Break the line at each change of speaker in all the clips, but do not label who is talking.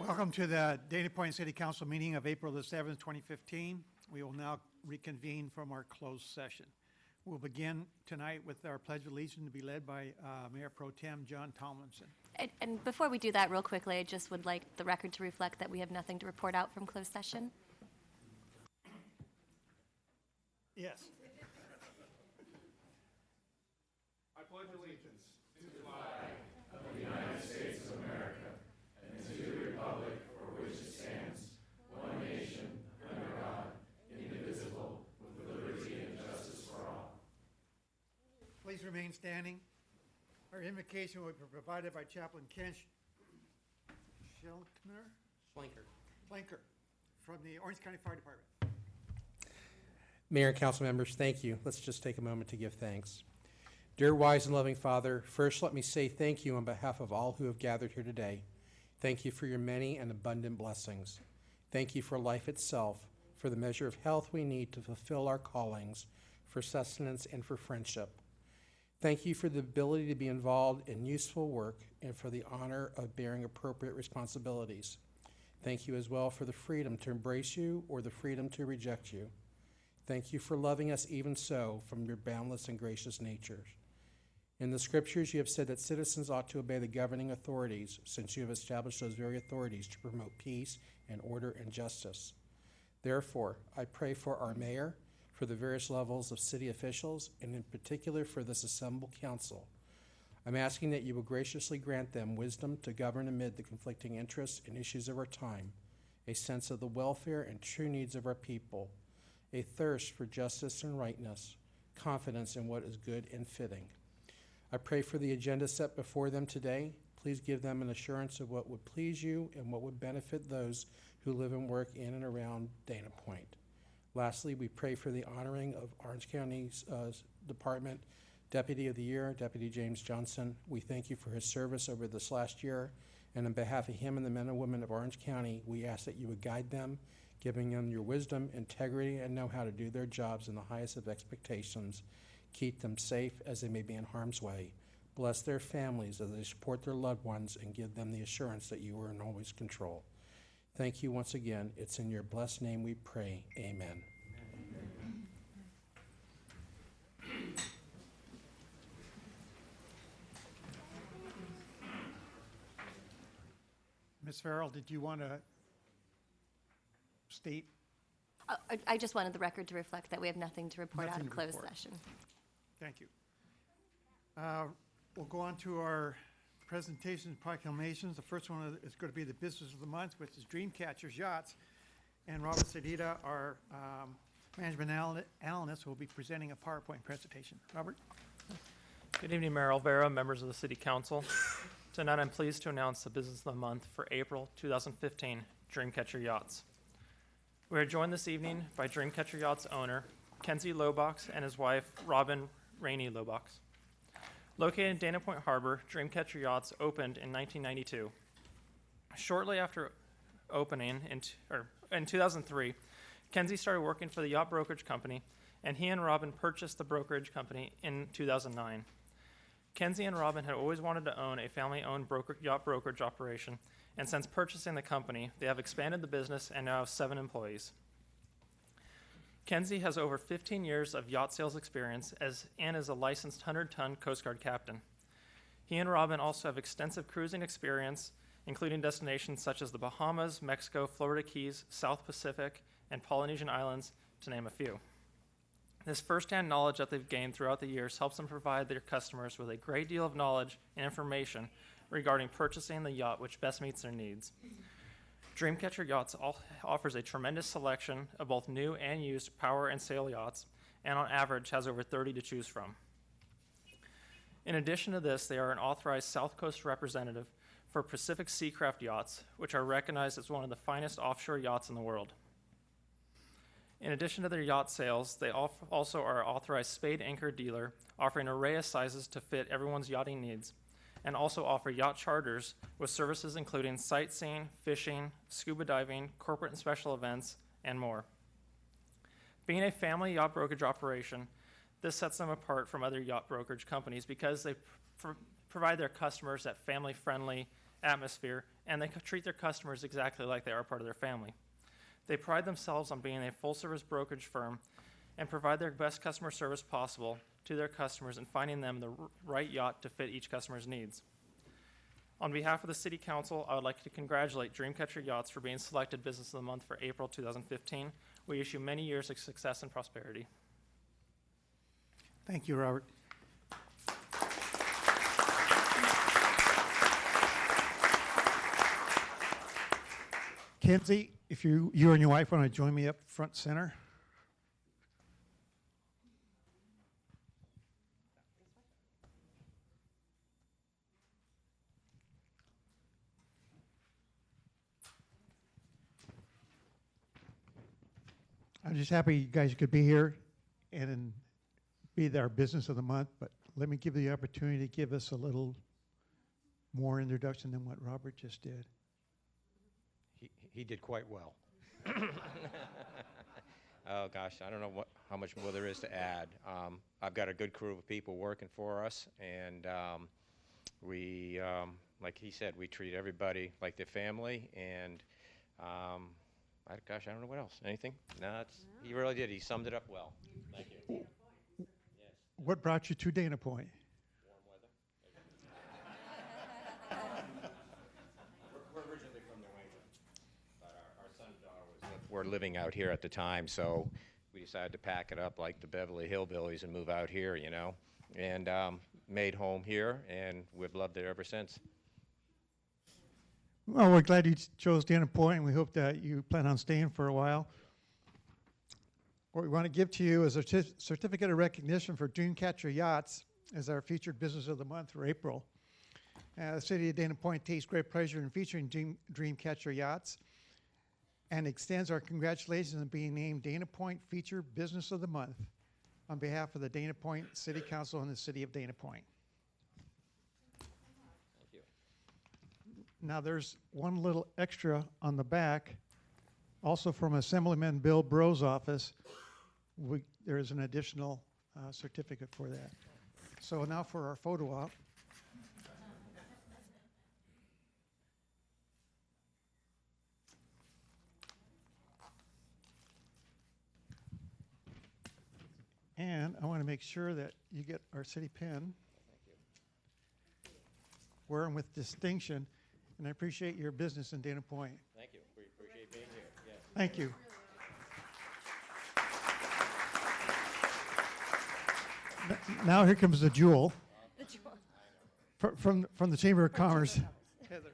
Welcome to the Dana Point City Council meeting of April the 7th, 2015. We will now reconvene from our closed session. We'll begin tonight with our Pledge of Allegiance to be led by Mayor Pro Tem John Tomlinson.
And before we do that, real quickly, I just would like the record to reflect that we have nothing to report out from closed session.
Yes.
I pledge allegiance to the flag of the United States of America and to the republic for which it stands, one nation, under God, indivisible, with liberty and justice for all.
Please remain standing. Our invocation will be provided by Chaplain Ken Schlenker from the Orange County Fire Department.
Mayor and council members, thank you. Let's just take a moment to give thanks. Dear wise and loving Father, first let me say thank you on behalf of all who have gathered here today. Thank you for your many and abundant blessings. Thank you for life itself, for the measure of health we need to fulfill our callings, for sustenance and for friendship. Thank you for the ability to be involved in useful work and for the honor of bearing appropriate responsibilities. Thank you as well for the freedom to embrace you or the freedom to reject you. Thank you for loving us even so from your boundless and gracious nature. In the scriptures, you have said that citizens ought to obey the governing authorities, since you have established those very authorities to promote peace and order and justice. Therefore, I pray for our mayor, for the various levels of city officials, and in particular for this assembled council. I'm asking that you will graciously grant them wisdom to govern amid the conflicting interests and issues of our time, a sense of the welfare and true needs of our people, a thirst for justice and rightness, confidence in what is good and fitting. I pray for the agenda set before them today. Please give them an assurance of what would please you and what would benefit those who live and work in and around Dana Point. Lastly, we pray for the honoring of Orange County's Department Deputy of the Year, Deputy James Johnson. We thank you for his service over this last year, and on behalf of him and the men and women of Orange County, we ask that you would guide them, giving them your wisdom, integrity, and know how to do their jobs in the highest of expectations. Keep them safe as they may be in harm's way. Bless their families as they support their loved ones and give them the assurance that you are in always control. Thank you once again. It's in your blessed name we pray. Amen.
Ms. Farrell, did you want to state?
I just wanted the record to reflect that we have nothing to report out of closed session.
Thank you. We'll go on to our presentations and proclamations. The first one is going to be the business of the month, which is Dreamcatcher's Yachts. And Robert Sedita, our management analyst, will be presenting a PowerPoint presentation. Robert?
Good evening, Mayor Alvera, members of the City Council. Tonight I'm pleased to announce the business of the month for April 2015, Dreamcatcher Yachts. We are joined this evening by Dreamcatcher Yachts owner, Kenzie Lobox, and his wife, Robin Rainey Lobox. Located in Dana Point Harbor, Dreamcatcher Yachts opened in 1992. Shortly after opening in 2003, Kenzie started working for the yacht brokerage company, and he and Robin purchased the brokerage company in 2009. Kenzie and Robin had always wanted to own a family-owned yacht brokerage operation, and since purchasing the company, they have expanded the business and now have 7 employees. Kenzie has over 15 years of yacht sales experience and is a licensed 100-ton Coast Guard captain. He and Robin also have extensive cruising experience, including destinations such as the Bahamas, Mexico, Florida Keys, South Pacific, and Polynesian Islands, to name a few. This firsthand knowledge that they've gained throughout the years helps them provide their customers with a great deal of knowledge and information regarding purchasing the yacht which best meets their needs. Dreamcatcher Yachts offers a tremendous selection of both new and used power and sail yachts, and on average has over 30 to choose from. In addition to this, they are an authorized South Coast representative for Pacific Seacraft Yachts, which are recognized as one of the finest offshore yachts in the world. In addition to their yacht sales, they also are an authorized spade anchor dealer, offering an array of sizes to fit everyone's yachting needs, and also offer yacht charters with services including sightseeing, fishing, scuba diving, corporate and special events, and more. Being a family yacht brokerage operation, this sets them apart from other yacht brokerage companies because they provide their customers that family-friendly atmosphere, and they treat their customers exactly like they are part of their family. They pride themselves on being a full-service brokerage firm and provide their best customer service possible to their customers and finding them the right yacht to fit each customer's needs. On behalf of the City Council, I would like to congratulate Dreamcatcher Yachts for being selected Business of the Month for April 2015. We wish you many years of success and prosperity.
Thank you, Robert. Kenzie, if you and your wife want to join me up front center. I'm just happy you guys could be here and be our Business of the Month, but let me give you the opportunity to give us a little more introduction than what Robert just did.
He did quite well. Oh gosh, I don't know how much more there is to add. I've got a good crew of people working for us, and we, like he said, we treat everybody like their family, and gosh, I don't know what else. Anything? No, he really did. He summed it up well. Thank you. Yes.
What brought you to Dana Point?
Warm weather. We're originally from New England, but our son and daughter were living out here at the time, so we decided to pack it up like the Beverly Hillbillies and move out here, you know, and made home here, and we've loved it ever since.
Well, we're glad you chose Dana Point, and we hope that you plan on staying for a while. What we want to give to you is a certificate of recognition for Dreamcatcher Yachts as our featured Business of the Month for April. The City of Dana Point takes great pleasure in featuring Dreamcatcher Yachts and extends our congratulations on being named Dana Point Featured Business of the Month on behalf of the Dana Point City Council and the City of Dana Point. Now there's one little extra on the back, also from Assemblyman Bill Bro's office. There is an additional certificate for that. So now for our photo op. And I want to make sure that you get our city pin. Wear them with distinction. And I appreciate your business in Dana Point.
Thank you. We appreciate being here. Yes.
Thank you. Now here comes the jewel.
The jewel.
From the Chamber of Commerce. Heather.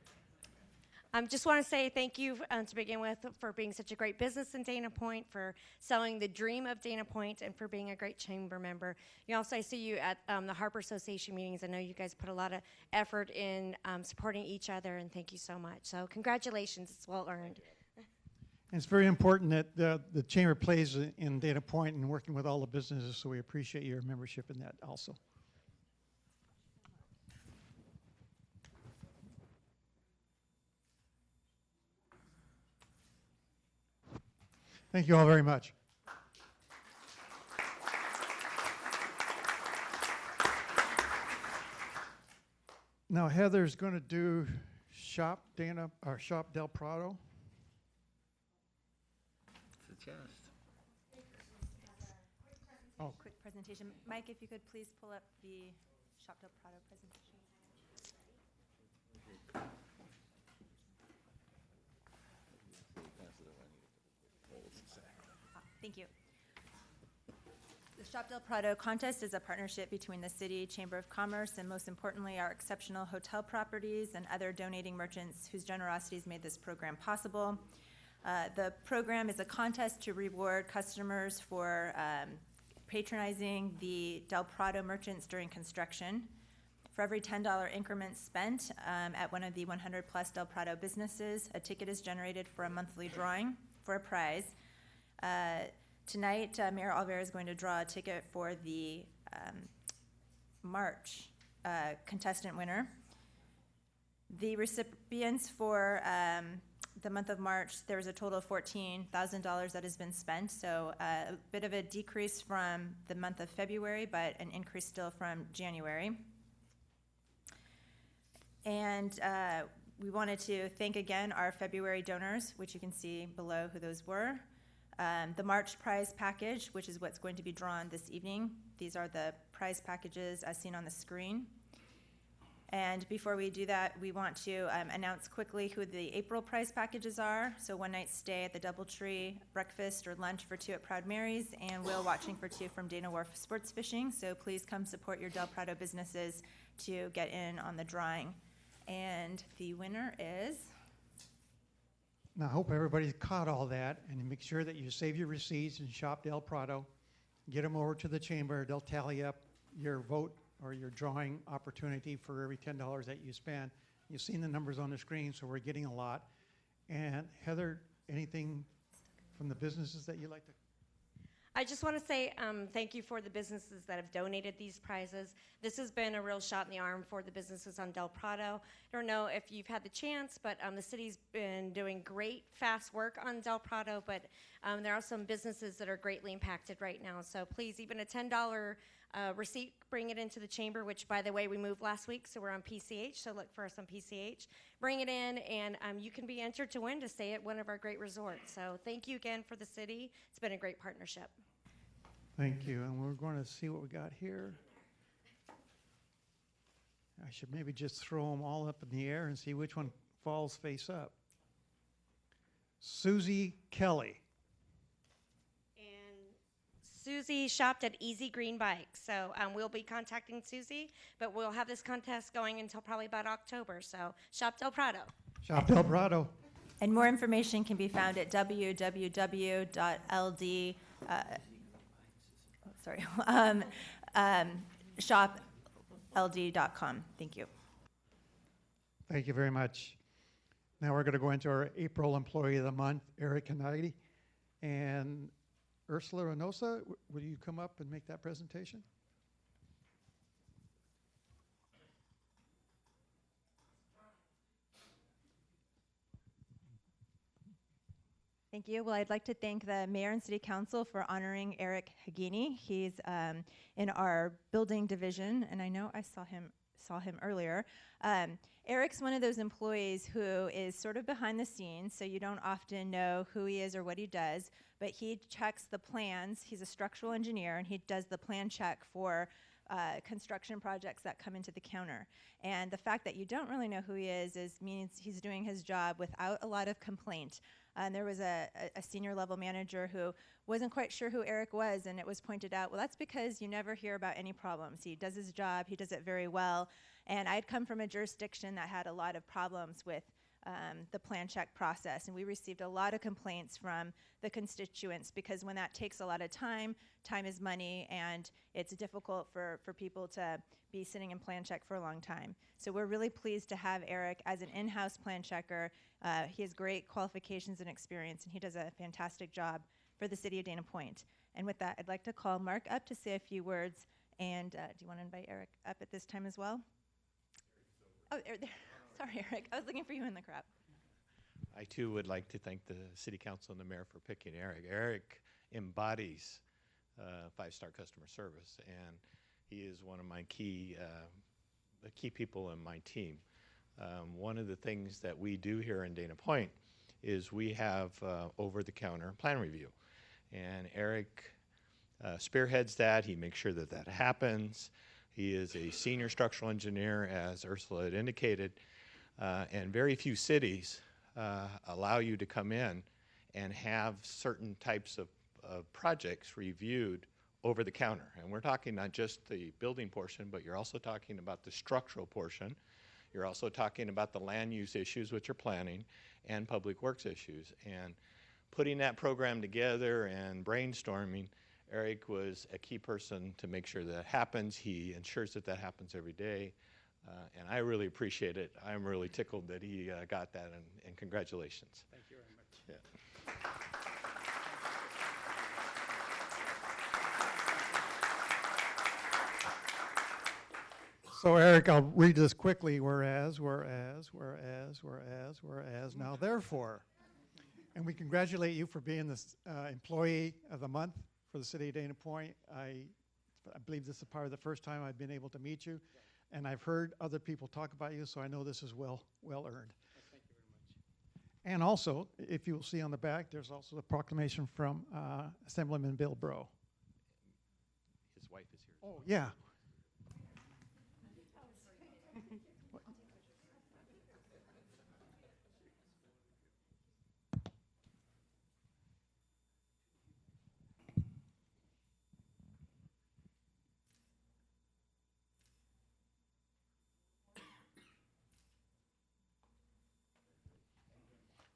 Just want to say thank you to begin with for being such a great business in Dana Point, for selling the dream of Dana Point, and for being a great chamber member. You also, I see you at the Harbor Association meetings. I know you guys put a lot of effort in supporting each other, and thank you so much. So congratulations, it's well earned.
And it's very important that the Chamber plays in Dana Point and working with all the businesses, so we appreciate your membership in that also. Thank you all very much. Now Heather's going to do Shop Del Prado.
Suggest.
Oh.
Quick presentation. Mike, if you could please pull up the Shop Del Prado presentation. Thank you. The Shop Del Prado contest is a partnership between the City Chamber of Commerce and, most importantly, our exceptional hotel properties and other donating merchants whose generosities made this program possible. The program is a contest to reward customers for patronizing the Del Prado merchants during construction. For every $10 increment spent at one of the 100-plus Del Prado businesses, a ticket is generated for a monthly drawing for a prize. Tonight, Mayor Alvear is going to draw a ticket for the March contestant winner. The recipients for the month of March, there was a total of $14,000 that has been spent, so a bit of a decrease from the month of February, but an increase still from January. And We wanted to thank again our February donors, which you can see below who those were. The March prize package, which is what's going to be drawn this evening. These are the prize packages as seen on the screen. And before we do that, we want to announce quickly who the April prize packages are. So one night stay at the DoubleTree, breakfast or lunch for 2 at Proud Mary's, and whale watching for 2 from Dana Wharf Sports Fishing. So please come support your Del Prado businesses to get in on the drawing. And the winner is...
Now, I hope everybody's caught all that, and make sure that you save your receipts and shop Del Prado. Get them over to the chamber. They'll tally up your vote or your drawing opportunity for every $10 that you spend. You've seen the numbers on the screen, so we're getting a lot. And Heather, anything from the businesses that you'd like to?
I just want to say thank you for the businesses that have donated these prizes. This has been a real shot in the arm for the businesses on Del Prado. I don't know if you've had the chance, but the city's been doing great, fast work on Del Prado, but there are some businesses that are greatly impacted right now. So please, even a $10 receipt, bring it into the chamber, which, by the way, we moved last week, so we're on PCH, so look for us on PCH. Bring it in, and you can be entered to win to stay at one of our great resorts. So thank you again for the city. It's been a great partnership.
Thank you, and we're going to see what we got here. I should maybe just throw them all up in the air and see which one falls face up. Susie Kelly.
And Susie shopped at Easy Green Bikes, so we'll be contacting Susie, but we'll have this contest going until probably about October, so shop Del Prado.
Shop Del Prado.
And more information can be found at www.ld, shopld.com. Thank you.
Thank you very much. Now we're going to go into our April Employee of the Month, Eric Kennedy. And Ursula Reynosa, will you come up and make that presentation?
Thank you. Well, I'd like to thank the Mayor and City Council for honoring Eric Hagini. He's in our building division, and I know I saw him earlier. Eric's one of those employees who is sort of behind the scenes, so you don't often know who he is or what he does, but he checks the plans. He's a structural engineer, and he does the plan check for construction projects that come into the counter. And the fact that you don't really know who he is means he's doing his job without a lot of complaint. And there was a senior level manager who wasn't quite sure who Eric was, and it was pointed out, well, that's because you never hear about any problems. He does his job, he does it very well. And I'd come from a jurisdiction that had a lot of problems with the plan check process, and we received a lot of complaints from the constituents because when that takes a lot of time is money, and it's difficult for people to be sitting in plan check for a long time. So we're really pleased to have Eric as an in-house plan checker. He has great qualifications and experience, and he does a fantastic job for the city of Dana Point. And with that, I'd like to call Mark up to say a few words. And do you want to invite Eric up at this time as well? Oh, there. Sorry, Eric. I was looking for you in the crowd.
I, too, would like to thank the City Council and the Mayor for picking Eric. Eric embodies five-star customer service, and he is one of my key people in my team. One of the things that we do here in Dana Point is we have over-the-counter plan review, and Eric spearheads that. He makes sure that that happens. He is a senior structural engineer, as Ursula had indicated, and very few cities allow you to come in and have certain types of projects reviewed over the counter. And we're talking not just the building portion, but you're also talking about the structural portion. You're also talking about the land use issues, which are planning, and public works issues. And putting that program together and brainstorming, Eric was a key person to make sure that happens. He ensures that that happens every day. And I really appreciate it. I'm really tickled that he got that, and congratulations.
Thank you very much.
Yeah.
So Eric, I'll read this quickly. Whereas, now therefore. And we congratulate you for being the Employee of the Month for the City of Dana Point. I believe this is probably the first time I've been able to meet you. And I've heard other people talk about you, so I know this is well earned. And also, if you will see on the back, there's also the proclamation from Assemblyman Bill Bro.
His wife is here.
Oh, yeah.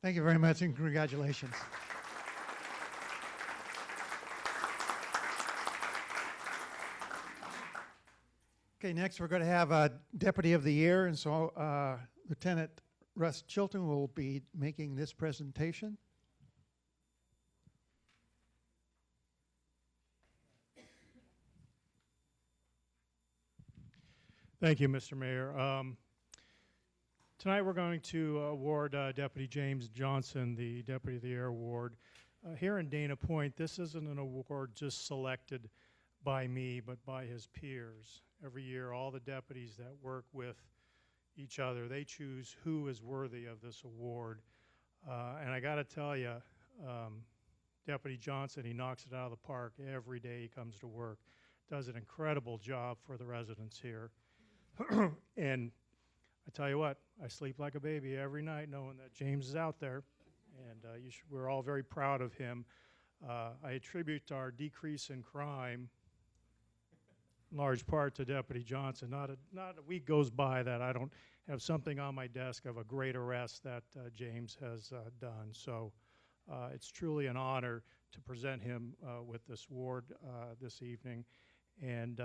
Thank you very much and congratulations. Okay, next we're going to have a Deputy of the Year, and so Lieutenant Russ Chilton will be making this presentation.
Thank you, Mr. Mayor. Tonight we're going to award Deputy James Johnson the Deputy of the Year Award. Here in Dana Point, this isn't an award just selected by me, but by his peers. Every year, all the deputies that work with each other, they choose who is worthy of this award. And I got to tell you, Deputy Johnson, he knocks it out of the park every day he comes to work. Does an incredible job for the residents here. And I tell you what, I sleep like a baby every night knowing that James is out there, and we're all very proud of him. I attribute our decrease in crime in large part to Deputy Johnson. Not a week goes by that I don't have something on my desk of a great arrest that James has done. So it's truly an honor to present him with this award this evening. And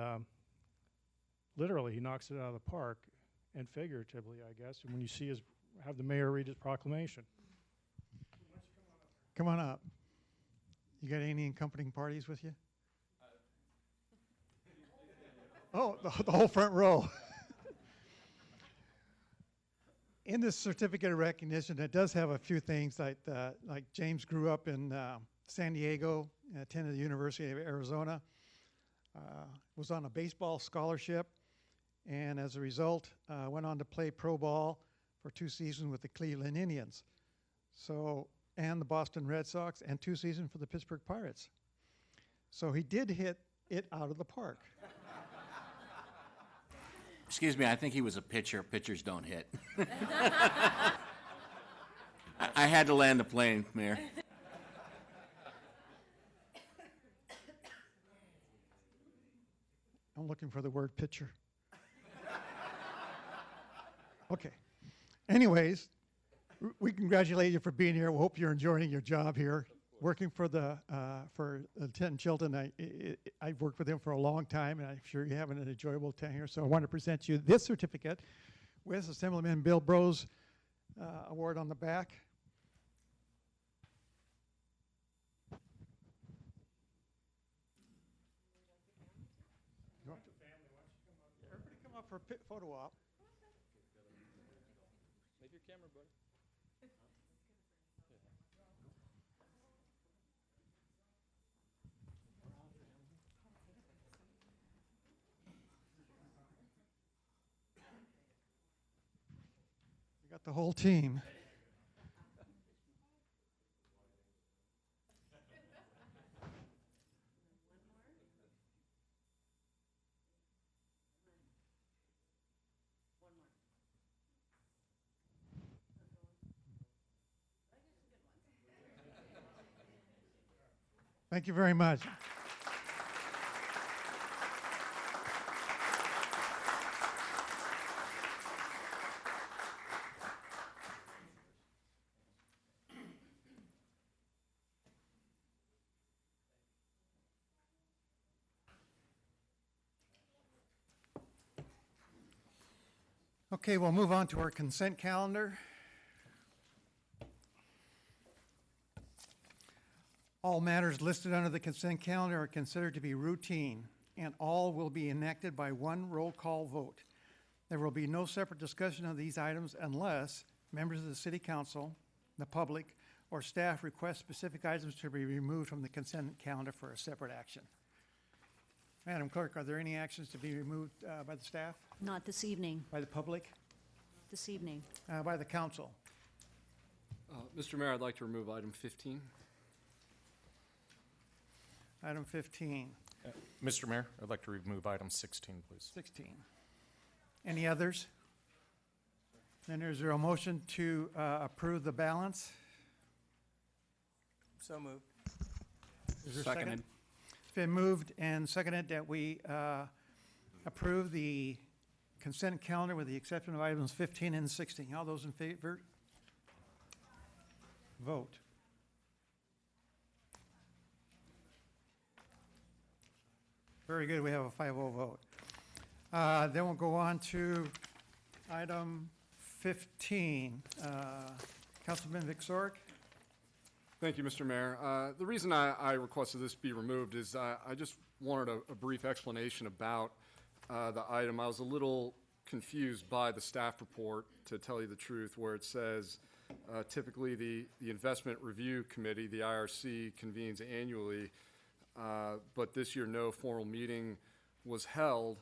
literally, he knocks it out of the park, and figuratively, I guess. And when you see have the mayor read his proclamation.
Come on up. You got any accompanying parties with you? Oh, the whole front row. In this certificate of recognition, it does have a few things like James grew up in San Diego, attended the University of Arizona, was on a baseball scholarship, and as a result, went on to play pro ball for 2 seasons with the Cleveland Indians, and the Boston Red Sox, and 2 seasons for the Pittsburgh Pirates. So he did hit it out of the park.
Excuse me, I think he was a pitcher. Pitchers don't hit. I had to land the plane, Mayor.
I'm looking for the word pitcher. Okay. Anyways, we congratulate you for being here. We hope you're enjoying your job here. Working for Lieutenant Chilton, I've worked with him for a long time, and I'm sure you're having an enjoyable time here. So I want to present you this certificate with Assemblyman Bill Bro's award on the back. Everybody come up for a photo op.
Make your camera, buddy.
We got the whole team. Thank you very much. Okay, we'll move on to our consent calendar. All matters listed under the consent calendar are considered to be routine, and all will be enacted by one roll call vote. There will be no separate discussion of these items unless members of the City Council, the public, or staff request specific items to be removed from the consent calendar for a separate action. Madam Clerk, are there any actions to be removed by the staff,
Not this evening.
by the public,
This evening.
by the council?
Mr. Mayor, I'd like to remove item 15.
Item 15,
Mr. Mayor, I'd like to remove item 16, please.
16. Any others? Then is there a motion to approve the balance?
So moved.
Is there a second? It's been moved and seconded that we approve the consent calendar with the exception of items 15 and 16. All those in favor? Vote. Very good, we have a 5-0 vote. Then we'll go on to item 15. Councilman Vic-Sorg.
Thank you, Mr. Mayor. The reason I requested this be removed is I just wanted a brief explanation about the item. I was a little confused by the staff report, to tell you the truth, where it says typically the Investment Review Committee, the IRC, convenes annually, but this year no formal meeting was held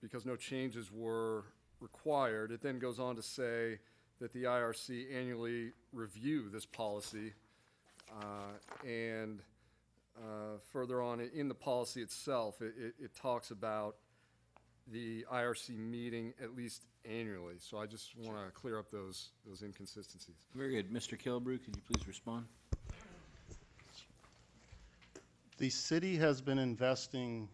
because no changes were required. It then goes on to say that the IRC annually review this policy, and further on in the policy itself, it talks about the IRC meeting at least annually. So I just want to clear up those inconsistencies.
Very good. Mr. Kilbrew, could you please respond?
The city has been investing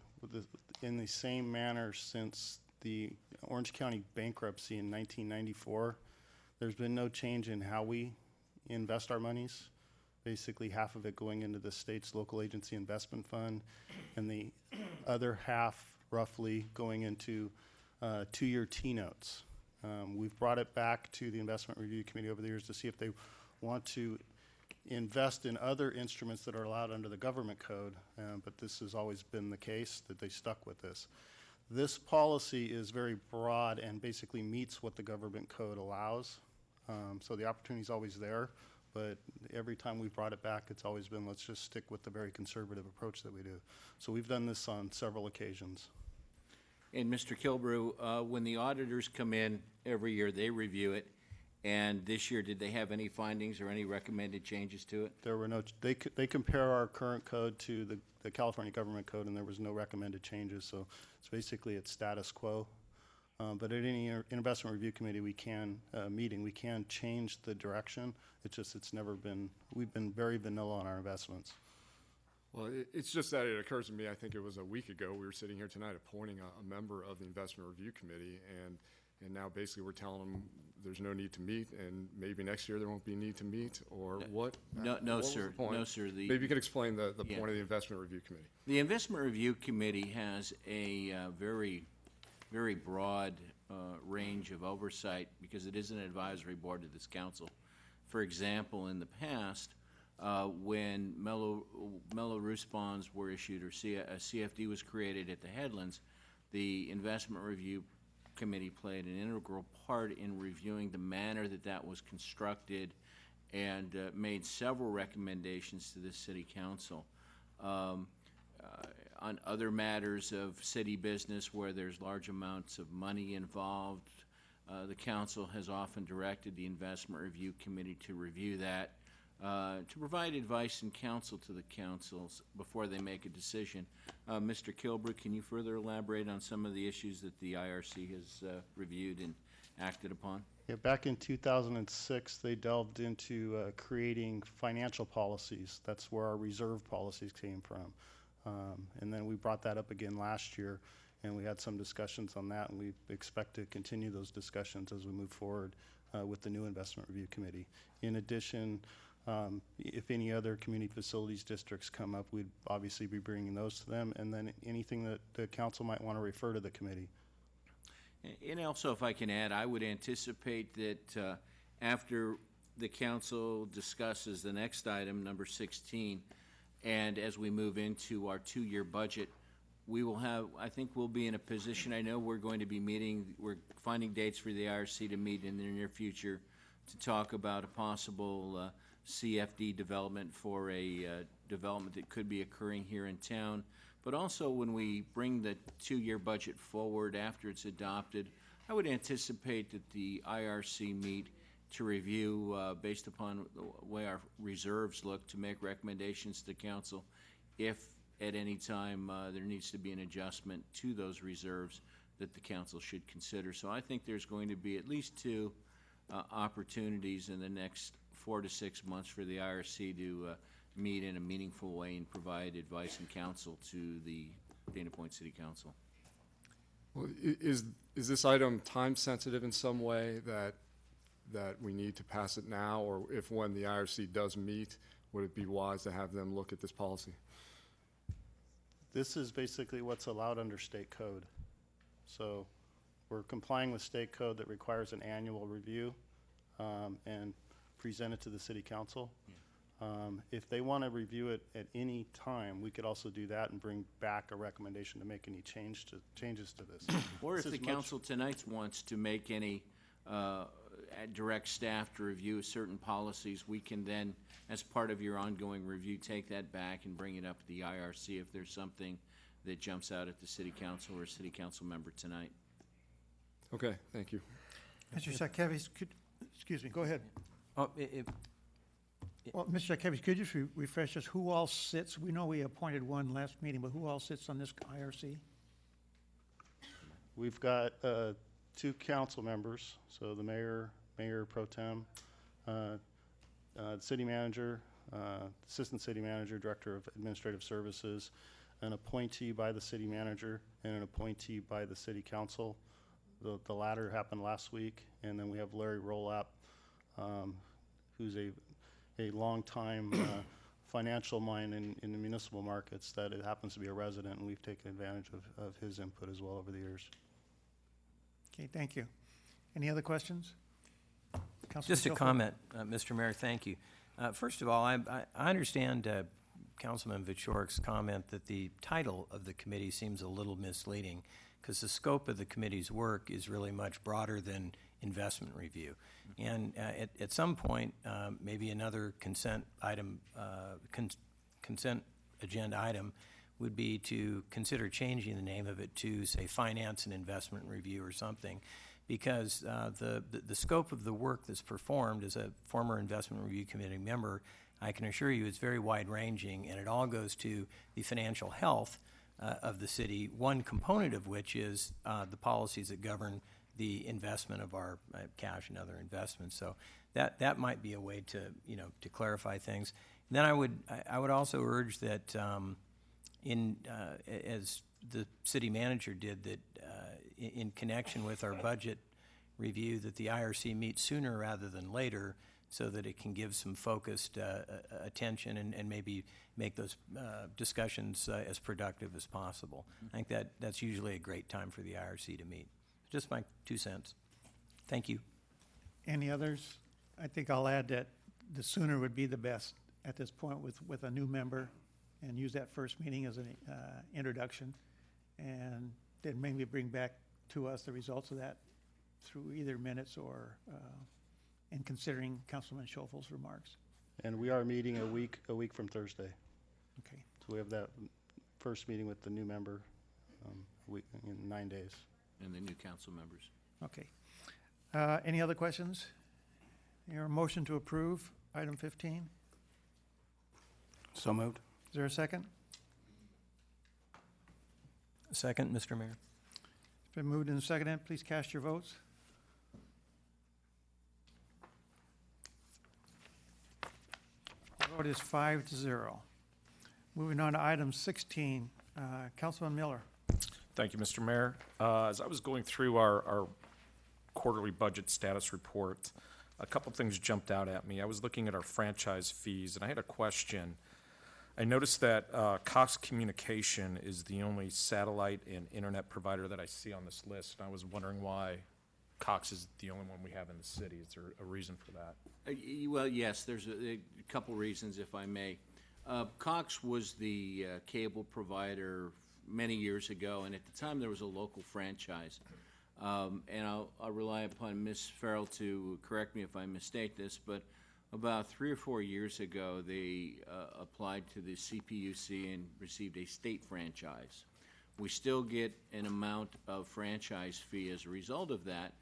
in the same manner since the Orange County bankruptcy in 1994. There's been no change in how we invest our monies. Basically, half of it going into the state's local agency investment fund, and the other half roughly going into 2-year T-notes. We've brought it back to the Investment Review Committee over the years to see if they want to invest in other instruments that are allowed under the government code, but this has always been the case, that they stuck with this. This policy is very broad and basically meets what the government code allows. So the opportunity is always there, but every time we've brought it back, it's always been, let's just stick with the very conservative approach that we do. So we've done this on several occasions.
And Mr. Kilbrew, when the auditors come in every year, they review it. And this year, did they have any findings or any recommended changes to it?
There were no, they compare our current code to the California government code, and there was no recommended changes. So it's basically it's status quo. But at any investment review committee we can change the direction. It's just we've been very vanilla on our investments.
Well, it's just that it occurs to me, I think it was a week ago, we were sitting here tonight appointing a member of the Investment Review Committee, and now basically we're telling them there's no need to meet, and maybe next year there won't be a need to meet, or what?
No,
What was
sir.
the point?
No, sir.
Maybe you could explain the
Yeah.
point of the Investment Review Committee.
The Investment Review Committee has a very, very broad range of oversight because it is an advisory board to this council. For example, in the past, when Mello-Roos bonds were issued or a CFD was created at the Headlands, the Investment Review Committee played an integral part in reviewing the manner that was constructed and made several recommendations to the City Council. On other matters of city business where there's large amounts of money involved, the council has often directed the Investment Review Committee to review that, to provide advice and counsel to the councils before they make a decision. Mr. Kilbrew, can you further elaborate on some of the issues that the IRC has reviewed and acted upon?
Yeah, back in 2006, they delved into creating financial policies. That's where our reserve policies came from. And then we brought that up again last year, and we had some discussions on that, and we expect to continue those discussions as we move forward with the new Investment Review Committee. In addition, if any other community facilities districts come up, we'd obviously be bringing those to them, and then anything that the council might want to refer to the committee.
And also, if I can add, I would anticipate that after the council discusses the next item, number 16, and as we move into our 2-year budget, I think we'll be in a position, I know we're going to be we're finding dates for the IRC to meet in the near future to talk about a possible CFD development for a development that could be occurring here in town. But also when we bring the 2-year budget forward after it's adopted, I would anticipate that the IRC meet to review, based upon the way our reserves look, to make recommendations to council if at any time there needs to be an adjustment to those reserves that the council should consider. So I think there's going to be at least two opportunities in the next 4 to 6 months for the IRC to meet in a meaningful way and provide advice and counsel to the Dana Point City Council.
Well, is this item time sensitive in some way that we need to pass it now, or if when the IRC does meet, would it be wise to have them look at this policy?
This is basically what's allowed under state code. So we're complying with state code that requires an annual review and present it to the city council. If they want to review it at any time, we could also do that and bring back a recommendation to make any changes to this.
Or if
This
the
is
council tonight wants to make any direct staff to review certain policies, we can then, as part of your ongoing review, take that back and bring it up to the IRC if there's something that jumps out at the city council or a city council member tonight.
Okay, thank you.
Mr. Sakevis, excuse me, go ahead.
Oh,
Well, Mr. Sakevis, could you just refresh us, who all sits, we know we appointed one last meeting, but who all sits on this IRC?
We've got 2 council members, so the mayor pro tem, the city manager, assistant city manager, director of administrative services, an appointee by the city manager, and an appointee by the city council. The latter happened last week, and then we have Larry Rolap, who's a longtime financial mind in the municipal markets that it happens to be a resident, and we've taken advantage of his input as well over the years.
Okay, thank you. Any other questions? Councilman
Just a
Shelford?
comment, Mr. Mayor, thank you. First of all, I understand Councilman Vichorik's comment that the title of the committee seems a little misleading because the scope of the committee's work is really much broader than investment review. And at some point, maybe another consent item, consent agenda item would be to consider changing the name of it to, say, Finance and Investment Review or something, because the scope of the work that's performed as a former Investment Review Committee member, I can assure you is very wide-ranging, and it all goes to the financial health of the city, one component of which is the policies that govern the investment of our cash and other investments. So that might be a way to clarify things. And then I would also urge that as the city manager did, that in connection with our budget review, that the IRC meets sooner rather than later, so that it can give some focused attention and maybe make those discussions as productive as possible. I think that's usually a great time for the IRC to meet. Just my 2 cents. Thank you.
Any others? I think I'll add that the sooner would be the best at this point with a new member, and use that first meeting as an introduction, and then maybe bring back to us the results of that through either minutes or in considering Councilman Schofel's remarks.
And we are meeting a week from Thursday.
Okay.
So we have that first meeting with the new member a week in 9 days.
And the new council members.
Okay. Any other questions? Your motion to approve item 15?
So moved.
Is there a second?
Second, Mr. Mayor.
It's been moved and seconded. Please cast your votes. The vote is 5-0. Moving on to item 16, Councilman Miller.
Thank you, Mr. Mayor. As I was going through our quarterly budget status report, a couple things jumped out at me. I was looking at our franchise fees, and I had a question. I noticed that Cox Communication is the only satellite and internet provider that I see on this list, and I was wondering why Cox is the only one we have in the city. Is there a reason for that?
Well, yes, there's a couple reasons, if I may. Cox was the cable provider many years ago, and at the time there was a local franchise. And I'll rely upon Ms. Farrell to correct me if I mistake this, but about 3 or 4 years ago, they applied to the CPUC and received a state franchise. We still get an amount of franchise fee as a result of that,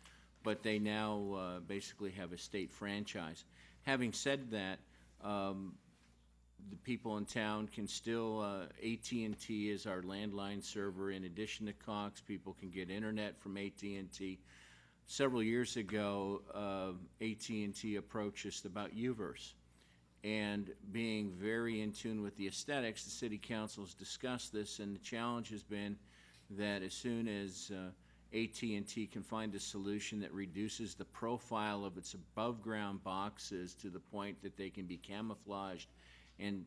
but they now basically have a state franchise. Having said that, the people in town can still, AT&T is our landline server. In addition to Cox, people can get internet from AT&T. Several years ago, AT&T approached us about UVerse. And being very in tune with the aesthetics, the city council has discussed this, and the challenge has been that as soon as AT&T can find a solution that reduces the profile of its above-ground boxes to the point that they can be camouflaged and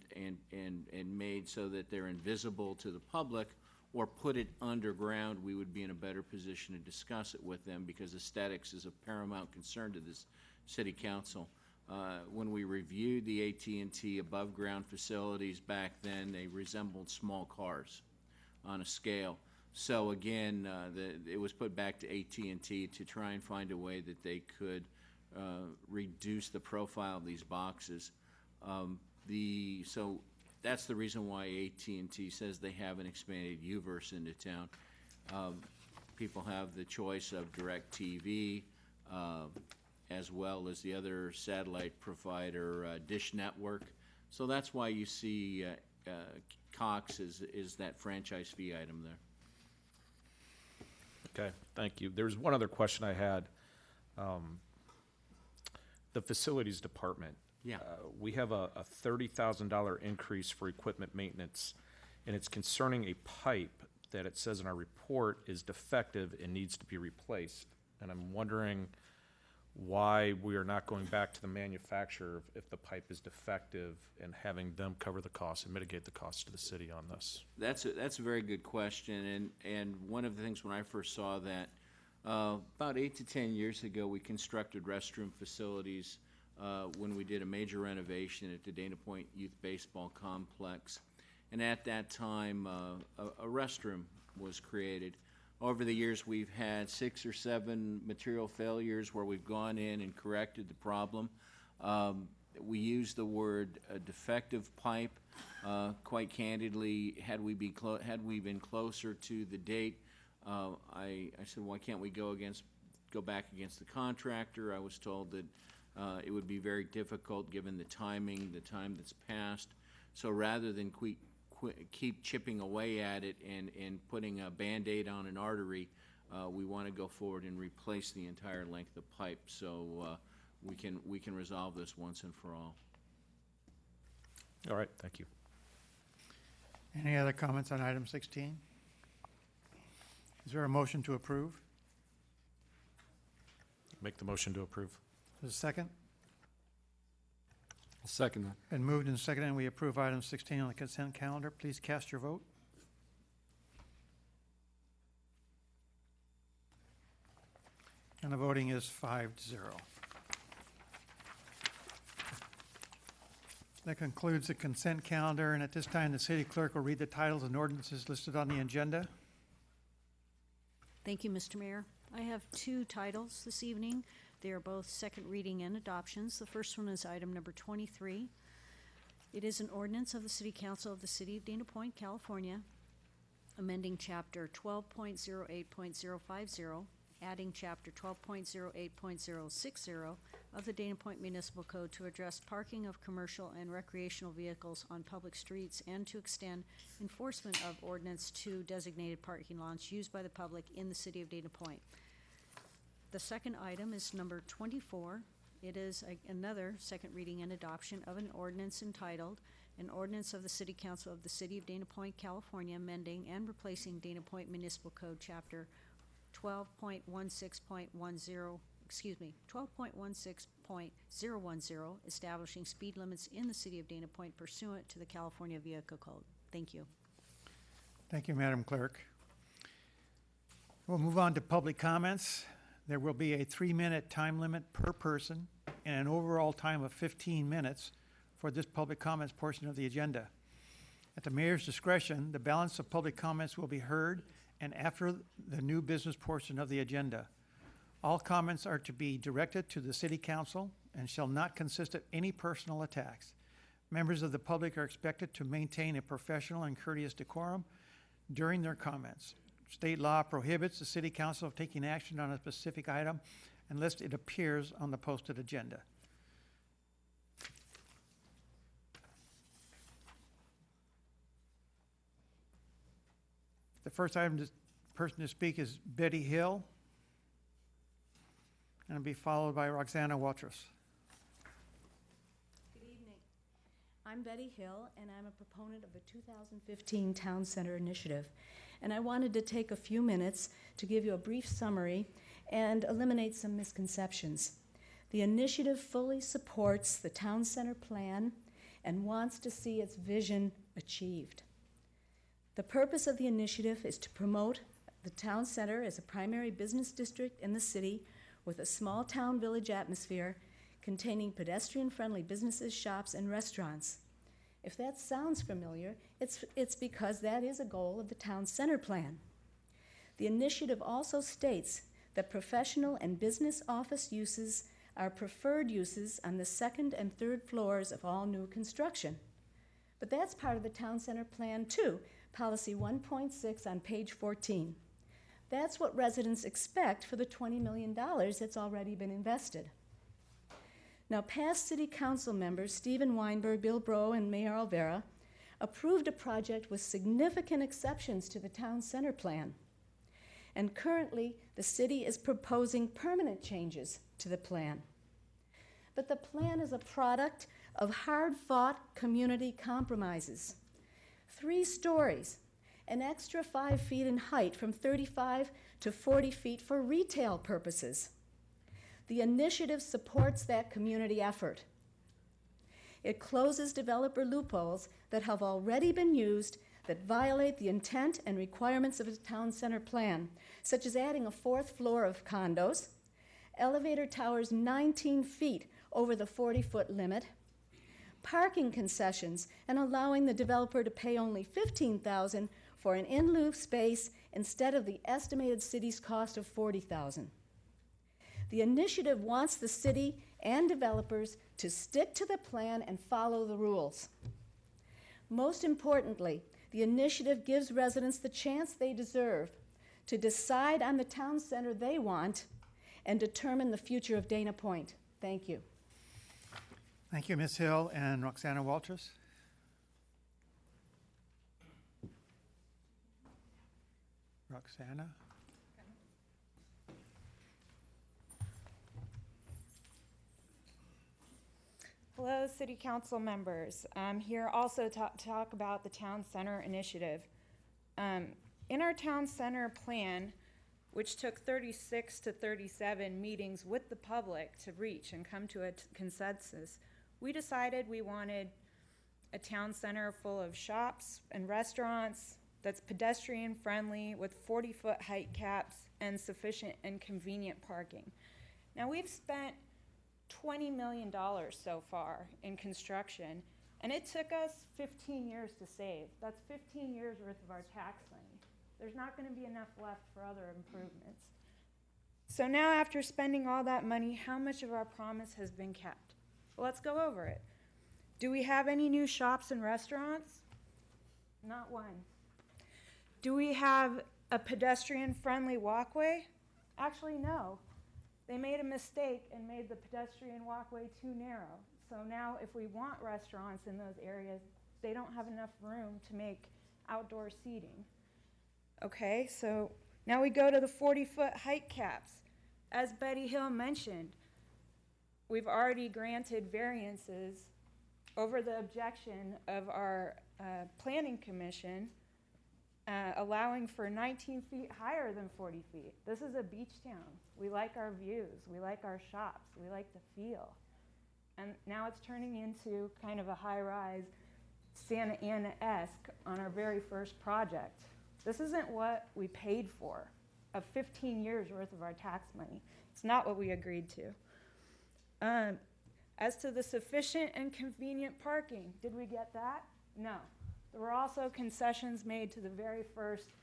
made so that they're invisible to the public, or put it underground, we would be in a better position to discuss it with them, because aesthetics is of paramount concern to this city council. When we reviewed the AT&T above-ground facilities back then, they resembled small cars on a scale. So again, it was put back to AT&T to try and find a way that they could reduce the profile of these boxes. So that's the reason why AT&T says they haven't expanded UVerse into town. People have the choice of DirecTV, as well as the other satellite provider, Dish Network. So that's why you see Cox is that franchise fee item there.
Okay, thank you. There's one other question I had. The facilities department.
Yeah.
We have a $30,000 increase for equipment maintenance, and it's concerning a pipe that it says in our report is defective and needs to be replaced. And I'm wondering why we are not going back to the manufacturer if the pipe is defective and having them cover the cost and mitigate the cost to the city on this.
That's a very good question, and one of the things when I first saw that, about 8 to 10 years ago, we constructed restroom facilities when we did a major renovation at the Dana Point Youth Baseball Complex, and at that time, a restroom was created. Over the years, we've had 6 or 7 material failures where we've gone in and corrected the problem. We use the word defective pipe. Quite candidly, had we been closer to the date, I said, why can't we go back against the contractor? I was told that it would be very difficult given the time that's passed. So rather than keep chipping away at it and putting a Band-Aid on an artery, we want to go forward and replace the entire length of pipe so we can resolve this once and for all.
All right, thank you.
Any other comments on item 16? Is there a motion to approve?
Make the motion to approve.
Is there a second?
I'll second that.
Been moved and seconded, and we approve item 16 on the consent calendar. Please cast your vote. And the voting is 5-0. That concludes the consent calendar, and at this time, the city clerk will read the titles and ordinances listed on the agenda.
Thank you, Mr. Mayor. I have 2 titles this evening. They are both second reading and adoptions. The first one is item number 23. It is an ordinance of the City Council of the City of Dana Point, California, amending Chapter 12.08.050, adding Chapter 12.08.060 of the Dana Point Municipal Code to address parking of commercial and recreational vehicles on public streets and to extend enforcement of ordinance to designated parking lots used by the public in the City of Dana Point. The second item is number 24. It is another second reading and adoption of an ordinance entitled, an ordinance of the City Council of the City of Dana Point, California, amending and replacing Dana Point Municipal Code Chapter 12.16.010, establishing speed limits in the City of Dana Point pursuant to the California Vehicle Code. Thank you.
Thank you, Madam Clerk. We'll move on to public comments. There will be a 3-minute time limit per person and an overall time of 15 minutes for this public comments portion of the agenda. At the mayor's discretion, the balance of public comments will be heard and after the new business portion of the agenda. All comments are to be directed to the City Council and shall not consist of any personal attacks. Members of the public are expected to maintain a professional and courteous decorum during their comments. State law prohibits the City Council of taking action on a specific item unless it appears on the posted agenda. The first person to speak is Betty Hill, and it'll be followed by Roxana Walters.
Good evening. I'm Betty Hill, and I'm a proponent of the 2015 Town Center Initiative. And I wanted to take a few minutes to give you a brief summary and eliminate some misconceptions. The initiative fully supports the Town Center plan and wants to see its vision achieved. The purpose of the initiative is to promote the Town Center as a primary business district in the city with a small town village atmosphere containing pedestrian-friendly businesses, shops, and restaurants. If that sounds familiar, it's because that is a goal of the Town Center plan. The initiative also states that professional and business office uses are preferred uses on the second and third floors of all new construction. But that's part of the Town Center plan too, Policy 1.6 on page 14. That's what residents expect for the $20 million that's already been invested. Now, past City Council members Stephen Weinberg, Bill Brough, and Mayor Alvera approved a project with significant exceptions to the Town Center plan. And currently, the city is proposing permanent changes to the plan. But the plan is a product of hard-fought community compromises. 3 stories, an extra 5 feet in height from 35 to 40 feet for retail purposes. The initiative supports that community effort. It closes developer loopholes that have already been used that violate the intent and requirements of the Town Center plan, such as adding a 4th floor of condos, elevator towers 19 feet over the 40-foot limit, parking concessions, and allowing the developer to pay only $15,000 for an in-lieu space instead of the estimated city's cost of $40,000. The initiative wants the city and developers to stick to the plan and follow the rules. Most importantly, the initiative gives residents the chance they deserve to decide on the town center they want and determine the future of Dana Point. Thank you.
Thank you, Ms. Hill and Roxana Walters. Roxana?
Hello, City Council members. I'm here also to talk about the Town Center Initiative. In our Town Center plan, which took 36 to 37 meetings with the public to reach and come to a consensus, we decided we wanted a town center full of shops and restaurants that's pedestrian friendly with 40-foot height caps and sufficient and convenient parking. Now, we've spent $20 million so far in construction, and it took us 15 years to save. That's 15 years worth of our tax money. There's not going to be enough left for other improvements. So now, after spending all that money, how much of our promise has been kept? Well, let's go over it. Do we have any new shops and restaurants? Not one. Do we have a pedestrian-friendly walkway? Actually, no. They made a mistake and made the pedestrian walkway too narrow. So now if we want restaurants in those areas, they don't have enough room to make outdoor seating. Okay, so now we go to the 40-foot height caps. As Betty Hill mentioned, we've already granted variances over the objection of our planning commission, allowing for 19 feet higher than 40 feet. This is a beach town. We like our views. We like our shops. We like the feel. And now it's turning into kind of a high-rise Santa Ana-esque on our very first project. This isn't what we paid for, of 15 years worth of our tax money. It's not what we agreed to. As to the sufficient and convenient parking, did we get that? No. There were also concessions made to the very first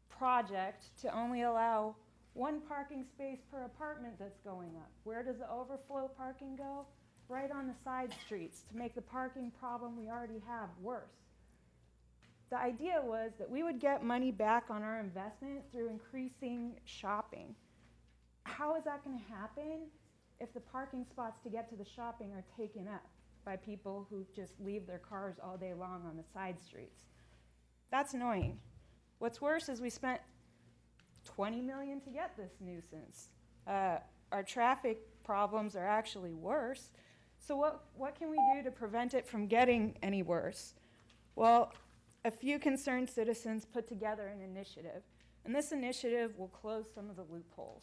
project to only allow 1 parking space per apartment that's going up. Where does the overflow parking go? Right on the side streets to make the parking problem we already have worse. The idea was that we would get money back on our investment through increasing shopping. how is that going to happen if the parking spots to get to the shopping are taken up by people who just leave their cars all day long on the side streets? That's annoying. What's worse is we spent $20 million to get this nuisance. Our traffic problems are actually worse. So what can we do to prevent it from getting any worse? Well, a few concerned citizens put together an initiative, and this initiative will close some of the loopholes.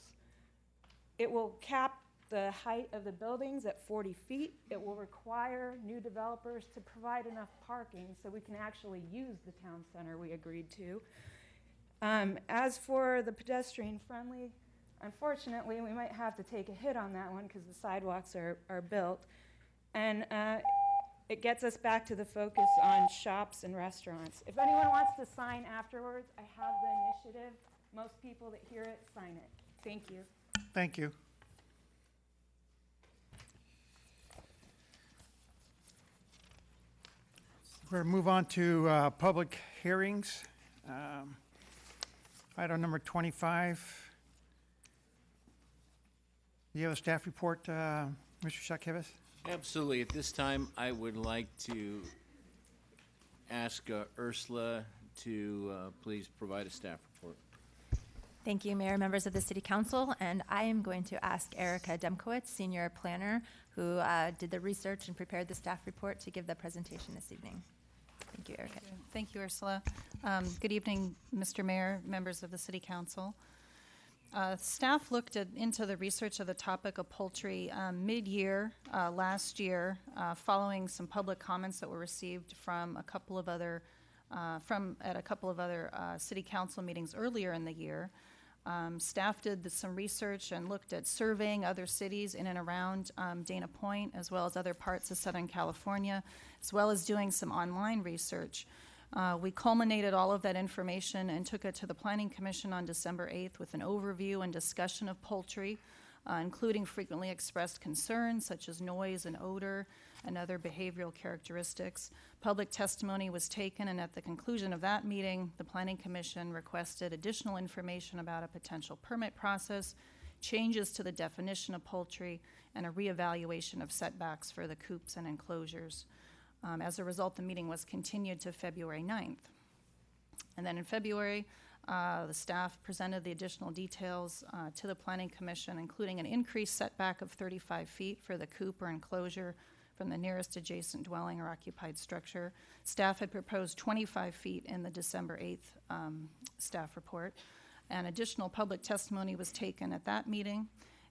It will cap the height of the buildings at 40 feet. It will require new developers to provide enough parking so we can actually use the town center we agreed to. As for the pedestrian-friendly, unfortunately, we might have to take a hit on that one because the sidewalks are built. And it gets us back to the focus on shops and restaurants. If anyone wants to sign afterwards, I have the initiative. Most people that hear it, sign it. Thank you.
Thank you. We're going to move on to public hearings. Item number 25. Do you have a staff report, Mr. Shakhevis?
Absolutely. At this time, I would like to ask Ursula to please provide a staff report.
Thank you, Mayor, members of the City Council, and I am going to ask Erica Demkowitz, Senior Planner, who did the research and prepared the staff report, to give the presentation this evening. Thank you, Erica.
Thank you, Ursula. Good evening, Mr. Mayor, members of the City Council. Staff looked into the research of the topic of poultry mid-year last year, following some public comments that were received from a couple of other City Council meetings earlier in the year. Staff did some research and looked at surveying other cities in and around Dana Point, as well as other parts of Southern California, as well as doing some online research. We culminated all of that information and took it to the Planning Commission on December 8th with an overview and discussion of poultry, including frequently expressed concerns such as noise and odor and other behavioral characteristics. Public testimony was taken, and at the conclusion of that meeting, the Planning Commission requested additional information about a potential permit process, changes to the definition of poultry, and a reevaluation of setbacks for the coops and enclosures. As a result, the meeting was continued to February 9th. And then in February, the staff presented the additional details to the Planning Commission, including an increased setback of 35 feet for the coop or enclosure from the nearest adjacent dwelling or occupied structure. Staff had proposed 25 feet in the December 8th staff report. And additional public testimony was taken at that meeting,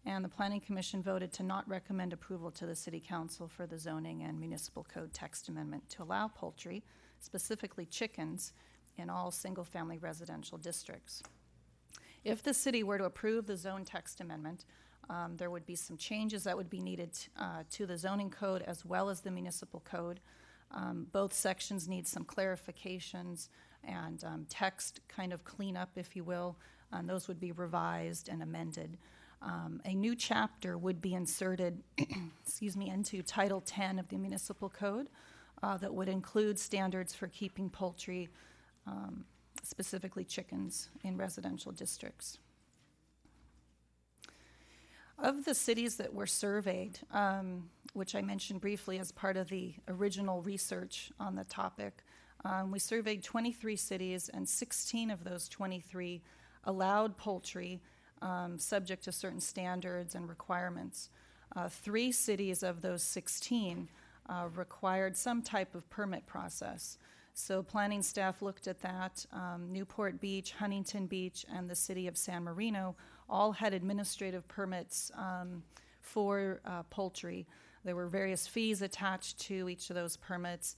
and the Planning Commission voted to not recommend approval to the City Council for the zoning and municipal code text amendment to allow poultry, specifically chickens, in all single-family residential districts. If the city were to approve the zone text amendment, there would be some changes that would be needed to the zoning code as well as the municipal code. Both sections need some clarifications and text kind of cleanup, if you will. Those would be revised and amended. A new chapter would be inserted into Title 10 of the Municipal Code that would include standards for keeping poultry, specifically chickens, in residential districts. Of the cities that were surveyed, which I mentioned briefly as part of the original research on the topic, we surveyed 23 cities, and 16 of those 23 allowed poultry subject to certain standards and requirements. 3 cities of those 16 required some type of permit process. So planning staff looked at that. Newport Beach, Huntington Beach, and the city of San Marino all had administrative permits for poultry. There were various fees attached to each of those permits.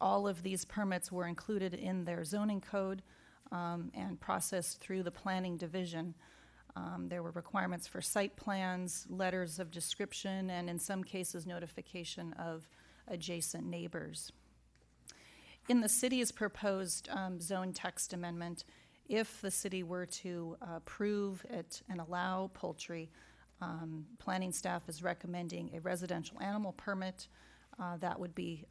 All of these permits were included in their zoning code and processed through the planning division. There were requirements for site plans, letters of description, and in some cases notification of adjacent neighbors. In the city's proposed zone text amendment, if the city were to approve it and allow poultry, planning staff is recommending a residential animal permit that would be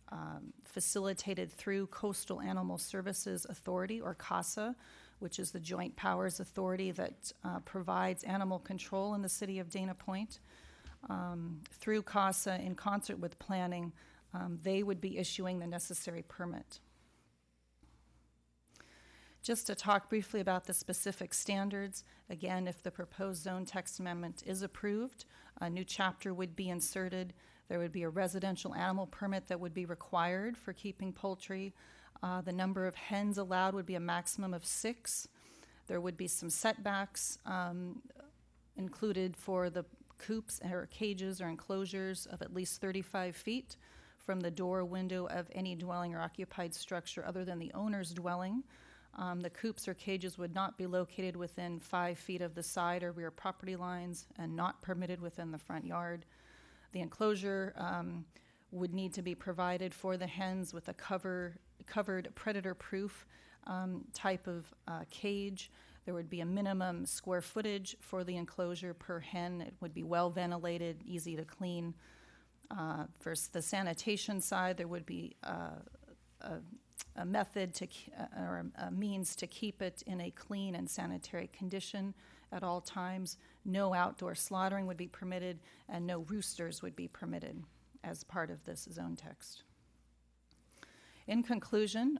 facilitated through Coastal Animal Services Authority, or CASA, which is the joint powers authority that provides animal control in the city of Dana Point. Through CASA, in concert with planning, they would be issuing the necessary permit. Just to talk briefly about the specific standards, again, if the proposed zone text amendment is approved, a new chapter would be inserted. There would be a residential animal permit that would be required for keeping poultry. The number of hens allowed would be a maximum of 6. There would be some setbacks included for the coops or cages or enclosures of at least 35 feet from the door or window of any dwelling or occupied structure other than the owner's dwelling. The coops or cages would not be located within 5 feet of the side or rear property lines and not permitted within the front yard. The enclosure would need to be provided for the hens with a covered predator-proof type of cage. There would be a minimum square footage for the enclosure per hen. It would be well ventilated, easy to clean. For the sanitation side, there would be a method or a means to keep it in a clean and sanitary condition at all times. No outdoor slaughtering would be permitted, and no roosters would be permitted as part of this zone text. In conclusion,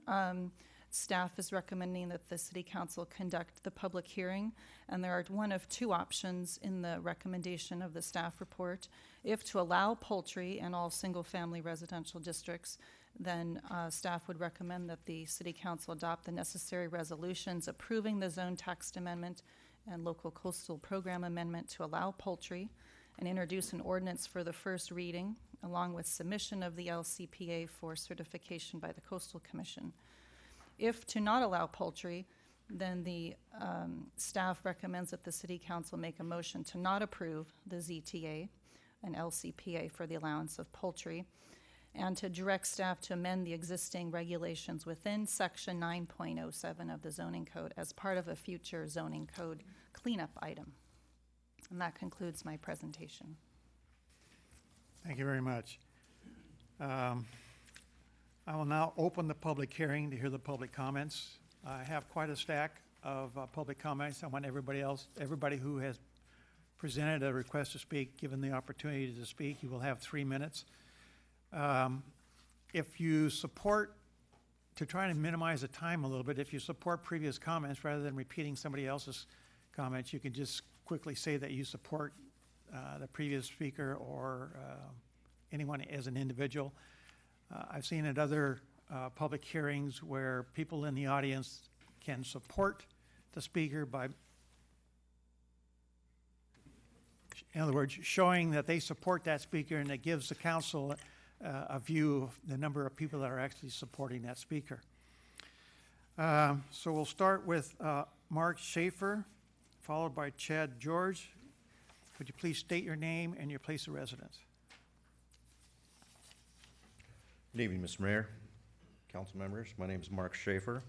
staff is recommending that the City Council conduct the public hearing, and there are one of 2 options in the recommendation of the staff report. If to allow poultry in all single-family residential districts, then staff would recommend that the City Council adopt the necessary resolutions approving the zone text amendment and local coastal program amendment to allow poultry, and introduce an ordinance for the first reading, along with submission of the LCPA for certification by the Coastal Commission. If to not allow poultry, then the staff recommends that the City Council make a motion to not approve the ZTA and LCPA for the allowance of poultry, and to direct staff to amend the existing regulations within Section 9.07 of the zoning code as part of a future zoning code cleanup item. And that concludes my presentation.
Thank you very much. I will now open the public hearing to hear the public comments. I have quite a stack of public comments. I want everybody who has presented a request to speak, given the opportunity to speak. You will have 3 minutes. If you support, to try to minimize the time a little bit, if you support previous comments rather than repeating somebody else's comments, you can just quickly say that you support the previous speaker or anyone as an individual. I've seen at other public hearings where people in the audience can support the speaker by, in other words, showing that they support that speaker, and it gives the council a view of the number of people that are actually supporting that speaker. So we'll start with Mark Schaefer, followed by Chad George. Would you please state your name and your place of residence?
Good evening, Mr. Mayor, council members. My name is Mark Schaefer.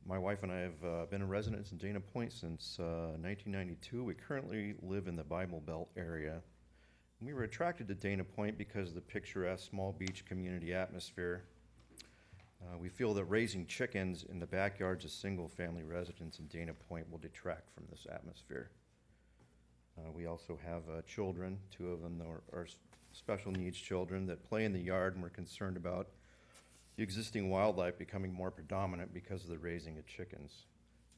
My wife and I have been in residence in Dana Point since 1992. We currently live in the Bible Belt area. We were attracted to Dana Point because of the picturesque small beach community atmosphere. We feel that raising chickens in the backyards of single-family residents in Dana Point will detract from this atmosphere. We also have children. 2 of them are special needs children that play in the yard, and we're concerned about the existing wildlife becoming more predominant because of the raising of chickens.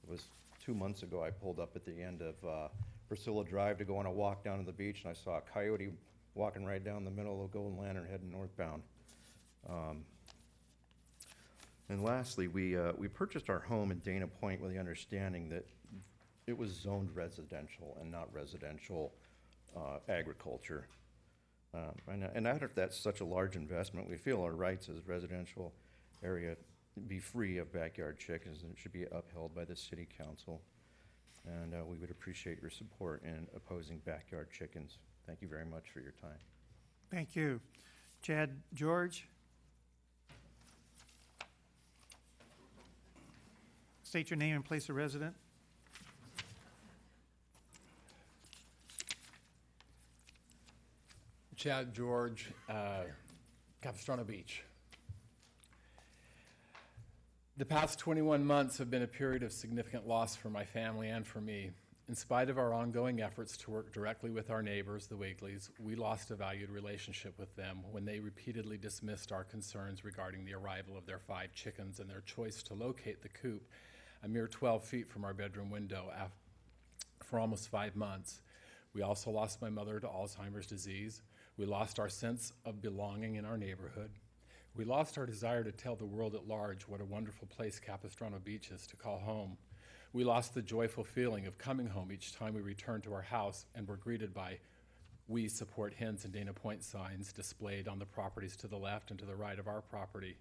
It was 2 months ago I pulled up at the end of Priscilla Drive to go on a walk down to the beach, and I saw a coyote walking right down the middle of Golden Lantern heading northbound. And lastly, we purchased our home in Dana Point with the understanding that it was zoned residential and not residential agriculture. And after that's such a large investment, we feel our rights as a residential area be free of backyard chickens, and it should be upheld by the City Council. And we would appreciate your support in opposing backyard chickens. Thank you very much for your time.
Thank you. Chad George. State your name and place of residence.
Chad George, Capistrano Beach. The past 21 months have been a period of significant loss for my family and for me. In spite of our ongoing efforts to work directly with our neighbors, the Wigleys, we lost a valued relationship with them when they repeatedly dismissed our concerns regarding the arrival of their 5 chickens and their choice to locate the coop a mere 12 feet from our bedroom window for almost 5 months. We also lost my mother to Alzheimer's disease. We lost our sense of belonging in our neighborhood. We lost our desire to tell the world at large what a wonderful place Capistrano Beach is to call home. We lost the joyful feeling of coming home each time we returned to our house and were greeted by "We support hens" and Dana Point signs displayed on the properties to the left and to the right of our property.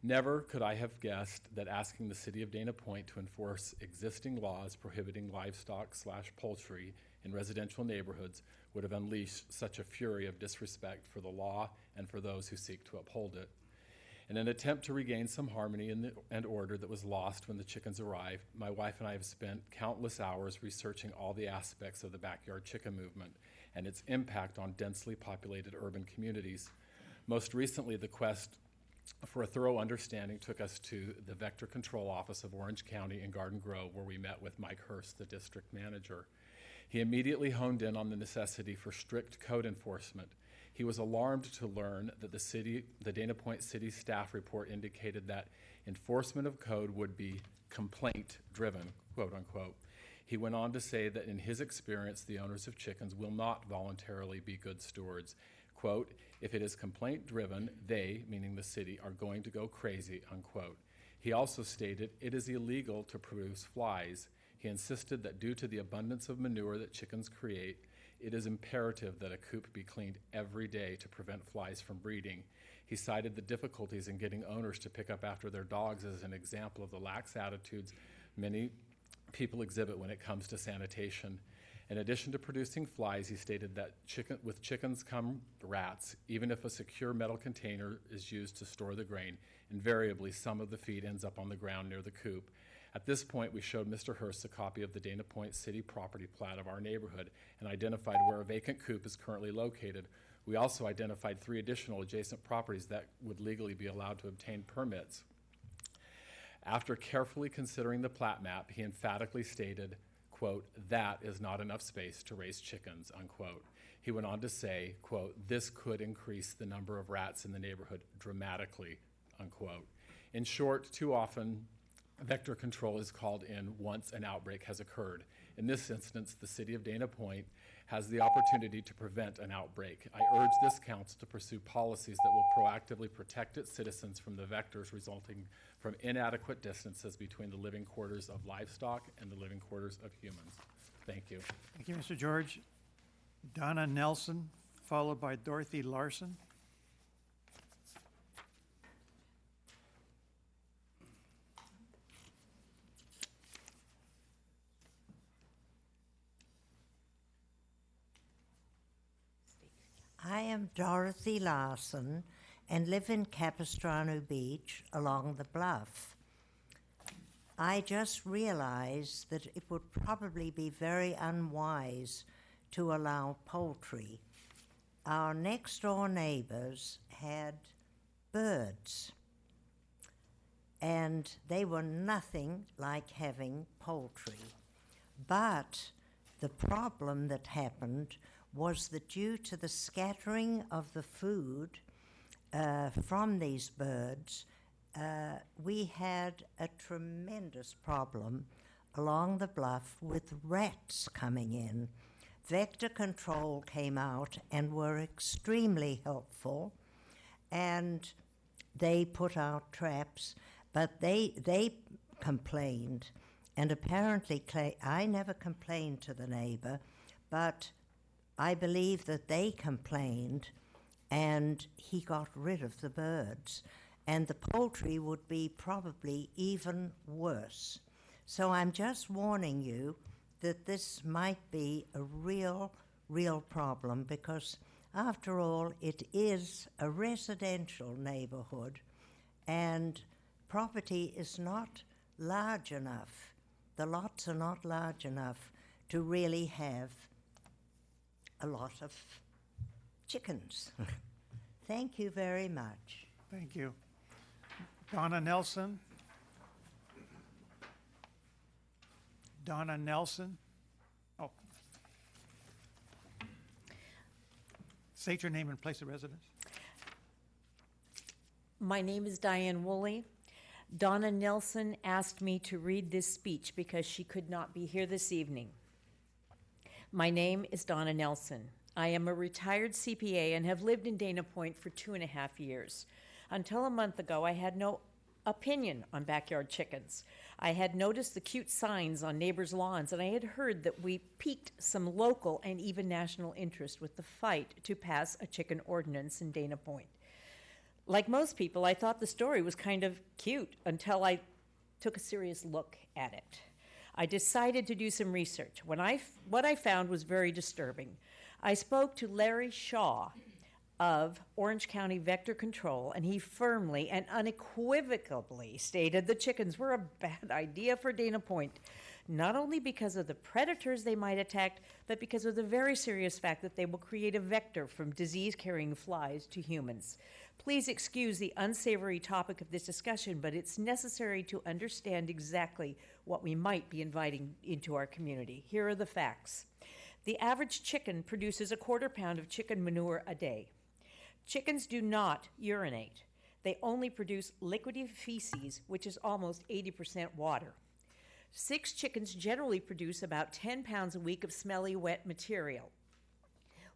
Never could I have guessed that asking the city of Dana Point to enforce existing laws prohibiting livestock/poultry in residential neighborhoods would have unleashed such a fury of disrespect for the law and for those who seek to uphold it. In an attempt to regain some harmony and order that was lost when the chickens arrived, my wife and I have spent countless hours researching all the aspects of the backyard chicken movement and its impact on densely populated urban communities. Most recently, the quest for a thorough understanding took us to the Vector Control Office of Orange County in Garden Grove, where we met with Mike Hurst, the district manager. He immediately honed in on the necessity for strict code enforcement. He was alarmed to learn that the Dana Point City staff report indicated that enforcement of code would be complaint-driven, quote unquote. He went on to say that in his experience, the owners of chickens will not voluntarily be good stewards. Quote, "If it is complaint-driven, they," meaning the city, "are going to go crazy," unquote. He also stated it is illegal to produce flies. He insisted that due to the abundance of manure that chickens create, it is imperative that a coop be cleaned every day to prevent flies from breeding. He cited the difficulties in getting owners to pick up after their dogs as an example of the lax attitudes many people exhibit when it comes to sanitation. In addition to producing flies, he stated that with chickens come rats. Even if a secure metal container is used to store the grain, invariably some of the feed ends up on the ground near the coop. At this point, we showed Mr. Hurst a copy of the Dana Point City property plat of our neighborhood and identified where a vacant coop is currently located. We also identified 3 additional adjacent properties that would legally be allowed to obtain permits. After carefully considering the plat map, he emphatically stated, quote, "That is not enough space to raise chickens," unquote. He went on to say, quote, "This could increase the number of rats in the neighborhood dramatically," unquote. In short, too often, Vector Control is called in once an outbreak has occurred. In this instance, the city of Dana Point has the opportunity to prevent an outbreak. I urge this council to pursue policies that will proactively protect its citizens from the vectors resulting from inadequate distances between the living quarters of livestock and the living quarters of humans. Thank you.
Thank you, Mr. George. Donna Nelson, followed by Dorothy Larson.
I am Dorothy Larson and live in Capistrano Beach along the bluff. I just realized that it would probably be very unwise to allow poultry. Our next door neighbors had birds, and they were nothing like having poultry. But the problem that happened was that due to the scattering of the food from these birds, we had a tremendous problem along the bluff with rats coming in. Vector Control came out and were extremely helpful, and they put out traps, but they complained, and apparently I never complained to the neighbor, but I believe that they complained, and he got rid of the birds. And the poultry would be probably even worse. So I'm just warning you that this might be a real problem, because after all, it is a residential neighborhood, and property is not large enough. The lots are not large enough to really have a lot of chickens. Thank you very much.
Thank you. Donna Nelson, Donna Nelson. Oh. State your name and place of residence.
My name is Diane Woolley. Donna Nelson asked me to read this speech because she could not be here this evening. My name is Donna Nelson. I am a retired CPA and have lived in Dana Point for 2.5 years. Until a month ago, I had no opinion on backyard chickens. I had noticed the cute signs on neighbors' lawns, and I had heard that we piqued some local and even national interest with the fight to pass a chicken ordinance in Dana Point. Like most people, I thought the story was kind of cute until I took a serious look at it. I decided to do some research. What I found was very disturbing. I spoke to Larry Shaw of Orange County Vector Control, and he firmly and unequivocally stated the chickens were a bad idea for Dana Point, not only because of the predators they might attack, but because of the very serious fact that they will create a vector from disease-carrying flies to humans. Please excuse the unsavory topic of this discussion, but it's necessary to understand exactly what we might be inviting into our community. Here are the facts. The average chicken produces 1/4 pound of chicken manure a day. Chickens do not urinate. They only produce liquidy feces, which is almost 80% water. 6 chickens generally produce about 10 pounds a week of smelly, wet material.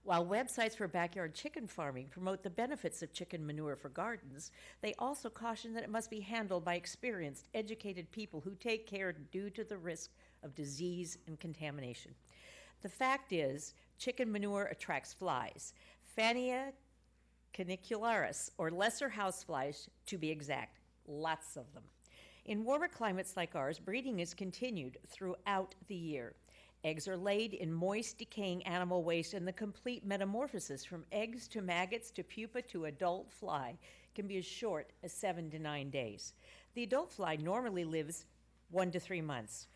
While websites for backyard chicken farming promote the benefits of chicken manure for gardens, they also caution that it must be handled by experienced, educated people who take care due to the risk of disease and contamination. The fact is, chicken manure attracts flies, Phania canicularis, or lesser houseflies to be exact, lots of them. In warmer climates like ours, breeding is continued throughout the year. Eggs are laid in moist, decaying animal waste, and the complete metamorphosis from eggs to maggots to pupa to adult fly can be as short as 7 to 9 days. The adult fly normally lives 1 to 3 months.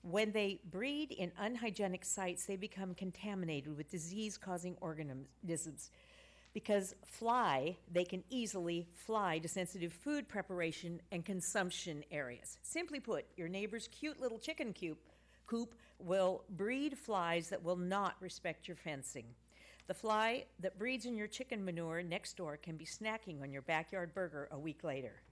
When they breed in unhygienic sites, they become contaminated with disease-causing organisms. Because they can easily fly to sensitive food preparation and consumption areas. Simply put, your neighbor's cute little chicken coop will breed flies that will not respect your fencing. The fly that breeds in your chicken manure next door can be snacking on your backyard burger a week later.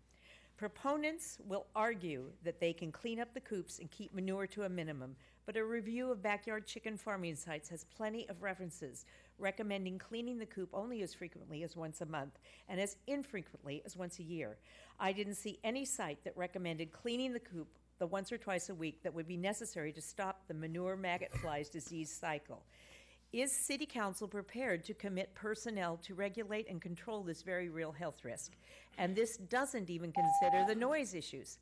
Proponents will argue that they can clean up the coops and keep manure to a minimum, but a review of backyard chicken farming sites has plenty of references recommending cleaning the coop only as frequently as once a month and as infrequently as once a year. I didn't see any site that recommended cleaning the coop the once or twice a week that would be necessary to stop the manure maggot flies disease cycle. Is City Council prepared to commit personnel to regulate and control this very real health risk? And this doesn't even consider the noise issues,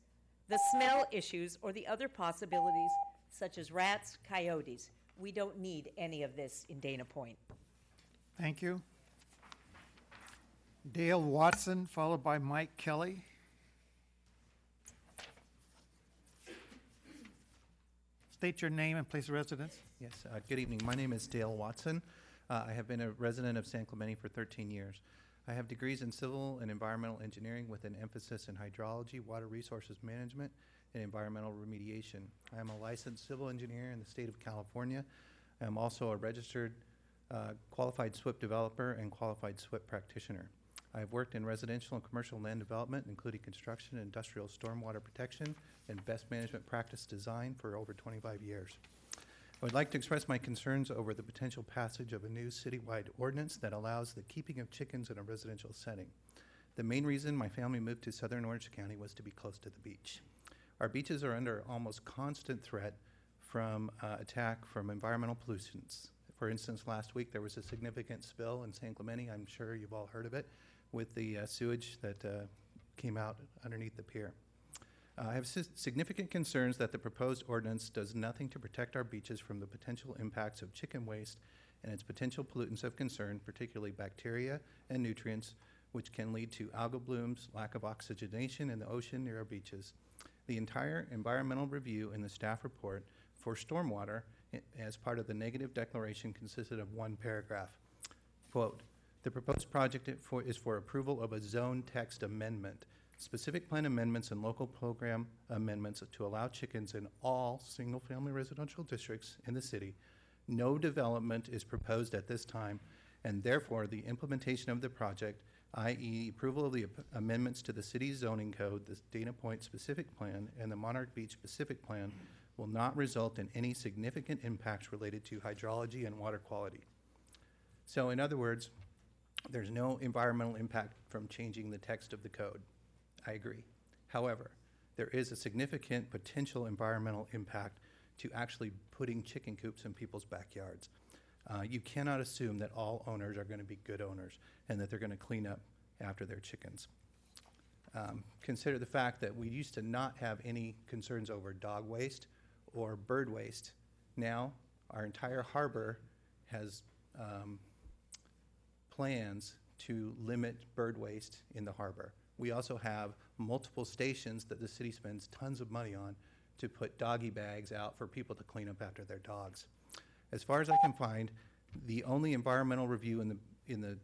the smell issues, or the other possibilities such as rats, coyotes. We don't need any of this in Dana Point.
Thank you. Dale Watson, followed by Mike Kelly. State your name and place of residence.
Yes, good evening. My name is Dale Watson. I have been a resident of San Clemente for 13 years. I have degrees in civil and environmental engineering with an emphasis in hydrology, water resources management, and environmental remediation. I am a licensed civil engineer in the state of California. I am also a registered qualified SWIP developer and qualified SWIP practitioner. I have worked in residential and commercial land development, including construction, industrial stormwater protection, and best management practice design for over 25 years. I would like to express my concerns over the potential passage of a new citywide ordinance that allows the keeping of chickens in a residential setting. The main reason my family moved to southern Orange County was to be close to the beach. Our beaches are under almost constant threat from attack from environmental pollutants. For instance, last week there was a significant spill in San Clemente. I'm sure you've all heard of it, with the sewage that came out underneath the pier. I have significant concerns that the proposed ordinance does nothing to protect our beaches from the potential impacts of chicken waste and its potential pollutants of concern, particularly bacteria and nutrients, which can lead to algal blooms, lack of oxygenation in the ocean near our beaches. The entire environmental review in the staff report for stormwater as part of the negative declaration consisted of one paragraph. Quote, the proposed project is for approval of a zone text amendment. specific plan amendments and local program amendments to allow chickens in all single-family residential districts in the city. No development is proposed at this time, and therefore the implementation of the project, i.e. approval of the amendments to the city's zoning code, the Dana Point specific plan, and the Monarch Beach specific plan will not result in any significant impacts related to hydrology and water quality. So in other words, there's no environmental impact from changing the text of the code. I agree. However, there is a significant potential environmental impact to actually putting chicken coops in people's backyards. You cannot assume that all owners are going to be good owners and that they're going to clean up after their chickens. Consider the fact that we used to not have any concerns over dog waste or bird waste. Now, our entire harbor has plans to limit bird waste in the harbor. We also have multiple stations that the city spends tons of money on to put doggy bags out for people to clean up after their dogs. As far as I can find, the only environmental review in the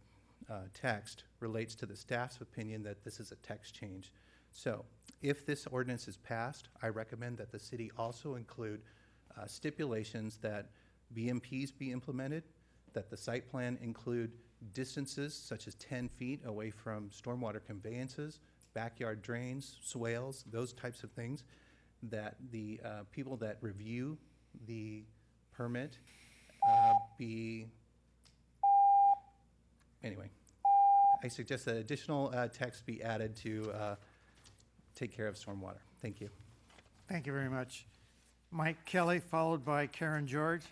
text relates to the staff's opinion that this is a text change. So if this ordinance is passed, I recommend that the city also include stipulations that BMPs be implemented, that the site plan include distances such as 10 feet away from stormwater conveyances, backyard drains, swales, those types of things, that the people that review the permit anyway, I suggest that additional text be added to take care of stormwater. Thank you.
Thank you very much. Mike Kelly, followed by Karen George.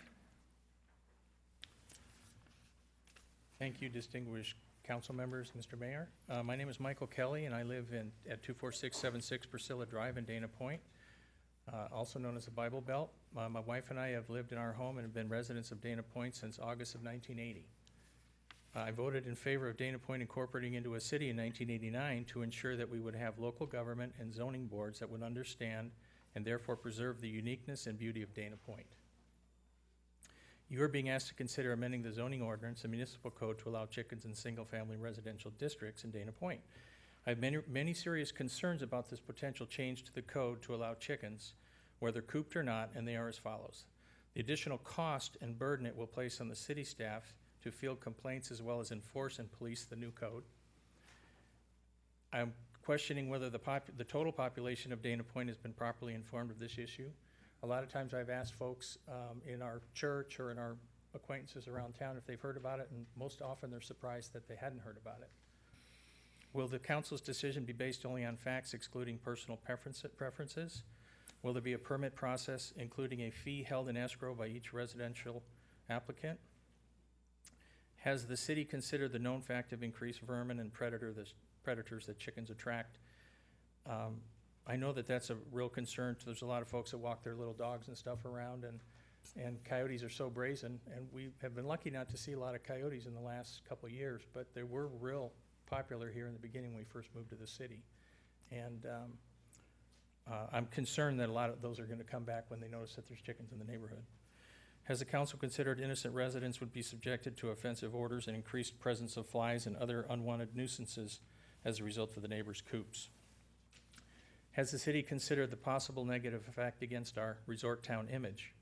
Thank you, distinguished council members, Mr. Mayor. My name is Michael Kelly, and I live at 24676 Priscilla Drive in Dana Point, also known as the Bible Belt. My wife and I have lived in our home and have been residents of Dana Point since August of 1980. I voted in favor of Dana Point incorporating into a city in 1989 to ensure that we would have local government and zoning boards that would understand and therefore preserve the uniqueness and beauty of Dana Point. You are being asked to consider amending the zoning ordinance and municipal code to allow chickens in single-family residential districts in Dana Point. I have many serious concerns about this potential change to the code to allow chickens, whether cooped or not, and they are as follows. The additional cost and burden it will place on the city staff to field complaints as well as enforce and police the new code. I'm questioning whether the total population of Dana Point has been properly informed of this issue. A lot of times I've asked folks in our church or in our acquaintances around town if they've heard about it, and most often they're surprised that they hadn't heard about it. Will the council's decision be based only on facts excluding personal preferences? Will there be a permit process including a fee held in escrow by each residential applicant? Has the city considered the known fact of increased vermin and predators that chickens attract? I know that that's a real concern. There's a lot of folks that walk their little dogs and stuff around, and coyotes are so brazen, and we have been lucky not to see a lot of coyotes in the last couple of years, but they were real popular here in the beginning when we first moved to the city. And I'm concerned that a lot of those are going to come back when they notice that there's chickens in the neighborhood. Has the council considered innocent residents would be subjected to offensive orders and increased presence of flies and other unwanted nuisances as a result of the neighbors' coops? Has the city considered the possible negative effect against our resort town image?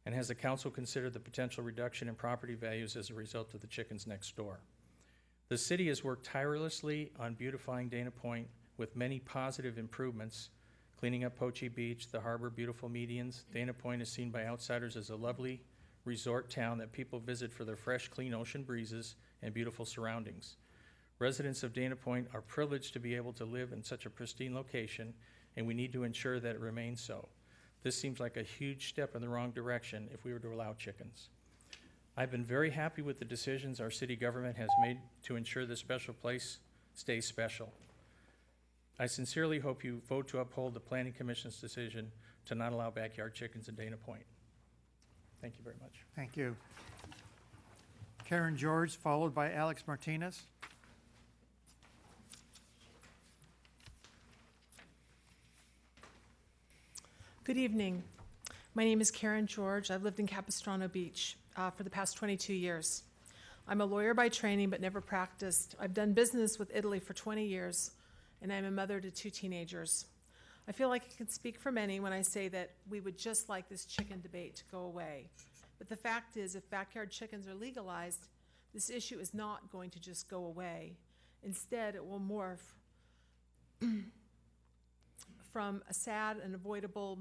And has the council considered the potential reduction in property values as a result of the chickens next door? The city has worked tirelessly on beautifying Dana Point with many positive improvements, cleaning up Poche Beach, the harbor, beautiful medians. Dana Point is seen by outsiders as a lovely resort town that people visit for their fresh, clean ocean breezes and beautiful surroundings. Residents of Dana Point are privileged to be able to live in such a pristine location, and we need to ensure that it remains so. This seems like a huge step in the wrong direction if we were to allow chickens. I've been very happy with the decisions our city government has made to ensure this special place stays special. I sincerely hope you vote to uphold the Planning Commission's decision to not allow backyard chickens in Dana Point. Thank you very much.
Thank you. Karen George, followed by Alex Martinez.
Good evening. My name is Karen George. I've lived in Capistrano Beach for the past 22 years. I'm a lawyer by training but never practiced. I've done business with Italy for 20 years, and I'm a mother to 2 teenagers. I feel like I can speak for many when I say that we would just like this chicken debate to go away. But the fact is, if backyard chickens are legalized, this issue is not going to just go away. Instead, it will morph from a sad and avoidable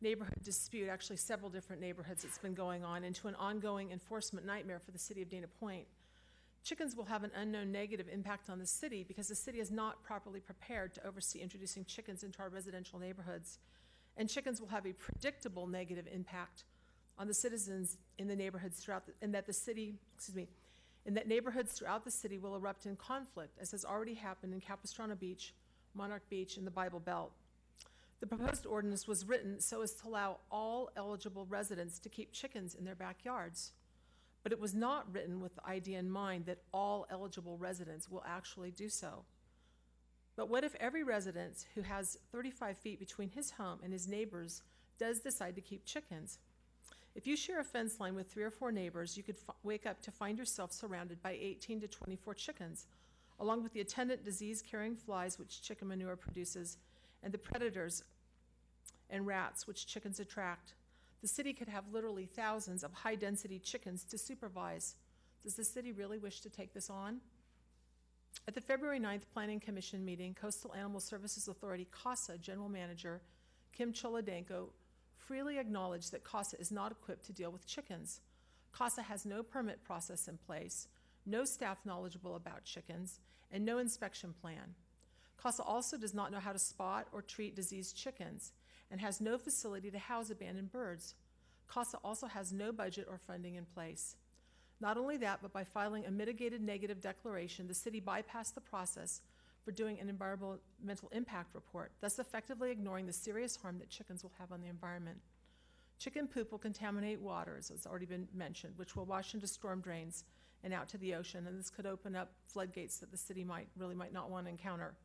neighborhood dispute, actually several different neighborhoods that's been going on, into an ongoing enforcement nightmare for the city of Dana Point. Chickens will have an unknown negative impact on the city because the city is not properly prepared to oversee introducing chickens into our residential neighborhoods. And chickens will have a predictable negative impact on the citizens in the neighborhoods throughout, and that neighborhoods throughout the city will erupt in conflict, as has already happened in Capistrano Beach, Monarch Beach, and the Bible Belt. The proposed ordinance was written so as to allow all eligible residents to keep chickens in their backyards. But it was not written with the idea in mind that all eligible residents will actually do so. But what if every resident who has 35 feet between his home and his neighbors does decide to keep chickens? If you share a fence line with 3 or 4 neighbors, you could wake up to find yourself surrounded by 18 to 24 chickens, along with the attendant disease-carrying flies which chicken manure produces, and the predators and rats which chickens attract. The city could have literally thousands of high-density chickens to supervise. Does the city really wish to take this on? At the February 9th Planning Commission meeting, Coastal Animal Services Authority CASA General Manager Kim Cholodenko freely acknowledged that CASA is not equipped to deal with chickens. CASA has no permit process in place, no staff knowledgeable about chickens, and no inspection plan. CASA also does not know how to spot or treat diseased chickens and has no facility to house abandoned birds. CASA also has no budget or funding in place. Not only that, but by filing a mitigated negative declaration, the city bypassed the process for doing an environmental impact report, thus effectively ignoring the serious harm that chickens will have on the environment. Chicken poop will contaminate water, as has already been mentioned, which will wash into storm drains and out to the ocean, and this could open up floodgates that the city might not want to encounter.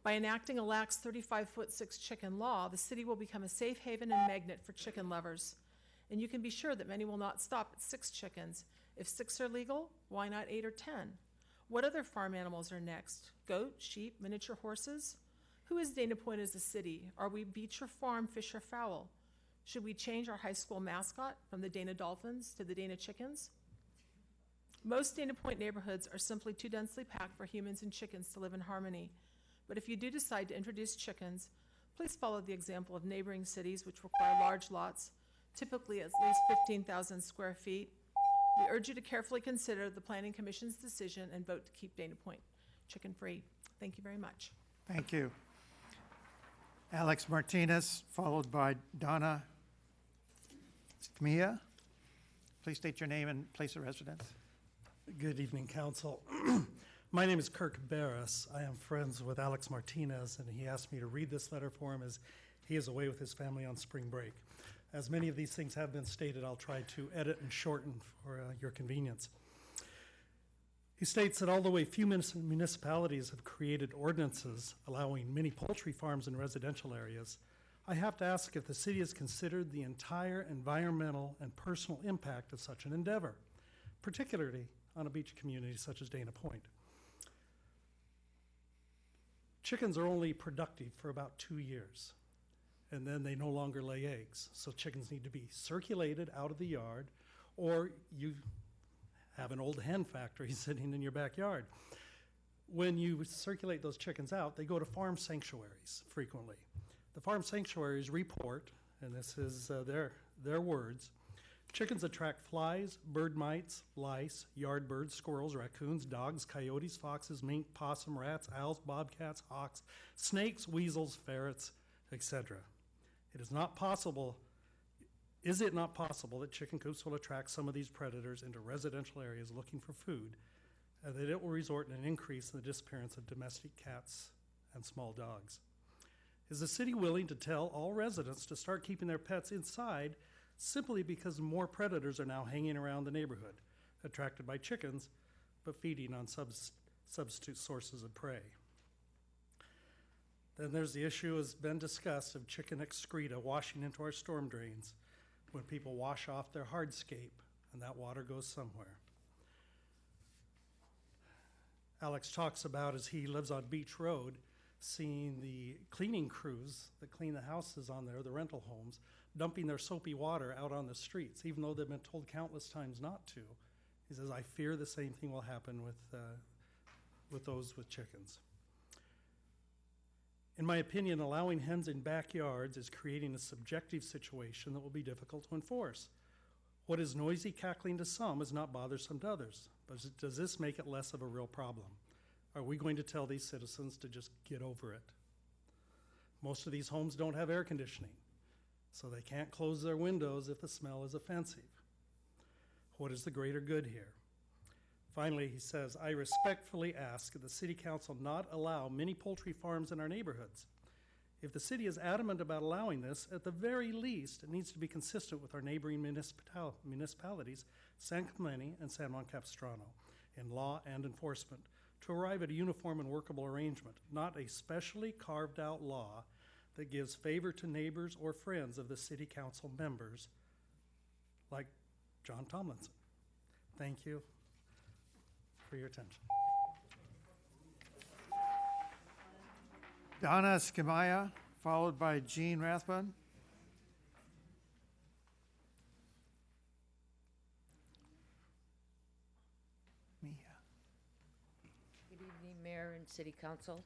By enacting a lax 35-foot-6 chicken law, the city will become a safe haven and magnet for chicken lovers. And you can be sure that many will not stop at 6 chickens. If 6 are legal, why not 8 or 10? What other farm animals are next? Goat, sheep, miniature horses? Who is Dana Point as a city? Are we beach or farm, fish or fowl? Should we change our high school mascot from the Dana Dolphins to the Dana Chickens? Most Dana Point neighborhoods are simply too densely packed for humans and chickens to live in harmony. But if you do decide to introduce chickens, please follow the example of neighboring cities which require large lots, typically at least 15,000 square feet. We urge you to carefully consider the Planning Commission's decision and vote to keep Dana Point chicken-free. Thank you very much.
Thank you. Alex Martinez, followed by Donna Mia. Please state your name and place of residence.
Good evening, Council. My name is Kirk Barris. I am friends with Alex Martinez, and he asked me to read this letter for him as he is away with his family on spring break. As many of these things have been stated, I'll try to edit and shorten for your convenience. He states that although a few municipalities have created ordinances allowing many poultry farms in residential areas, I have to ask if the city has considered the entire environmental and personal impact of such an endeavor, particularly on a beach community such as Dana Point. Chickens are only productive for about 2 years, and then they no longer lay eggs. So chickens need to be circulated out of the yard, or you have an old hen factory sitting in your backyard. When you circulate those chickens out, they go to farm sanctuaries frequently. The farm sanctuaries report, and this is their words, chickens attract flies, bird mites, lice, yard birds, squirrels, raccoons, dogs, coyotes, foxes, mink, possum, rats, owls, bobcats, hawks, snakes, weasels, ferrets, etc. Is it not possible that chicken coops will attract some of these predators into residential areas looking for food, and that it will result in an increase in the disappearance of domestic cats and small dogs? Is the city willing to tell all residents to start keeping their pets inside simply because more predators are now hanging around the neighborhood, attracted by chickens, but feeding on substitute sources of prey? Then there's the issue, has been discussed, of chicken excreta washing into our storm drains when people wash off their hardscape and that water goes somewhere. Alex talks about, as he lives on Beach Road, seeing the cleaning crews that clean the houses on there, the rental homes, dumping their soapy water out on the streets, even though they've been told countless times not to. He says, I fear the same thing will happen with those with chickens. In my opinion, allowing hens in backyards is creating a subjective situation that will be difficult to enforce. What is noisy cackling to some is not bothersome to others. But does this make it less of a real problem? Are we going to tell these citizens to just get over it? Most of these homes don't have air conditioning, so they can't close their windows if the smell is offensive. What is the greater good here? Finally, he says, I respectfully ask that the City Council not allow many poultry farms in our neighborhoods. If the city is adamant about allowing this, at the very least, it needs to be consistent with our neighboring municipalities, San Clemente and San Juan Capistrano, in law and enforcement, to arrive at a uniform and workable arrangement, not a specially carved out law that gives favor to neighbors or friends of the City Council members like John Tomlinson. Thank you for your attention.
Donna Skimaya, followed by Gene Rathbun.
Good evening, Mayor and City Council.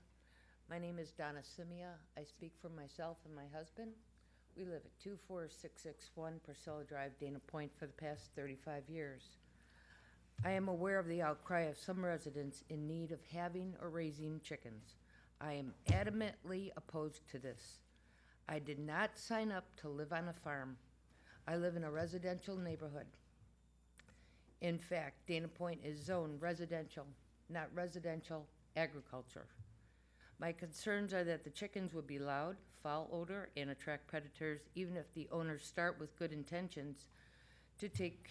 My name is Donna Simia. I speak for myself and my husband. We live at 24661 Priscilla Drive, Dana Point, for the past 35 years. I am aware of the outcry of some residents in need of having or raising chickens. I am adamantly opposed to this. I did not sign up to live on a farm. I live in a residential neighborhood. In fact, Dana Point is zoned residential, not residential agriculture. My concerns are that the chickens would be loud, foul odor, and attract predators, even if the owners start with good intentions to take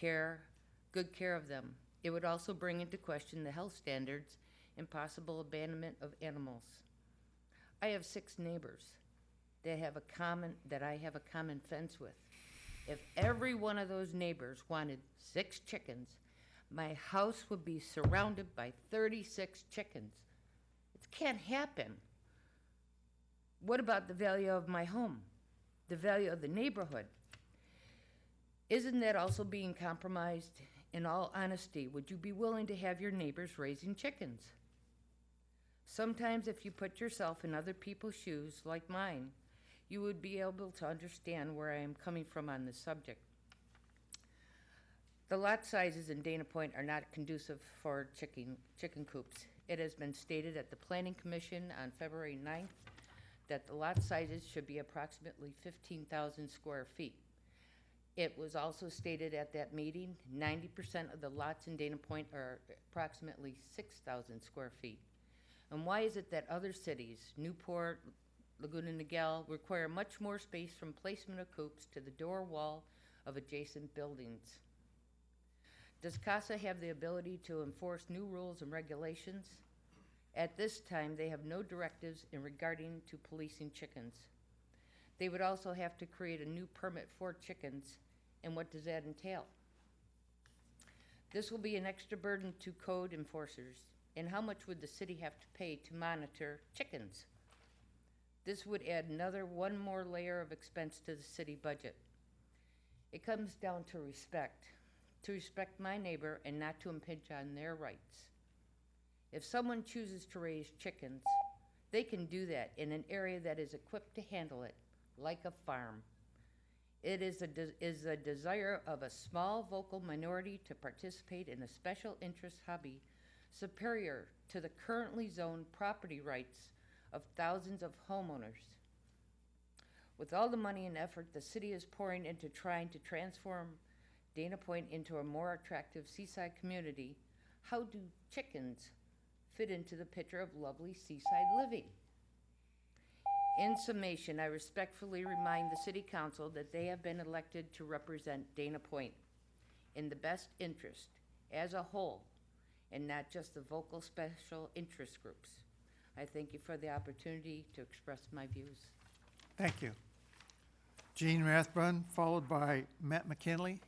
good care of them. It would also bring into question the health standards and possible abandonment of animals. I have 6 neighbors that I have a common fence with. If every one of those neighbors wanted 6 chickens, my house would be surrounded by 36 chickens. It can't happen. What about the value of my home? The value of the neighborhood? Isn't that also being compromised? In all honesty, would you be willing to have your neighbors raising chickens? Sometimes if you put yourself in other people's shoes, like mine, you would be able to understand where I am coming from on this subject. The lot sizes in Dana Point are not conducive for chicken coops. It has been stated at the Planning Commission on February 9th that the lot sizes should be approximately 15,000 square feet. It was also stated at that meeting, 90% of the lots in Dana Point are approximately 6,000 square feet. And why is it that other cities, Newport, Laguna Niguel, require much more space from placement of coops to the door wall of adjacent buildings? Does CASA have the ability to enforce new rules and regulations? At this time, they have no directives in regarding to policing chickens. They would also have to create a new permit for chickens, and what does that entail? This will be an extra burden to code enforcers. And how much would the city have to pay to monitor chickens? This would add one more layer of expense to the city budget. It comes down to respect my neighbor and not to impinge on their rights. If someone chooses to raise chickens, they can do that in an area that is equipped to handle it, like a farm. It is a desire of a small vocal minority to participate in a special interest hobby superior to the currently zoned property rights of thousands of homeowners. With all the money and effort the city is pouring into trying to transform Dana Point into a more attractive seaside community, how do chickens fit into the picture of lovely seaside living? In summation, I respectfully remind the City Council that they have been elected to represent Dana Point in the best interest as a whole, and not just the vocal special interest groups. I thank you for the opportunity to express my views.
Thank you. Gene Rathbun, followed by Matt McKinley.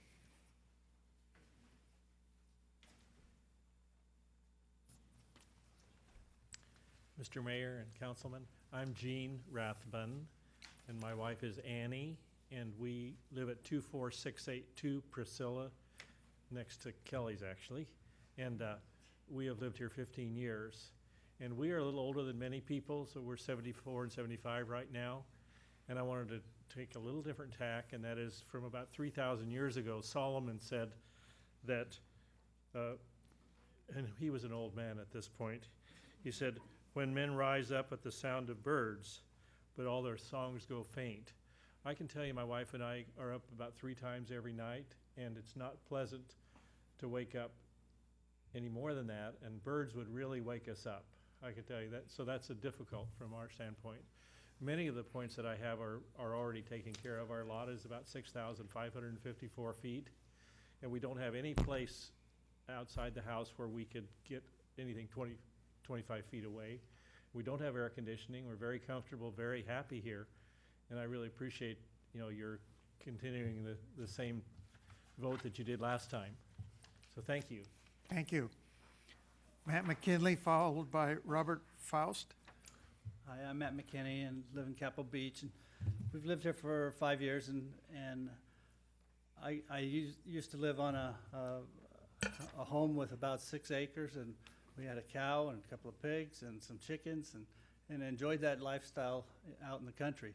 Mr. Mayor and Councilman,
I'm Gene Rathbun, and my wife is Annie, and we live at 24682 Priscilla, next to Kelly's, actually. And we have lived here 15 years. And we are a little older than many people, so we're 74 and 75 right now. And I wanted to take a little different tack, and that is from about 3,000 years ago, Solomon said that, and he was an old man at this point, he said, when men rise up at the sound of birds, but all their songs go faint. I can tell you my wife and I are up about 3 times every night, and it's not pleasant to wake up any more than that, and birds would really wake us up. I can tell you that. So that's a difficult from our standpoint. Many of the points that I have are already taken care of. Our lot is about 6,554 feet, and we don't have any place outside the house where we could get anything 25 feet away. We don't have air conditioning. We're very comfortable, very happy here, and I really appreciate, your continuing the same vote that you did last time. So thank you.
Thank you. Matt McKinley, followed by Robert Faust.
Hi, I'm Matt McKinney and live in Capitol Beach. And we've lived here for 5 years, and I used to live on a home with about 6 acres, and we had a cow and a couple of pigs and some chickens, and enjoyed that lifestyle out in the country.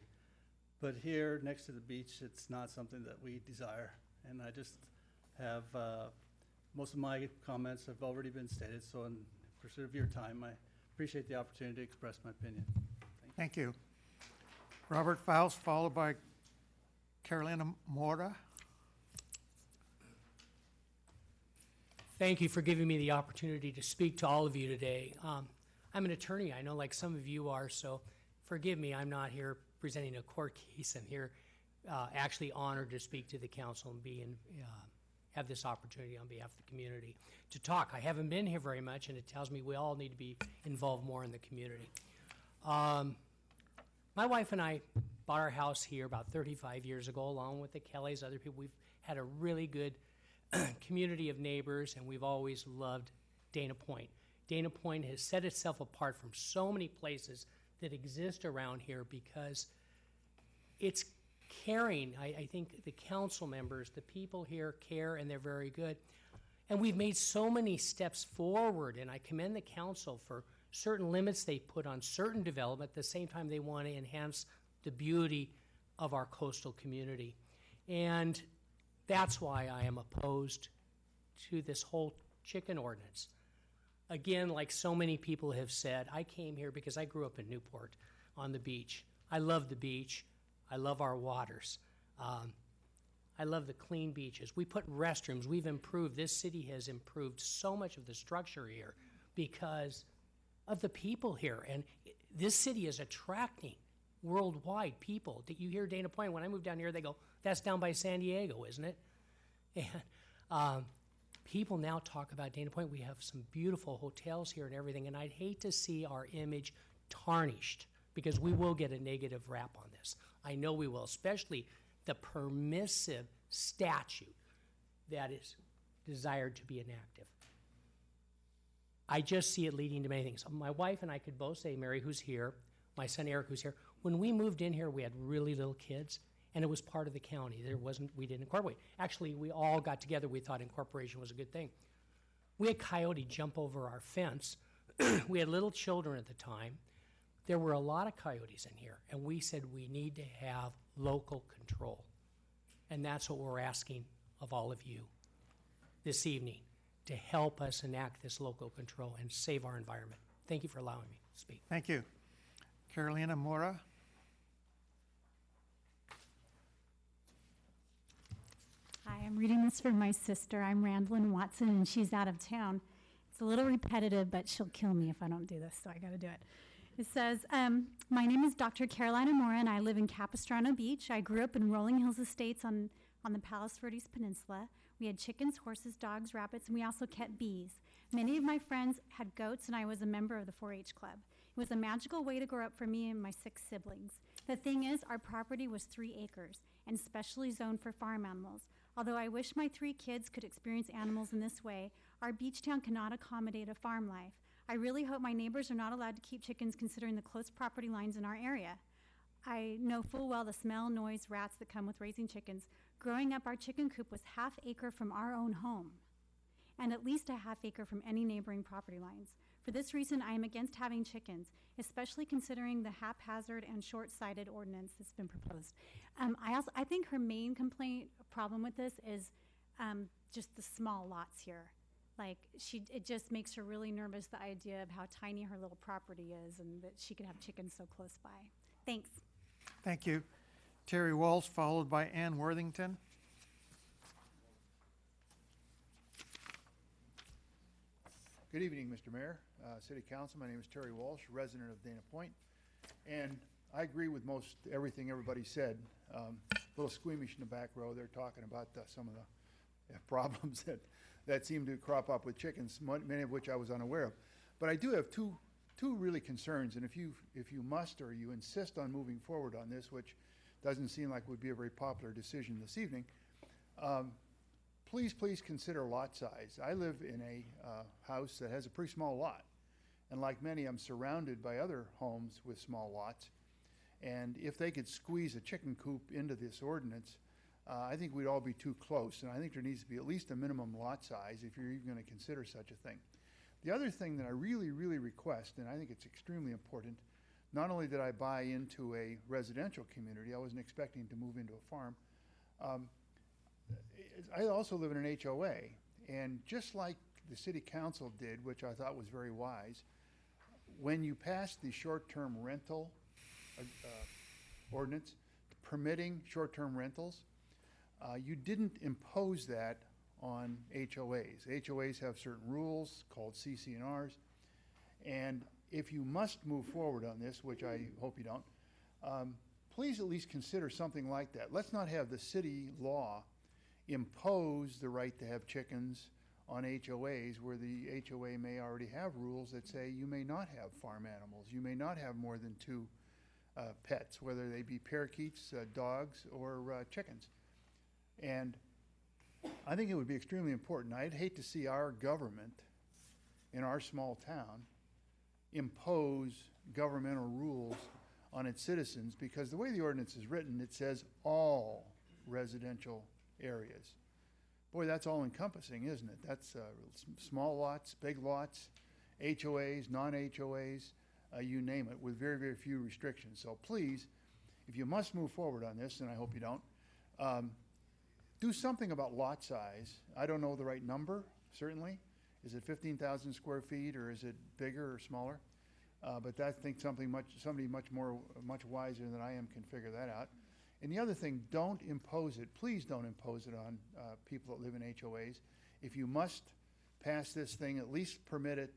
But here, next to the beach, it's not something that we desire. And I just have, most of my comments have already been stated, so in pursuit of your time, I appreciate the opportunity to express my opinion.
Thank you. Robert Faust, followed by Carolina Mora.
Thank you for giving me the opportunity to speak to all of you today. I'm an attorney, I know, like some of you are, so forgive me, I'm not here presenting a court case. I'm here actually honored to speak to the council and have this opportunity on behalf of the community to talk. I haven't been here very much, and it tells me we all need to be involved more in the community. My wife and I bought our house here about 35 years ago, along with the Kellys, other people. We've had a really good community of neighbors, and we've always loved Dana Point. Dana Point has set itself apart from so many places that exist around here because it's caring. I think the council members, the people here care, and they're very good. And we've made so many steps forward, and I commend the council for certain limits they put on certain development. At the same time, they want to enhance the beauty of our coastal community. And that's why I am opposed to this whole chicken ordinance. Again, like so many people have said, I came here because I grew up in Newport on the beach. I love the beach. I love our waters. I love the clean beaches. We put restrooms. We've improved. This city has improved so much of the structure here because of the people here. And this city is attracting worldwide people. Did you hear Dana Point? When I moved down here, they go, that's down by San Diego, isn't it? And people now talk about Dana Point. We have some beautiful hotels here and everything, and I'd hate to see our image tarnished because we will get a negative rap on this. I know we will, especially the permissive statute that is desired to be enacted. I just see it leading to many things. My wife and I could both say, Mary, who's here, my son Eric, who's here, when we moved in here, we had really little kids, and it was part of the county. We didn't incorporate. Actually, we all got together. We thought incorporation was a good thing. We had coyote jump over our fence. We had little children at the time. There were a lot of coyotes in here, and we said we need to have local control. And that's what we're asking of all of you this evening, to help us enact this local control and save our environment. Thank you for allowing me to speak.
Thank you. Carolina Mora.
Hi, I'm reading this for my sister. I'm Randlin Watson, and she's out of town. It's a little repetitive, but she'll kill me if I don't do this, so I got to do it. It says, my name is Dr. Carolina Mora, and I live in Capistrano Beach. I grew up in Rolling Hills Estates on the Palos Verdes Peninsula. We had chickens, horses, dogs, rabbits, and we also kept bees. Many of my friends had goats, and I was a member of the 4-H club. It was a magical way to grow up for me and my 6 siblings. The thing is, our property was 3 acres and specially zoned for farm animals. Although I wish my 3 kids could experience animals in this way, our beach town cannot accommodate a farm life. I really hope my neighbors are not allowed to keep chickens considering the close property lines in our area. I know full well the smell, noise, rats that come with raising chickens. Growing up, our chicken coop was half acre from our own home and at least a half acre from any neighboring property lines. For this reason, I am against having chickens, especially considering the haphazard and short-sighted ordinance that's been proposed. I think her main problem with this is just the small lots here. Like, it just makes her really nervous, the idea of how tiny her little property is and that she could have chickens so close by. Thanks.
Thank you. Terry Walsh, followed by Ann Worthington.
Good evening, Mr. Mayor, City Council. My name is Terry Walsh, resident of Dana Point, and I agree with most everything everybody said. A little squeamish in the back row. They're talking about some of the problems that seem to crop up with chickens, many of which I was unaware of. But I do have two really concerns, and if you must or you insist on moving forward on this, which doesn't seem like would be a very popular decision this evening, please consider lot size. I live in a house that has a pretty small lot, and like many, I'm surrounded by other homes with small lots. And if they could squeeze a chicken coop into this ordinance, I think we'd all be too close, and I think there needs to be at least a minimum lot size if you're even going to consider such a thing. The other thing that I really request, and I think it's extremely important, not only did I buy into a residential community, I wasn't expecting to move into a farm, I also live in an HOA, and just like the city council did, which I thought was very wise, when you passed the short-term rental ordinance permitting short-term rentals, you didn't impose that on HOAs. HOAs have certain rules called CC&Rs, and if you must move forward on this, which I hope you don't, please at least consider something like that. Let's not have the city law impose the right to have chickens on HOAs where the HOA may already have rules that say you may not have farm animals, you may not have more than 2 pets, whether they be parakeets, dogs, or chickens. And I think it would be extremely important. I'd hate to see our government in our small town impose governmental rules on its citizens, because the way the ordinance is written, it says all residential areas. Boy, that's all encompassing, isn't it? That's small lots, big lots, HOAs, non-HOAs, you name it, with very few restrictions. So please, if you must move forward on this, and I hope you don't, do something about lot size. I don't know the right number, certainly. Is it 15,000 square feet, or is it bigger or smaller? But I think somebody much wiser than I am can figure that out. And the other thing, don't impose it. Please don't impose it on people that live in HOAs. If you must pass this thing, at least permit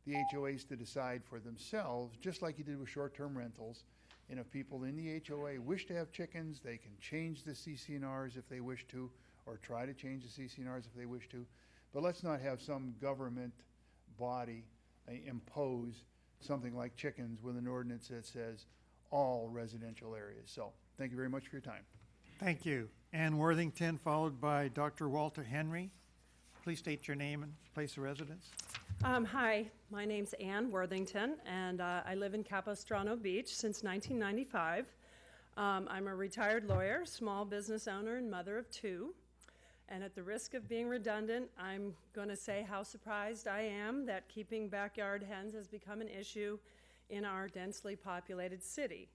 the HOAs to decide for themselves, just like you did with short-term rentals. And if people in the HOA wish to have chickens, they can change the CC&Rs if they wish to, or try to change the CC&Rs if they wish to. But let's not have some government body impose something like chickens with an ordinance that says all residential areas. So thank you very much for your time.
Thank you. Ann Worthington, followed by Dr. Walter Henry. Please state your name and place of residence.
Hi, my name's Ann Worthington, and I live in Capistrano Beach since 1995. I'm a retired lawyer, small business owner, and mother of 2. And at the risk of being redundant, I'm going to say how surprised I am that keeping backyard hens has become an issue in our densely populated city.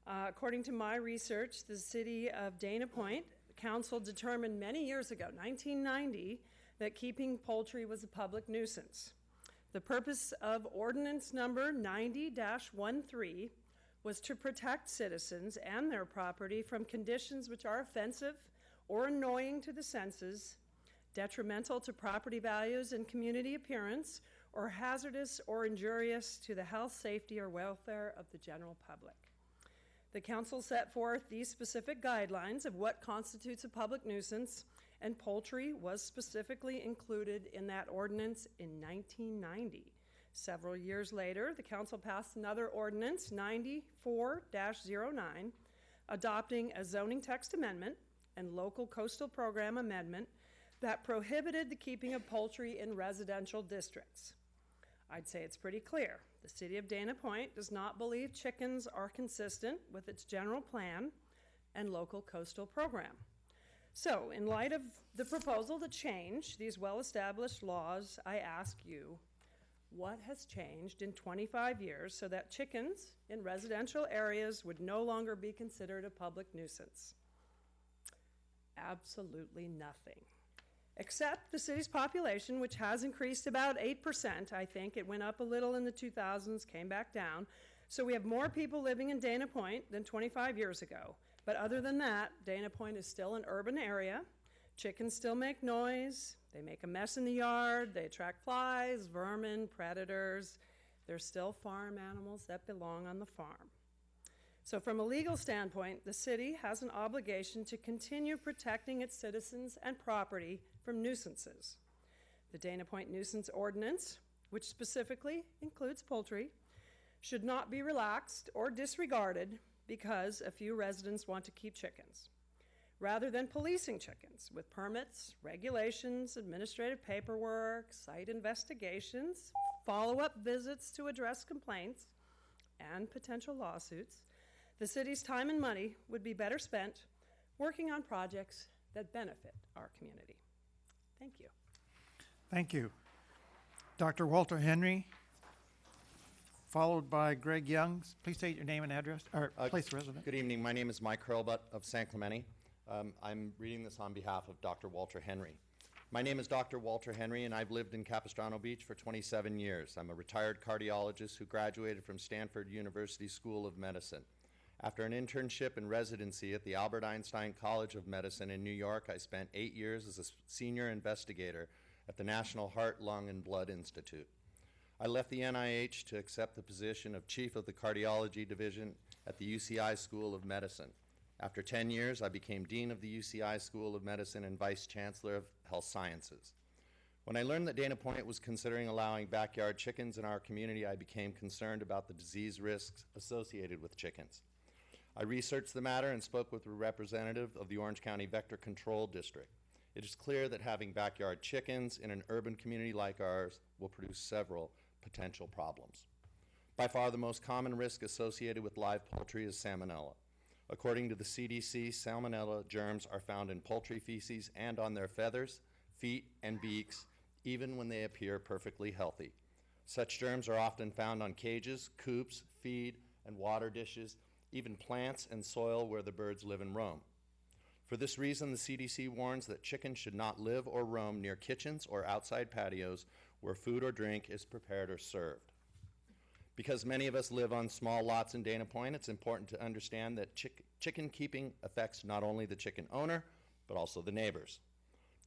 According to my research, the city of Dana Point Council determined many years ago, 1990, that keeping poultry was a public nuisance. The purpose of ordinance number 90-13 was to protect citizens and their property from conditions which are offensive or annoying to the senses, detrimental to property values and community appearance, or hazardous or injurious to the health, safety, or welfare of the general public. The council set forth these specific guidelines of what constitutes a public nuisance, and poultry was specifically included in that ordinance in 1990. Several years later, the council passed another ordinance, 94-09, adopting a zoning text amendment and local coastal program amendment that prohibited the keeping of poultry in residential districts. I'd say it's pretty clear. The city of Dana Point does not believe chickens are consistent with its general plan and local coastal program. So, in light of the proposal to change these well-established laws, I ask you, what has changed in 25 years so that chickens in residential areas would no longer be considered a public nuisance? Absolutely nothing. Except the city's population, which has increased about 8%, I think. It went up a little in the 2000s, came back down. So we have more people living in Dana Point than 25 years ago. But other than that, Dana Point is still an urban area. Chickens still make noise. They make a mess in the yard. They attract flies, vermin, predators. They're still farm animals that belong on the farm. So from a legal standpoint, the city has an obligation to continue protecting its citizens and property from nuisances. The Dana Point Nuisance Ordinance, which specifically includes poultry, should not be relaxed or disregarded because a few residents want to keep chickens. Rather than policing chickens with permits, regulations, administrative paperwork, site investigations, follow-up visits to address complaints, and potential lawsuits, the city's time and money would be better spent working on projects that benefit our community. Thank you.
Thank you. Dr. Walter Henry, followed by Greg Young. Please state your name and address, or place of residence.
Good evening. My name is Mike Hurlbut of San Clemente. I'm reading this on behalf of Dr. Walter Henry. My name is Dr. Walter Henry, and I've lived in Capistrano Beach for 27 years. I'm a retired cardiologist who graduated from Stanford University School of Medicine. After an internship and residency at the Albert Einstein College of Medicine in New York, I spent 8 years as a senior investigator at the National Heart, Lung, and Blood Institute. I left the NIH to accept the position of chief of the cardiology division at the UCI School of Medicine. After 10 years, I became dean of the UCI School of Medicine and vice chancellor of health sciences. When I learned that Dana Point was considering allowing backyard chickens in our community, I became concerned about the disease risks associated with chickens. I researched the matter and spoke with a representative of the Orange County Vector Control District. It is clear that having backyard chickens in an urban community like ours will produce several potential problems. By far, the most common risk associated with live poultry is salmonella. According to the CDC, salmonella germs are found in poultry feces and on their feathers, feet, and beaks, even when they appear perfectly healthy. Such germs are often found on cages, coops, feed, and water dishes, even plants and soil where the birds live and roam. For this reason, the CDC warns that chickens should not live or roam near kitchens or outside patios where food or drink is prepared or served. Because many of us live on small lots in Dana Point, it's important to understand that chicken keeping affects not only the chicken owner, but also the neighbors.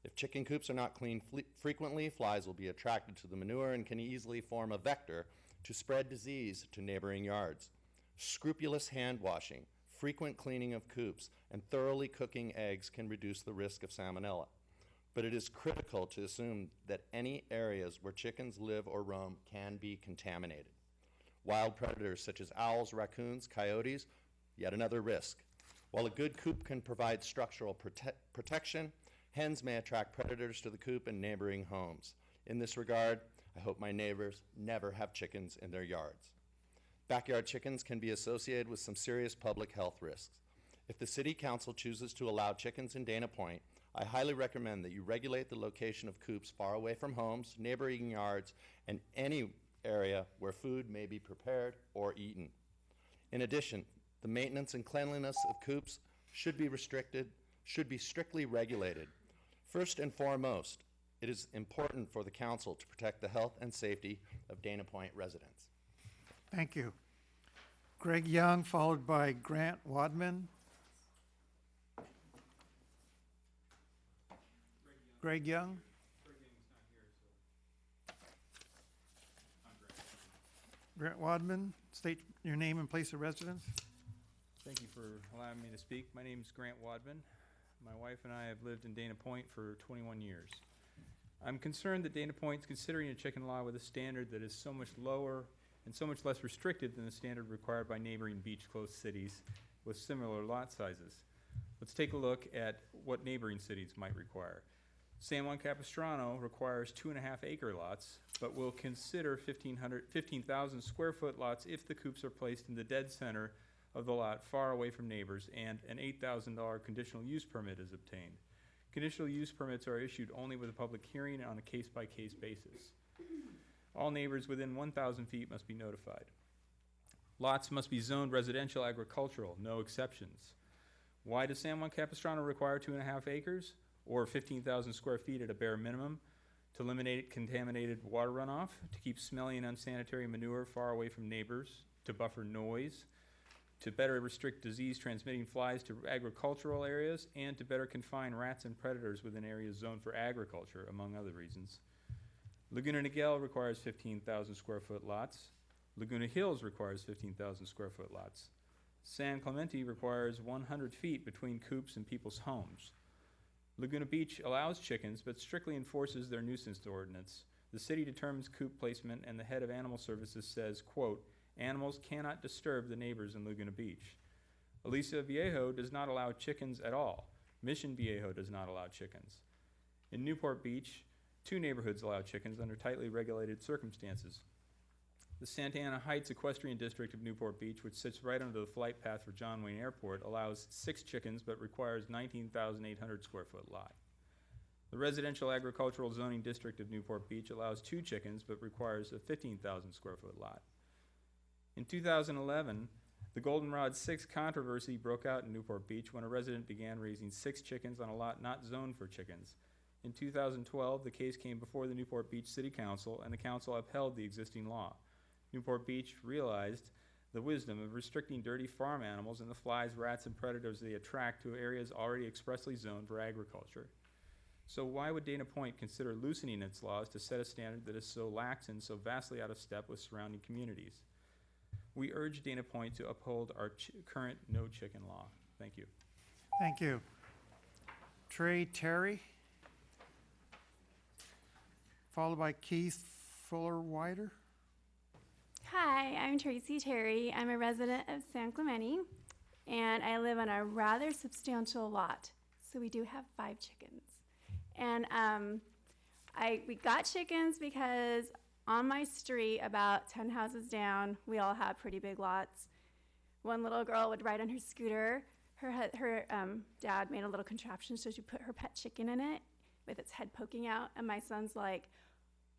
If chicken coops are not cleaned frequently, flies will be attracted to the manure and can easily form a vector to spread disease to neighboring yards. Scrupulous hand washing, frequent cleaning of coops, and thoroughly cooking eggs can reduce the risk of salmonella. But it is critical to assume that any areas where chickens live or roam can be contaminated. Wild predators such as owls, raccoons, coyotes, yet another risk. While a good coop can provide structural protection, hens may attract predators to the coop and neighboring homes. In this regard, I hope my neighbors never have chickens in their yards. Backyard chickens can be associated with some serious public health risks. If the City Council chooses to allow chickens in Dana Point, I highly recommend that you regulate the location of coops far away from homes, neighboring yards, and any area where food may be prepared or eaten. In addition, the maintenance and cleanliness of coops should be strictly regulated. First and foremost, it is important for the council to protect the health and safety of Dana Point residents.
Thank you. Greg Young, followed by Grant Wadman. Greg Young? Grant Wadman, state your name and place of residence.
Thank you for allowing me to speak. My name is Grant Wadman. My wife and I have lived in Dana Point for 21 years. I'm concerned that Dana Point is considering a chicken law with a standard that is so much lower and so much less restricted than the standard required by neighboring beach-close cities with similar lot sizes. Let's take a look at what neighboring cities might require. San Juan Capistrano requires 2.5 acre lots, but will consider 15,000 square foot lots if the coops are placed in the dead center of the lot far away from neighbors and an $8,000 conditional use permit is obtained. Conditional use permits are issued only with a public hearing on a case-by-case basis. All neighbors within 1,000 feet must be notified. Lots must be zoned residential agricultural, no exceptions. Why does San Juan Capistrano require 2.5 acres or 15,000 square feet at a bare minimum? To eliminate contaminated water runoff, to keep smelly and unsanitary manure far away from neighbors, to buffer noise, to better restrict disease-transmitting flies to agricultural areas, and to better confine rats and predators within areas zoned for agriculture, among other reasons. Laguna Niguel requires 15,000 square foot lots. Laguna Hills requires 15,000 square foot lots. San Clemente requires 100 feet between coops and people's homes. Laguna Beach allows chickens, but strictly enforces their nuisance ordinance. The city determines coop placement, and the head of animal services says, quote, animals cannot disturb the neighbors in Laguna Beach. Alicia Viejo does not allow chickens at all. Mission Viejo does not allow chickens. In Newport Beach, 2 neighborhoods allow chickens under tightly regulated circumstances. The Santa Ana Heights Equestrian District of Newport Beach, which sits right under the flight path for John Wayne Airport, allows 6 chickens but requires 19,800 square foot lot. The Residential Agricultural Zoning District of Newport Beach allows 2 chickens but requires a 15,000 square foot lot. In 2011, the Goldenrod 6 controversy broke out in Newport Beach when a resident began raising 6 chickens on a lot not zoned for chickens. In 2012, the case came before the Newport Beach City Council, and the council upheld the existing law. Newport Beach realized the wisdom of restricting dirty farm animals and the flies, rats, and predators they attract to areas already expressly zoned for agriculture. So why would Dana Point consider loosening its laws to set a standard that is so lax and so vastly out of step with surrounding communities? We urge Dana Point to uphold our current no chicken law. Thank you.
Thank you. Trey Terry, followed by Keith Fuller-Wider.
Hi, I'm Tracy Terry. I'm a resident of San Clemente, and I live on a rather substantial lot. So we do have 5 chickens. And we got chickens because on my street, about 10 houses down, we all have pretty big lots. One little girl would ride on her scooter. Her dad made a little contraption so she put her pet chicken in it with its head poking out. And my son's like,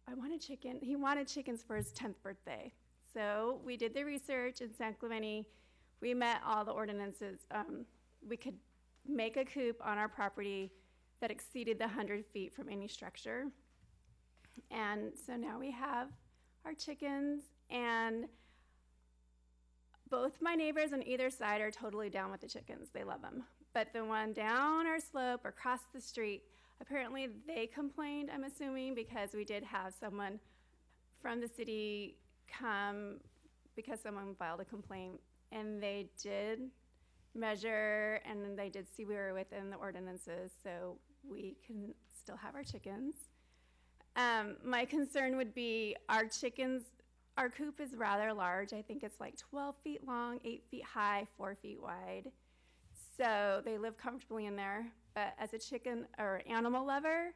I want a chicken. He wanted chickens for his 10th birthday. So we did the research in San Clemente. We met all the ordinances. We could make a coop on our property that exceeded the 100 feet from any structure. And so now we have our chickens, and both my neighbors on either side are totally down with the chickens. They love them. But the one down our slope or across the street, apparently they complained, I'm assuming, because we did have someone from the city come because someone filed a complaint, and they did measure, and they did see we were within the ordinances, so we can still have our chickens. My concern would be our coop is rather large. I think it's like 12 feet long, 8 feet high, 4 feet wide. So they live comfortably in there. But as a chicken or animal lover,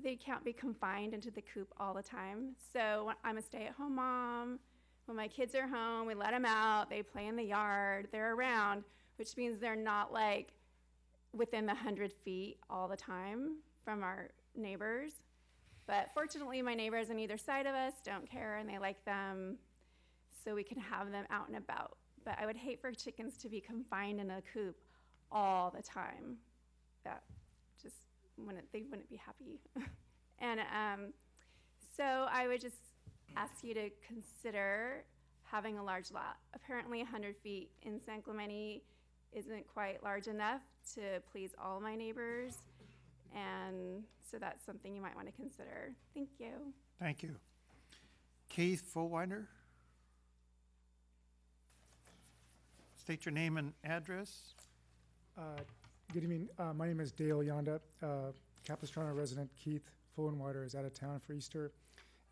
they can't be confined into the coop all the time. So I'm a stay-at-home mom. When my kids are home, we let them out. They play in the yard. They're around, which means they're not like within the 100 feet all the time from our neighbors. But fortunately, my neighbors on either side of us don't care, and they like them, so we can have them out and about. But I would hate for chickens to be confined in a coop all the time. That just they wouldn't be happy. And so I would just ask you to consider having a large lot. Apparently 100 feet in San Clemente isn't quite large enough to please all my neighbors. And so that's something you might want to consider. Thank you.
Thank you. Keith Fullwinder. State your name and address.
Good evening. My name is Dale Yonda. Capistrano resident Keith Fullwinder is out of town for Easter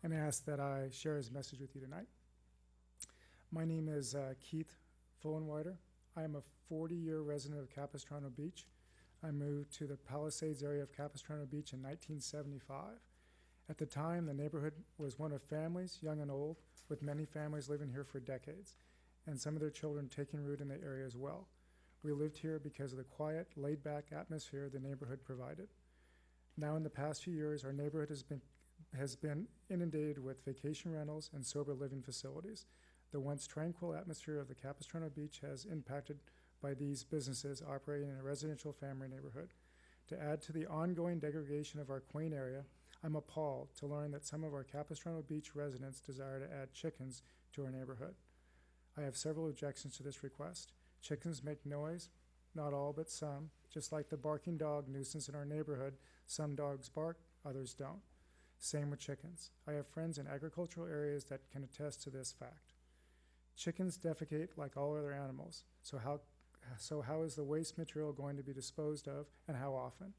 and asked that I share his message with you tonight. My name is Keith Fullwinder. I am a 40-year resident of Capistrano Beach. I moved to the Palisades area of Capistrano Beach in 1975 At the time, the neighborhood was one of families, young and old, with many families living here for decades, and some of their children taking root in the area as well. We lived here because of the quiet, laid-back atmosphere the neighborhood provided. Now, in the past few years, our neighborhood has been inundated with vacation rentals and sober living facilities. The once tranquil atmosphere of the Capistrano Beach has impacted by these businesses operating in a residential family neighborhood. To add to the ongoing degradation of our quaint area, I'm appalled to learn that some of our Capistrano Beach residents desire to add chickens to our neighborhood. I have several objections to this request. Chickens make noise, not all but some. Just like the barking dog nuisance in our neighborhood, some dogs bark, others don't. Same with chickens. I have friends in agricultural areas that can attest to this fact. Chickens defecate like all other animals, so how is the waste material going to be disposed of, and how often?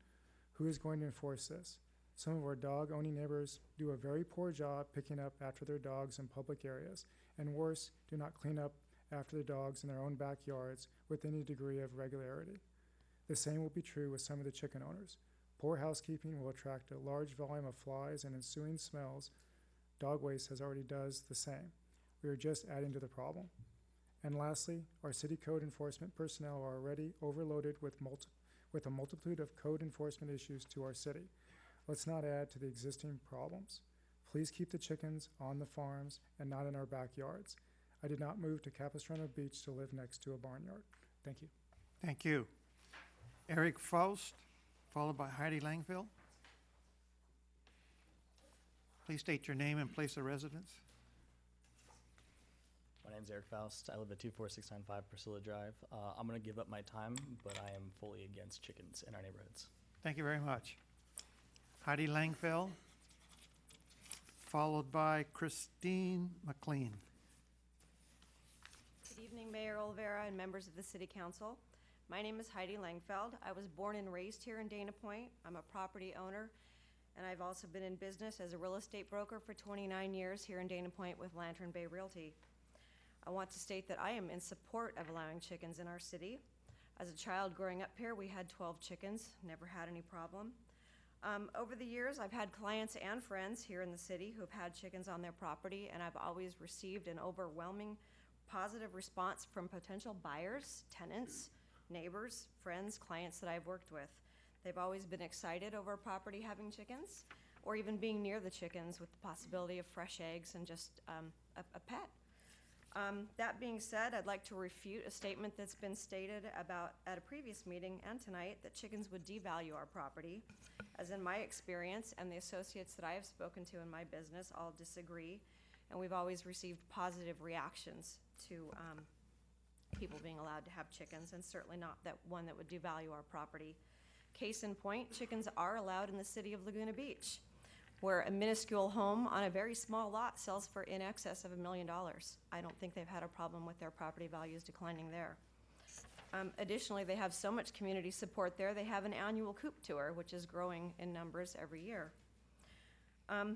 Who is going to enforce this? Some of our dog-owning neighbors do a very poor job picking up after their dogs in public areas, and worse, do not clean up after the dogs in their own backyards with any degree of regularity. The same will be true with some of the chicken owners. Poor housekeeping will attract a large volume of flies and ensuing smells. Dog waste has already does the same. We are just adding to the problem. And lastly, our city code enforcement personnel are already overloaded with a multitude of code enforcement issues to our city. Let's not add to the existing problems. Please keep the chickens on the farms and not in our backyards. I did not move to Capistrano Beach to live next to a barnyard. Thank you.
Thank you. Eric Faust, followed by Heidi Langfield. Please state your name and place of residence.
My name's Eric Faust. I live at 24695 Priscilla Drive. I'm going to give up my time, but I am fully against chickens in our neighborhoods.
Thank you very much. Heidi Langfeld, followed by Christine McLean.
Good evening, Mayor Olvera and members of the City Council. My name is Heidi Langfeld. I was born and raised here in Dana Point. I'm a property owner, and I've also been in business as a real estate broker for 29 years here in Dana Point with Lantern Bay Realty. I want to state that I am in support of allowing chickens in our city. As a child growing up here, we had 12 chickens, never had any problem. Over the years, I've had clients and friends here in the city who have had chickens on their property, and I've always received an overwhelming positive response from potential buyers, tenants, neighbors, friends, clients that I've worked with. They've always been excited over a property having chickens, or even being near the chickens with the possibility of fresh eggs and just a pet. That being said, I'd like to refute a statement that's been stated about at a previous meeting and tonight that chickens would devalue our property. As in my experience and the associates that I have spoken to in my business all disagree, and we've always received positive reactions to people being allowed to have chickens, and certainly not that one that would devalue our property. Case in point, chickens are allowed in the city of Laguna Beach, where a minuscule home on a very small lot sells for in excess of $1 million. I don't think they've had a problem with their property values declining there. Additionally, they have so much community support there, they have an annual coop tour, which is growing in numbers every year.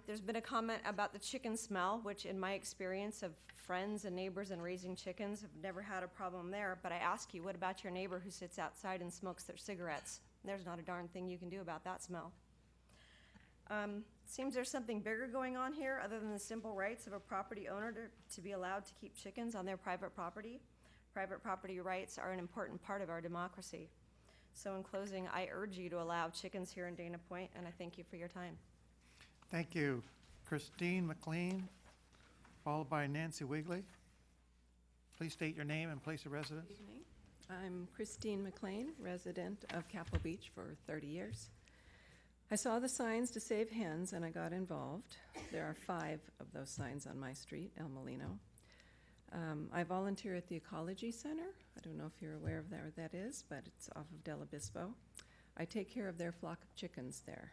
There's been a comment about the chicken smell, which in my experience of friends and neighbors and raising chickens, have never had a problem there. But I ask you, what about your neighbor who sits outside and smokes their cigarettes? There's not a darn thing you can do about that smell. Seems there's something bigger going on here other than the simple rights of a property owner to be allowed to keep chickens on their private property. Private property rights are an important part of our democracy. So in closing, I urge you to allow chickens here in Dana Point, and I thank you for your time.
Thank you. Christine McLean, followed by Nancy Wigley. Please state your name and place of residence.
Good evening. I'm Christine McLean, resident of Capitol Beach for 30 years. I saw the signs to save hens and I got involved. There are 5 of those signs on my street, El Molino. I volunteer at the Ecology Center. I don't know if you're aware of where that is, but it's off of Del Obispo. I take care of their flock of chickens there.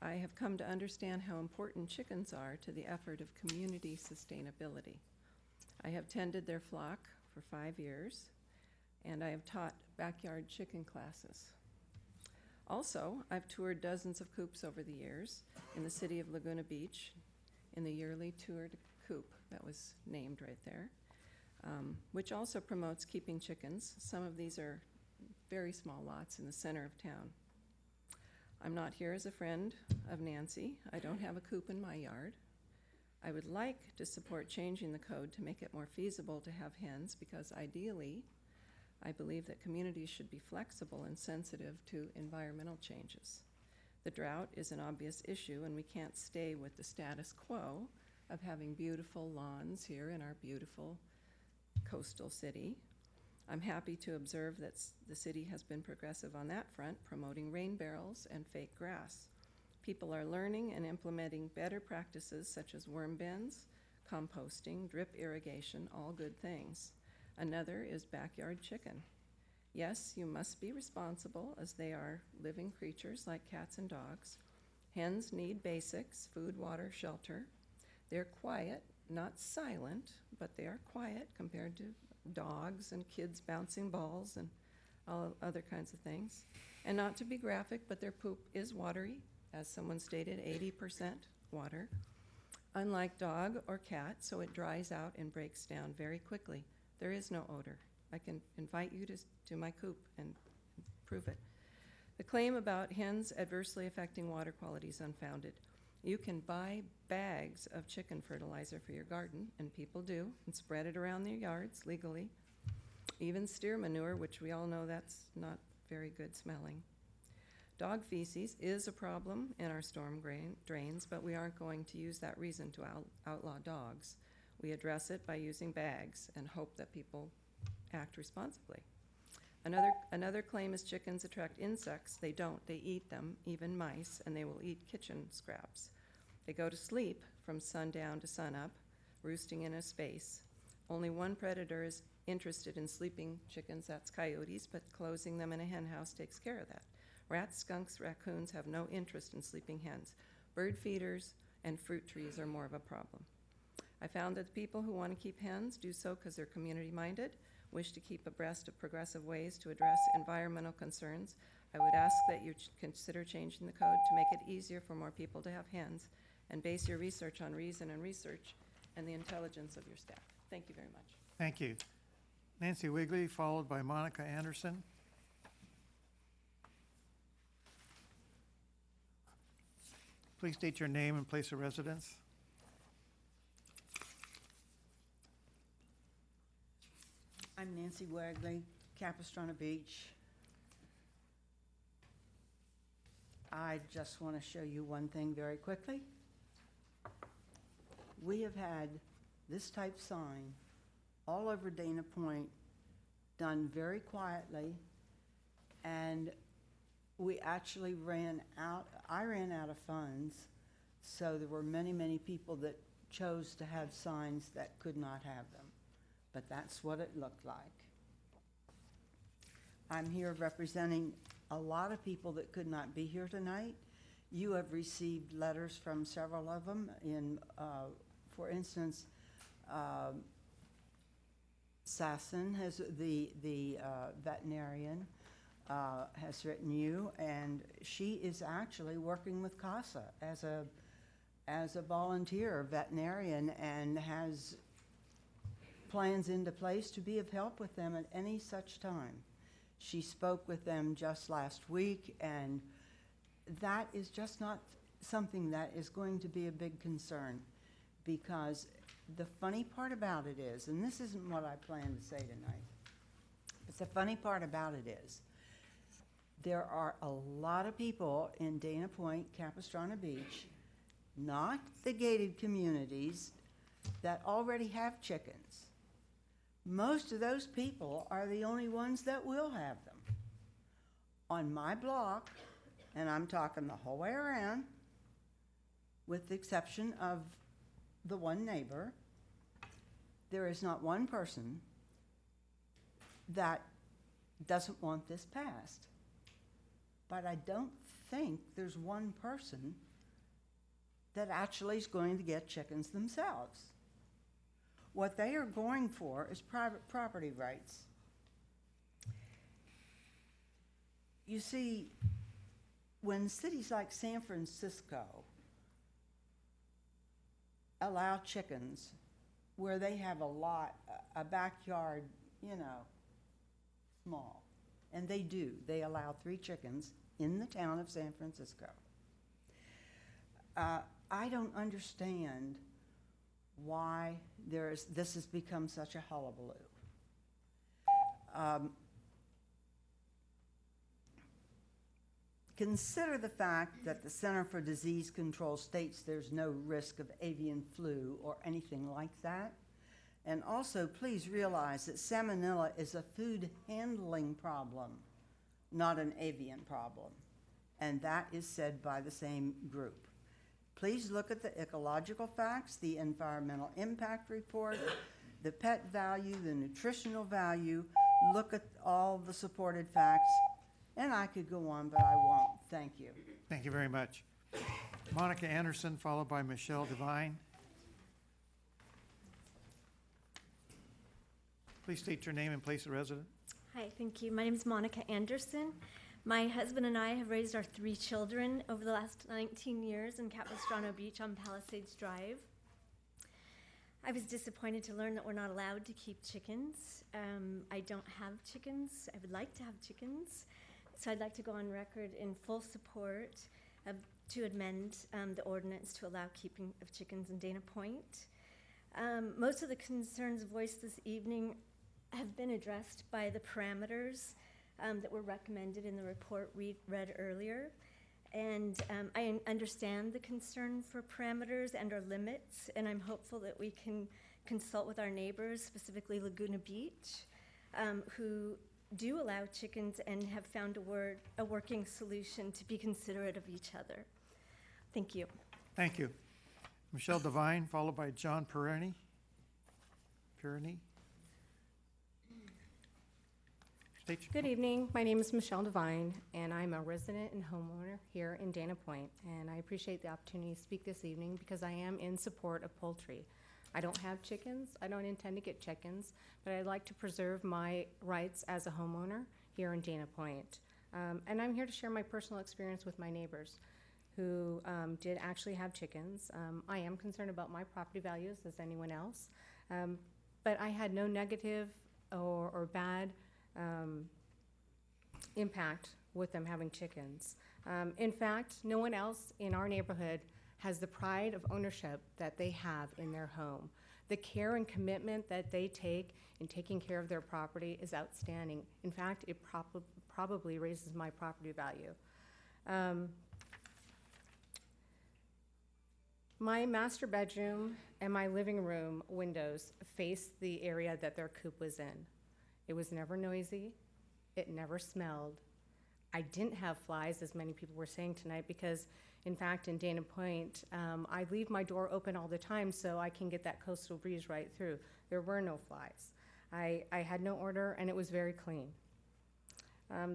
I have come to understand how important chickens are to the effort of community sustainability. I have tended their flock for 5 years, and I have taught backyard chicken classes. Also, I've toured dozens of coops over the years in the city of Laguna Beach in the yearly Toured Coop that was named right there, which also promotes keeping chickens. Some of these are very small lots in the center of town. I'm not here as a friend of Nancy. I don't have a coop in my yard. I would like to support changing the code to make it more feasible to have hens because ideally, I believe that communities should be flexible and sensitive to environmental changes. The drought is an obvious issue, and we can't stay with the status quo of having beautiful lawns here in our beautiful coastal city. I'm happy to observe that the city has been progressive on that front, promoting rain barrels and fake grass. People are learning and implementing better practices such as worm bins, composting, drip irrigation, all good things. Another is backyard chicken. Yes, you must be responsible as they are living creatures like cats and dogs. Hens need basics, food, water, shelter. They're quiet, not silent, but they are quiet compared to dogs and kids bouncing balls and all other kinds of things. And not to be graphic, but their poop is watery, as someone stated, 80% water. Unlike dog or cat, so it dries out and breaks down very quickly. There is no odor. I can invite you to my coop and prove it. The claim about hens adversely affecting water quality is unfounded. You can buy bags of chicken fertilizer for your garden, and people do, and spread it around their yards legally. Even steer manure, which we all know that's not very good smelling. Dog feces is a problem in our storm drains, but we aren't going to use that reason to outlaw dogs. We address it by using bags and hope that people act responsibly. Another claim is chickens attract insects. They don't. They eat them, even mice, and they will eat kitchen scraps. They go to sleep from sundown to sunup, roosting in a space. Only one predator is interested in sleeping chickens, that's coyotes, but closing them in a hen house takes care of that. Rats, skunks, raccoons have no interest in sleeping hens. Bird feeders and fruit trees are more of a problem. I found that the people who want to keep hens do so because they're community-minded, wish to keep abreast of progressive ways to address environmental concerns. I would ask that you consider changing the code to make it easier for more people to have hens and base your research on reason and research and the intelligence of your staff. Thank you very much.
Thank you. Nancy Wigley, followed by Monica Anderson. Please state your name and place of residence.
I'm Nancy Wagley, Capistrano Beach. I just want to show you one thing very quickly. We have had this type sign all over Dana Point, done very quietly, and we actually I ran out of funds, so there were many, many people that chose to have signs that could not have them. But that's what it looked like. I'm here representing a lot of people that could not be here tonight. You have received letters from several of them. For instance, Sasson, the veterinarian, has written you, and she is actually working with CASA as a volunteer veterinarian and has plans into place to be of help with them at any such time. She spoke with them just last week, and that is just not something that is going to be a big concern, because the funny part about it is, and this isn't what I planned to say tonight, but the funny part about it is, there are a lot of people in Dana Point, Capistrano Beach, not the gated communities, that already have chickens. Most of those people are the only ones that will have them. On my block, and I'm talking the whole way around, with the exception of the one neighbor, there is not one person that doesn't want this passed. But I don't think there's one person that actually is going to get chickens themselves. What they are going for is private property rights. You see, when cities like San Francisco allow chickens where they have a backyard, small, and they allow 3 chickens in the town of San Francisco. I don't understand why this has become such a hullabaloo. Consider the fact that the Center for Disease Control states there's no risk of avian flu or anything like that. And also, please realize that salmonella is a food handling problem, not an avian problem. And that is said by the same group. Please look at the ecological facts, the environmental impact report, the pet value, the nutritional value. Look at all the supported facts. And I could go on, but I won't. Thank you.
Thank you very much. Monica Anderson, followed by Michelle Devine. Please state your name and place of residence.
Hi, thank you. My name is Monica Anderson. My husband and I have raised our 3 children over the last 19 years in Capistrano Beach on Palisades Drive. I was disappointed to learn that we're not allowed to keep chickens. I don't have chickens. I would like to have chickens. So I'd like to go on record in full support to amend the ordinance to allow keeping of chickens in Dana Point. Most of the concerns voiced this evening have been addressed by the parameters that were recommended in the report we read earlier. And I understand the concern for parameters and our limits, and I'm hopeful that we can consult with our neighbors, specifically Laguna Beach, who do allow chickens and have found a working solution to be considerate of each other. Thank you.
Thank you. Michelle Devine, followed by John Perrini.
Good evening. My name is Michelle Devine, and I'm a resident and homeowner here in Dana Point. And I appreciate the opportunity to speak this evening because I am in support of poultry. I don't have chickens. I don't intend to get chickens, but I'd like to preserve my rights as a homeowner here in Dana Point. And I'm here to share my personal experience with my neighbors who did actually have chickens. I am concerned about my property values as anyone else, but I had no negative or bad impact with them having chickens. In fact, no one else in our neighborhood has the pride of ownership that they have in their home. The care and commitment that they take in taking care of their property is outstanding. In fact, it probably raises my property value. My master bedroom and my living room windows face the area that their coop was in. It was never noisy. It never smelled. I didn't have flies, as many people were saying tonight, because, in fact, in Dana Point, I leave my door open all the time so I can get that coastal breeze right through. There were no flies. I had no odor, and it was very clean.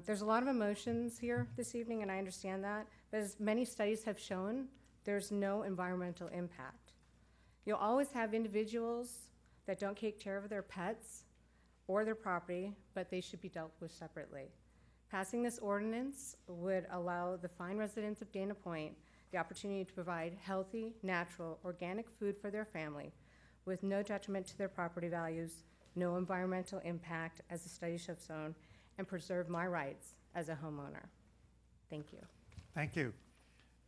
There's a lot of emotions here this evening, and I understand that, but as many studies have shown, there's no environmental impact. You'll always have individuals that don't take care of their pets or their property, but they should be dealt with separately. Passing this ordinance would allow the fine residents of Dana Point the opportunity to provide healthy, natural, organic food for their family with no detriment to their property values, no environmental impact, as the studies have shown, and preserve my rights as a homeowner. Thank you.
Thank you.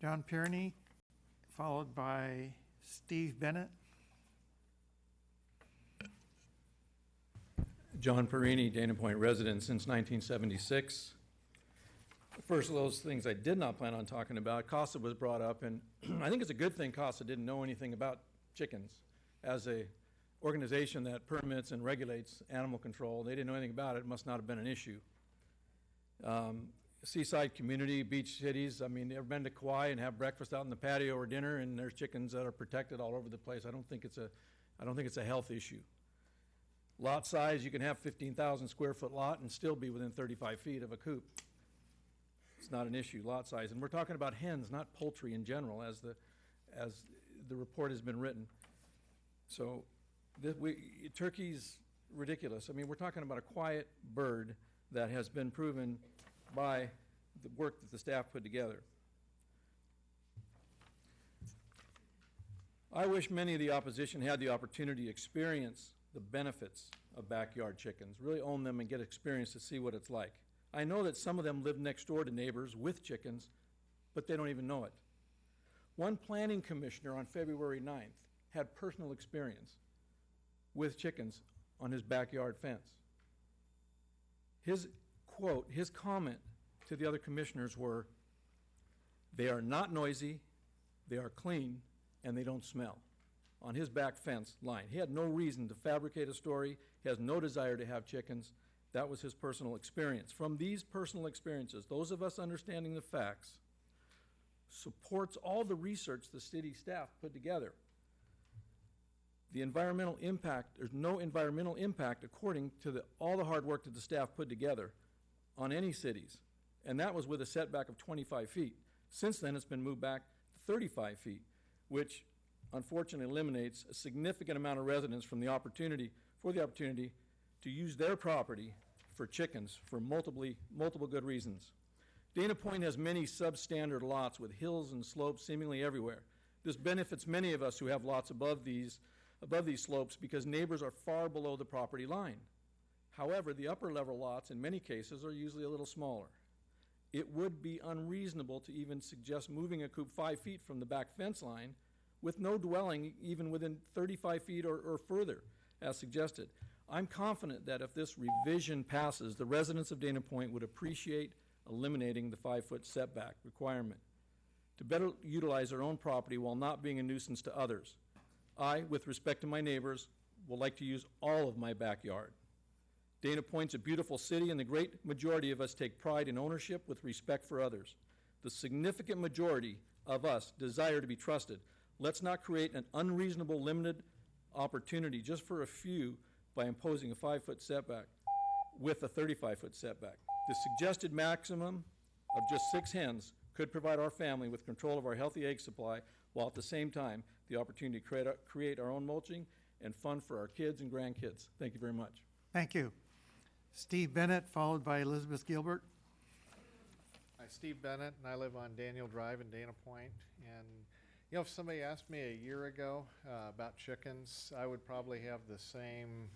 John Pierney, followed by Steve Bennett.
John Perini, Dana Point resident since 1976. First of those things I did not plan on talking about, CASA was brought up, and I think it's a good thing CASA didn't know anything about chickens. As a organization that permits and regulates animal control, they didn't know anything about it. It must not have been an issue. Seaside community, beach cities, I mean, ever been to Kauai and have breakfast out in the patio or dinner, and there's chickens that are protected all over the place. I don't think it's a health issue. Lot size, you can have 15,000 square foot lot and still be within 35 feet of a coop. It's not an issue, lot size. And we're talking about hens, not poultry in general, as the report has been written. So turkey's ridiculous. I mean, we're talking about a quiet bird that has been proven by the work that the staff put together. I wish many of the opposition had the opportunity to experience the benefits of backyard chickens, really own them and get experience to see what it's like. I know that some of them live next door to neighbors with chickens, but they don't even know it. One planning commissioner on February 9th had personal experience with chickens on his backyard fence. His quote, his comment to the other commissioners were, "They are not noisy, they are clean, and they don't smell," on his back fence line. He had no reason to fabricate a story. He has no desire to have chickens. That was his personal experience. From these personal experiences, those of us understanding the facts supports all the research the city staff put together. The environmental impact, there's no environmental impact according to all the hard work that the staff put together on any cities. And that was with a setback of 25 feet. Since then, it's been moved back to 35 feet, which unfortunately eliminates a significant amount of residents from the opportunity to use their property for chickens for multiple good reasons. Dana Point has many substandard lots with hills and slopes seemingly everywhere. This benefits many of us who have lots above these slopes because neighbors are far below the property line. However, the upper level lots in many cases are usually a little smaller. It would be unreasonable to even suggest moving a coop 5 feet from the back fence line with no dwelling even within 35 feet or further, as suggested. I'm confident that if this revision passes, the residents of Dana Point would appreciate eliminating the 5-foot setback requirement to better utilize their own property while not being a nuisance to others. I, with respect to my neighbors, would like to use all of my backyard. Dana Point's a beautiful city, and the great majority of us take pride in ownership with respect for others. The significant majority of us desire to be trusted. Let's not create an unreasonable, limited opportunity just for a few by imposing a 5-foot setback with a 35-foot setback. The suggested maximum of just 6 hens could provide our family with control of our healthy egg supply, while at the same time the opportunity to create our own mulching and fun for our kids and grandkids. Thank you very much.
Thank you. Steve Bennett, followed by Elizabeth Gilbert.
Hi, Steve Bennett, and I live on Daniel Drive in Dana Point. And, you know, if somebody asked me a year ago about chickens, I would probably have the same,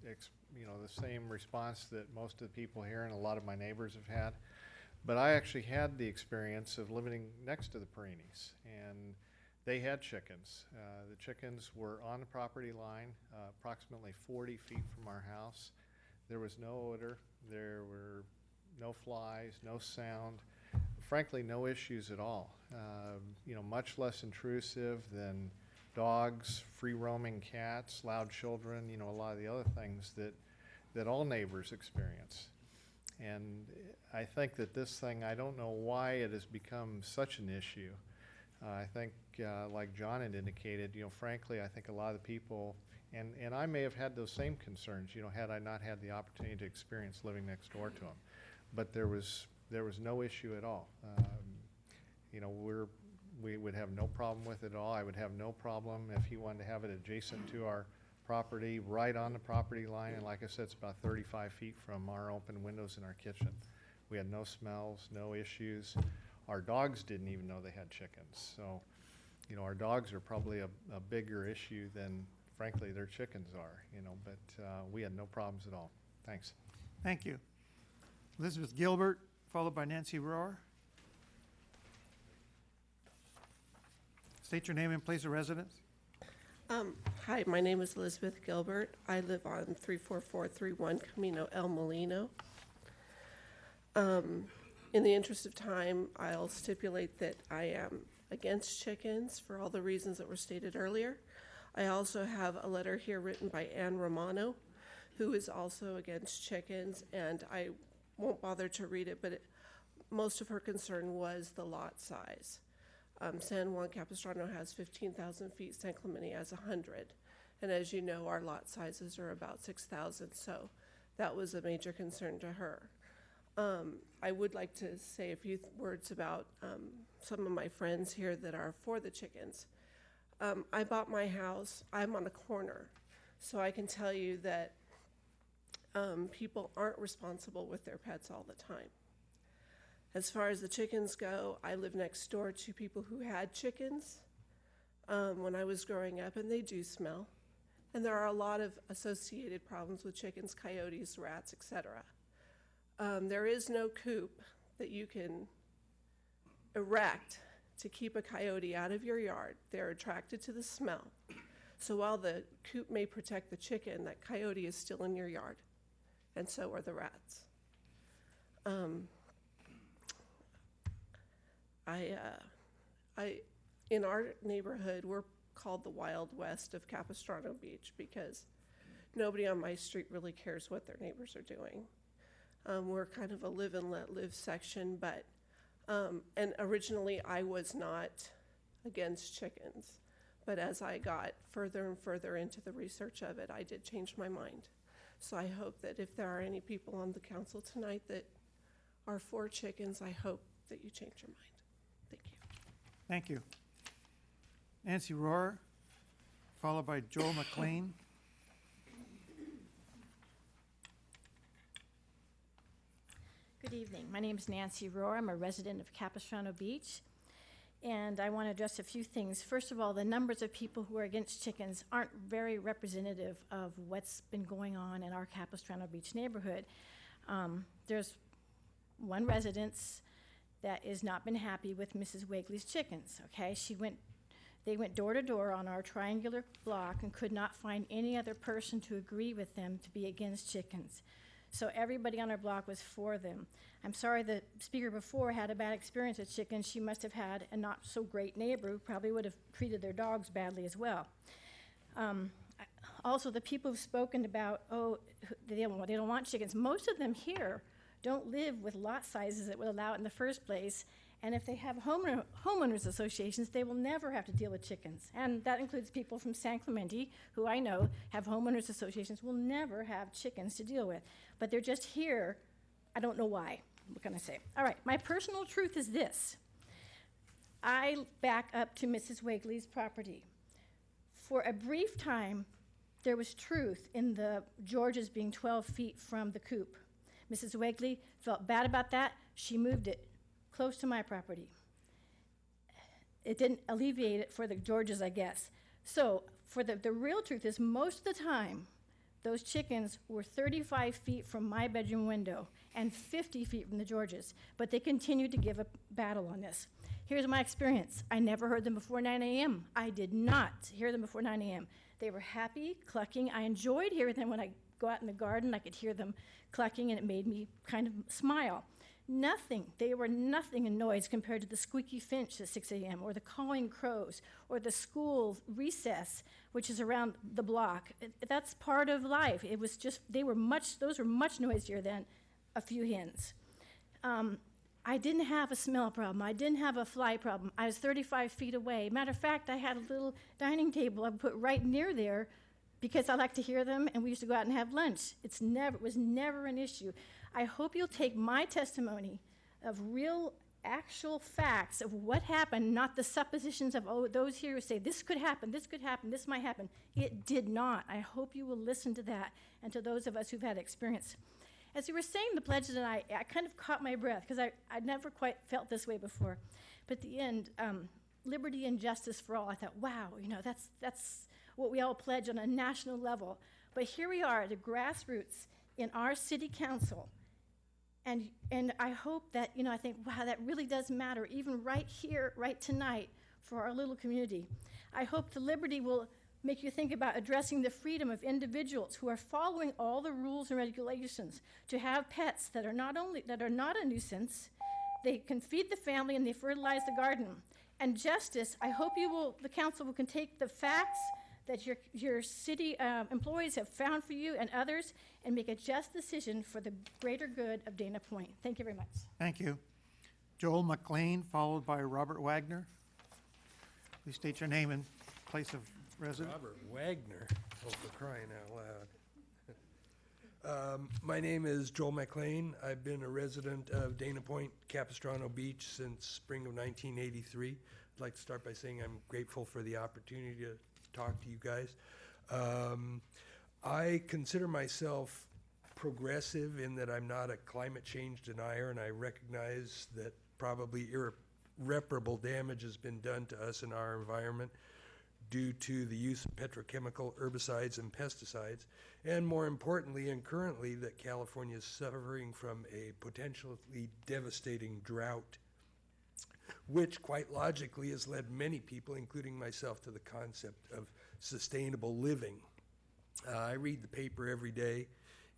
the same response that most of the people here and a lot of my neighbors have had. But I actually had the experience of living next to the Perinis, and they had chickens. The chickens were on the property line, approximately 40 feet from our house. There was no odor, there were no flies, no sound, frankly, no issues at all. Much less intrusive than dogs, free-roaming cats, loud children, a lot of the other things that all neighbors experience. And I think that this thing, I don't know why it has become such an issue. I think, like John had indicated, frankly, I think a lot of the people, and I may have had those same concerns, had I not had the opportunity to experience living next door to them. But there was no issue at all. We would have no problem with it at all. I would have no problem if he wanted to have it adjacent to our property, right on the property line. And like I said, it's about 35 feet from our open windows in our kitchen. We had no smells, no issues. Our dogs didn't even know they had chickens. So, our dogs are probably a bigger issue than, frankly, their chickens are, but we had no problems at all. Thanks.
Thank you. Elizabeth Gilbert, followed by Nancy Rohr. State your name and place of residence.
Hi, my name is Elizabeth Gilbert. I live on 34431 Camino El Molino. In the interest of time, I'll stipulate that I am against chickens for all the reasons that were stated earlier. I also have a letter here written by Ann Romano, who is also against chickens, and I won't bother to read it, but most of her concern was the lot size. San Juan Capistrano has 15,000 feet, San Clemente has 100. And as you know, our lot sizes are about 6,000, so that was a major concern to her. I would like to say a few words about some of my friends here that are for the chickens. I bought my house, I'm on a corner, so I can tell you that people aren't responsible with their pets all the time. As far as the chickens go, I live next door to people who had chickens when I was growing up, and they do smell. And there are a lot of associated problems with chickens, coyotes, rats, etc. There is no coop that you can erect to keep a coyote out of your yard. They're attracted to the smell. So while the coop may protect the chicken, that coyote is still in your yard, and so are the rats. In our neighborhood, we're called the Wild West of Capistrano Beach because nobody on my street really cares what their neighbors are doing. We're kind of a live and let live section, but and originally I was not against chickens, but as I got further and further into the research of it, I did change my mind. So I hope that if there are any people on the council tonight that are for chickens, I hope that you change your mind. Thank you.
Thank you. Nancy Rohr, followed by Joel McLean.
Good evening. My name is Nancy Rohr. I'm a resident of Capistrano Beach, and I want to address a few things. First of all, the numbers of people who are against chickens aren't very representative of what's been going on in our Capistrano Beach neighborhood. There's one residence that has not been happy with Mrs. Wakely's chickens, okay? They went door to door on our triangular block and could not find any other person to agree with them to be against chickens. So everybody on our block was for them. I'm sorry the speaker before had a bad experience with chickens. She must have had a not so great neighbor who probably would have treated their dogs badly as well. Also, the people who've spoken about, they don't want chickens. Most of them here don't live with lot sizes that would allow it in the first place. And if they have homeowners associations, they will never have to deal with chickens. And that includes people from San Clemente, who I know have homeowners associations, will never have chickens to deal with. But they're just here. I don't know why. What can I say? All right, my personal truth is this. I back up to Mrs. Wakely's property. For a brief time, there was truth in the George's being 12 feet from the coop. Mrs. Wakely felt bad about that. She moved it close to my property. It didn't alleviate it for the Georges, I guess. So for the real truth is most of the time, those chickens were 35 feet from my bedroom window and 50 feet from the Georges, but they continued to give a battle on this. Here's my experience. I never heard them before 9 a.m. I did not hear them before 9 a.m. They were happy, clucking. I enjoyed hearing them when I go out in the garden. I could hear them clucking, and it made me kind of smile. Nothing. They were nothing in noise compared to the squeaky finch at 6 a.m. or the cawing crows or the school recess, which is around the block. That's part of life. It was just, those were much noisier than a few hens. I didn't have a smell problem. I didn't have a fly problem. I was 35 feet away. Matter of fact, I had a little dining table I put right near there because I like to hear them, and we used to go out and have lunch. It was never an issue. I hope you'll take my testimony of real, actual facts of what happened, not the suppositions of, those here who say, this could happen, this might happen. It did not. I hope you will listen to that and to those of us who've had experience. As you were saying the pledge tonight, I kind of caught my breath because I'd never quite felt this way before. But at the end, liberty and justice for all, I thought, wow, that's what we all pledge on a national level. But here we are, the grassroots in our city council. And I hope that, I think, wow, that really does matter, even right here, right tonight, for our little community. I hope the liberty will make you think about addressing the freedom of individuals who are following all the rules and regulations to have pets that are not a nuisance. They can feed the family and they fertilize the garden. And justice, I hope the council can take the facts that your city employees have found for you and others and make a just decision for the greater good of Dana Point. Thank you very much.
Thank you. Joel McLean, followed by Robert Wagner. Please state your name and place of residence.
Robert Wagner, for crying out loud. My name is Joel McLean. I've been a resident of Dana Point, Capistrano Beach since spring of 1983. I'd like to start by saying I'm grateful for the opportunity to talk to you guys. I consider myself progressive in that I'm not a climate change denier, and I recognize that probably irreparable damage has been done to us and our environment due to the use of petrochemical herbicides and pesticides, and more importantly and currently that California is suffering from a potentially devastating drought, which quite logically has led many people, including myself, to the concept of sustainable living. I read the paper every day,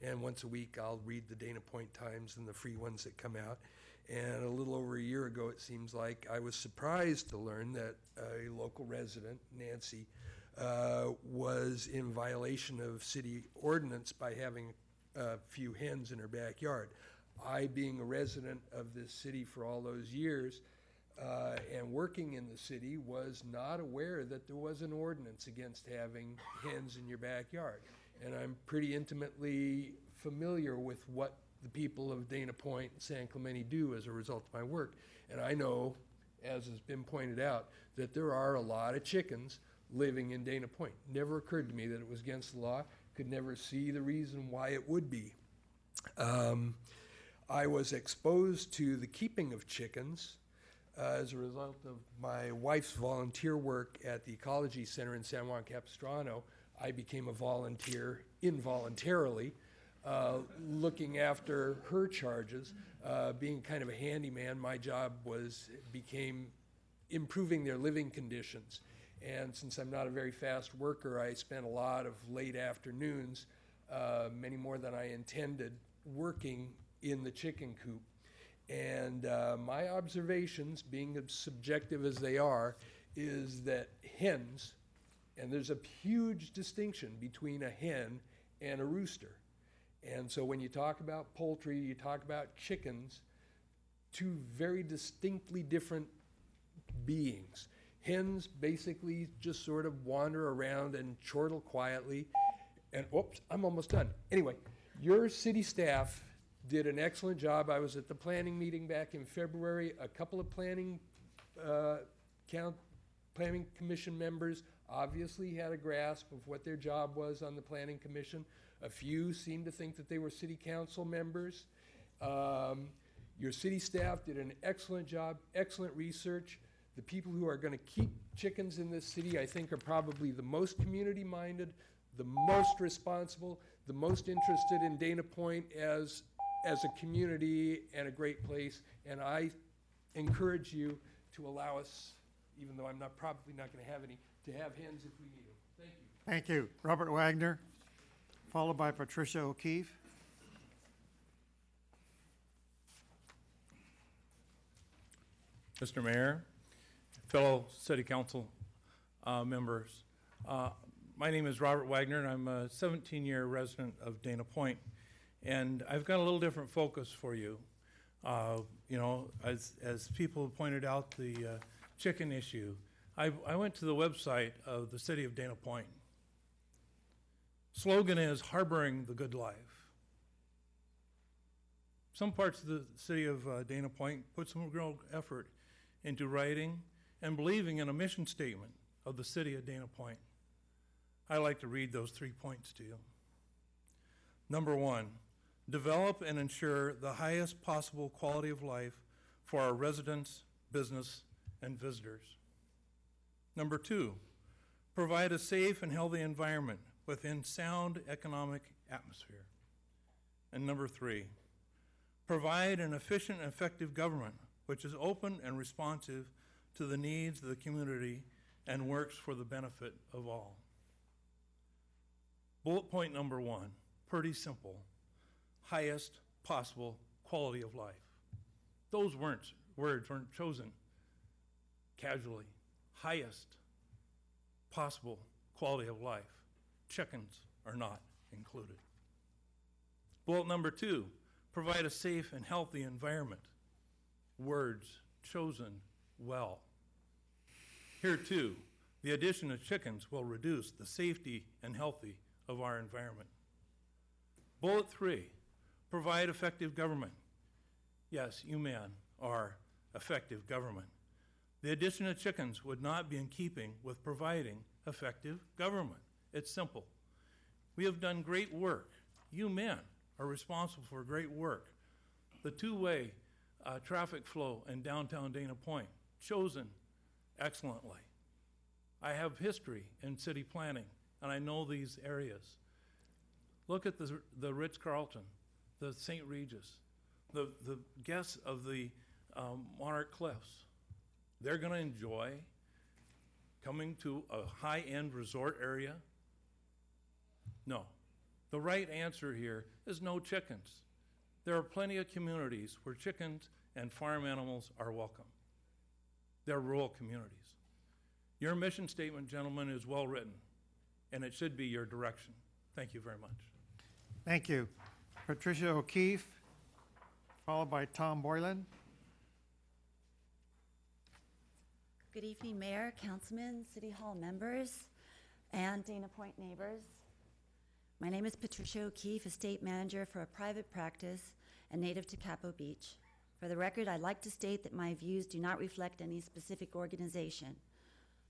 and once a week I'll read the Dana Point Times and the free ones that come out. And a little over a year ago, it seems like, I was surprised to learn that a local resident, Nancy, was in violation of city ordinance by having a few hens in her backyard. I, being a resident of this city for all those years and working in the city, was not aware that there was an ordinance against having hens in your backyard. And I'm pretty intimately familiar with what the people of Dana Point and San Clemente do as a result of my work. And I know, as has been pointed out, that there are a lot of chickens living in Dana Point. Never occurred to me that it was against the law. Could never see the reason why it would be. I was exposed to the keeping of chickens as a result of my wife's volunteer work at the Ecology Center in San Juan Capistrano. I became a volunteer involuntarily, looking after her charges. Being kind of a handyman, my job became improving their living conditions. And since I'm not a very fast worker, I spent a lot of late afternoons, many more than I intended, working in the chicken coop. And my observations, being as subjective as they are, is that hens, and there's a huge distinction between a hen and a rooster. And so when you talk about poultry, you talk about chickens, two very distinctly different beings. Hens basically just sort of wander around and chortle quietly. And, oops, I'm almost done. Anyway, your city staff did an excellent job. I was at the planning meeting back in February. A couple of planning commission members obviously had a grasp of what their job was on the planning commission. A few seemed to think that they were city council members. Your city staff did an excellent job, excellent research. The people who are going to keep chickens in this city, I think, are probably the most community-minded, the most responsible, the most interested in Dana Point as a community and a great place. And I encourage you to allow us, even though I'm probably not going to have any, to have hens if we need them. Thank you.
Thank you. Robert Wagner, followed by Patricia O'Keefe.
Mr. Mayor, fellow city council members, my name is Robert Wagner, and I'm a 17-year resident of Dana Point. And I've got a little different focus for you. You know, as people pointed out, the chicken issue. I went to the website of the city of Dana Point. Slogan is harboring the good life. Some parts of the city of Dana Point put some real effort into writing and believing in a mission statement of the city of Dana Point. I like to read those 3 points to you. Number 1, develop and ensure the highest possible quality of life for our residents, business, and visitors. Number 2, provide a safe and healthy environment within sound economic atmosphere. And number 3, provide an efficient and effective government which is open and responsive to the needs of the community and works for the benefit of all. Bullet point number 1, pretty simple. Highest possible quality of life. Those words weren't chosen casually. Highest possible quality of life. Chickens are not included. Bullet number 2, provide a safe and healthy environment. Words chosen well. Here too, the addition of chickens will reduce the safety and healthy of our environment. Bullet 3, provide effective government. Yes, you men are effective government. The addition of chickens would not be in keeping with providing effective government. It's simple. We have done great work. You men are responsible for great work. The two-way traffic flow in downtown Dana Point, chosen excellently. I have history in city planning, and I know these areas. Look at the Ritz-Carlton, the St. Regis, the guests of the Monarch Cliffs. They're going to enjoy coming to a high-end resort area? No. The right answer here is no chickens. There are plenty of communities where chickens and farm animals are welcome. They're rural communities. Your mission statement, gentlemen, is well written, and it should be your direction. Thank you very much.
Thank you. Patricia O'Keefe, followed by Tom Boylan.
Good evening, Mayor, Councilmen, City Hall members, and Dana Point neighbors. My name is Patricia O'Keefe, Estate Manager for a private practice and native to Capo Beach. For the record, I'd like to state that my views do not reflect any specific organization,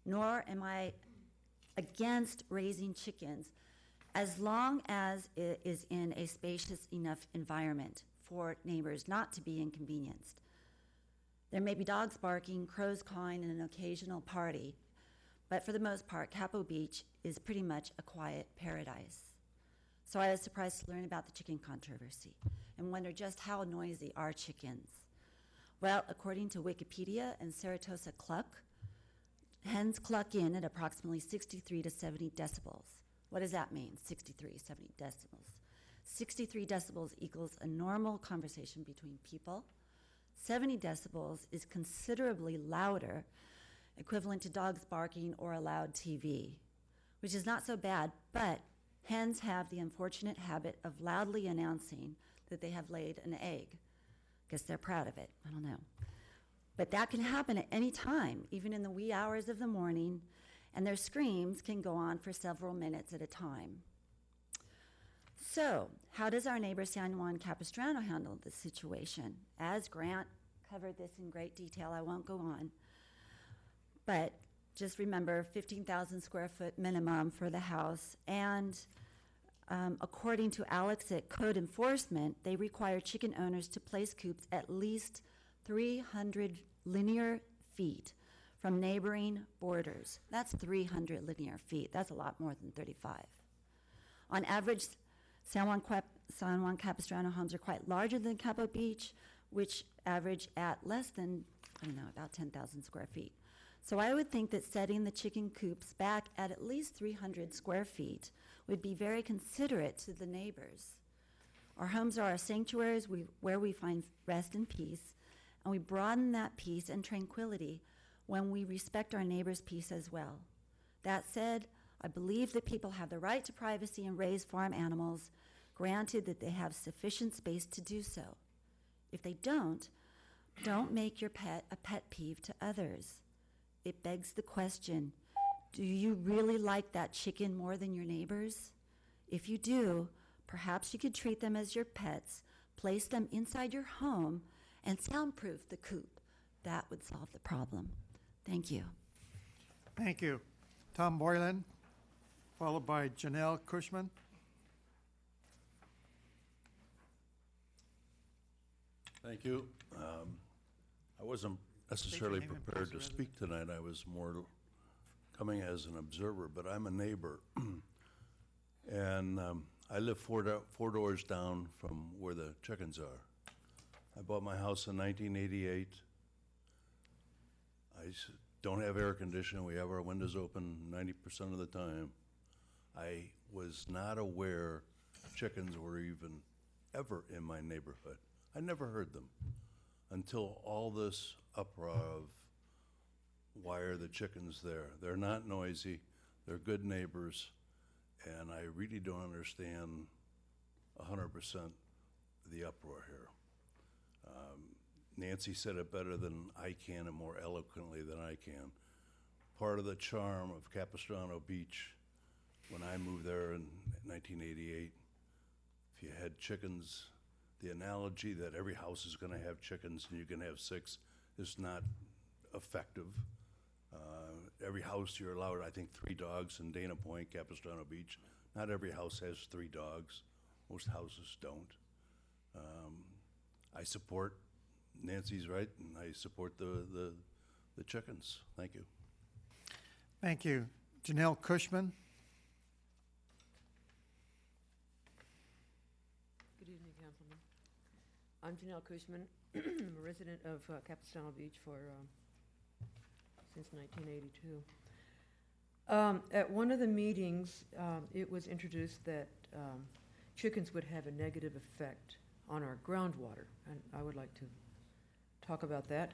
nor am I against raising chickens, as long as it is in a spacious enough environment for neighbors not to be inconvenienced. There may be dogs barking, crows cawing, and an occasional party, but for the most part, Capo Beach is pretty much a quiet paradise. So I was surprised to learn about the chicken controversy and wonder just how noisy are chickens. Well, according to Wikipedia and Saratoga Cluck, hens cluck in at approximately 63 to 70 decibels. What does that mean, 63, 70 decibels? 63 decibels equals a normal conversation between people. 70 decibels is considerably louder, equivalent to dogs barking or a loud TV, which is not so bad, but hens have the unfortunate habit of loudly announcing that they have laid an egg. Guess they're proud of it, I don't know. But that can happen at any time, even in the wee hours of the morning, and their screams can go on for several minutes at a time. So, how does our neighbor San Juan Capistrano handle this situation? As Grant covered this in great detail, I won't go on. But just remember, 15,000 square foot minimum for the house, and according to Alex at Code Enforcement, they require chicken owners to place coops at least 300 linear feet from neighboring borders. That's 300 linear feet. That's a lot more than 35. On average, San Juan Capistrano homes are quite larger than Capo Beach, which average at less than, about 10,000 square feet. So I would think that setting the chicken coops back at least 300 square feet would be very considerate to the neighbors. Our homes are our sanctuaries where we find rest and peace, and we broaden that peace and tranquility when we respect our neighbors' peace as well. That said, I believe that people have the right to privacy and raise farm animals, granted that they have sufficient space to do so. If they don't make your pet a pet peeve to others. It begs the question, do you really like that chicken more than your neighbors? If you do, perhaps you could treat them as your pets, place them inside your home, and soundproof the coop. That would solve the problem. Thank you.
Thank you. Tom Boylan, followed by Janelle Cushman.
Thank you. I wasn't necessarily prepared to speak tonight. I was more coming as an observer, but I'm a neighbor. And I live four doors down from where the chickens are. I bought my house in 1988. Don't have air conditioning. We have our windows open 90% of the time. I was not aware chickens were even ever in my neighborhood. I never heard them until all this uproar of why are the chickens there? They're not noisy. They're good neighbors. And I really don't understand 100% the uproar here. Nancy said it better than I can and more eloquently than I can. Part of the charm of Capistrano Beach, when I moved there in 1988, if you had chickens, the analogy that every house is going to have chickens and you can have 6 is not effective. Every house you're allowed, I think, 3 dogs in Dana Point, Capistrano Beach. Not every house has 3 dogs. Most houses don't. I support Nancy's right, and I support the chickens. Thank you.
Thank you. Janelle Cushman.
Good evening, Councilman. I'm Janelle Cushman. I'm a resident of Capistrano Beach since 1982. At one of the meetings, it was introduced that chickens would have a negative effect on our groundwater, and I would like to talk about that.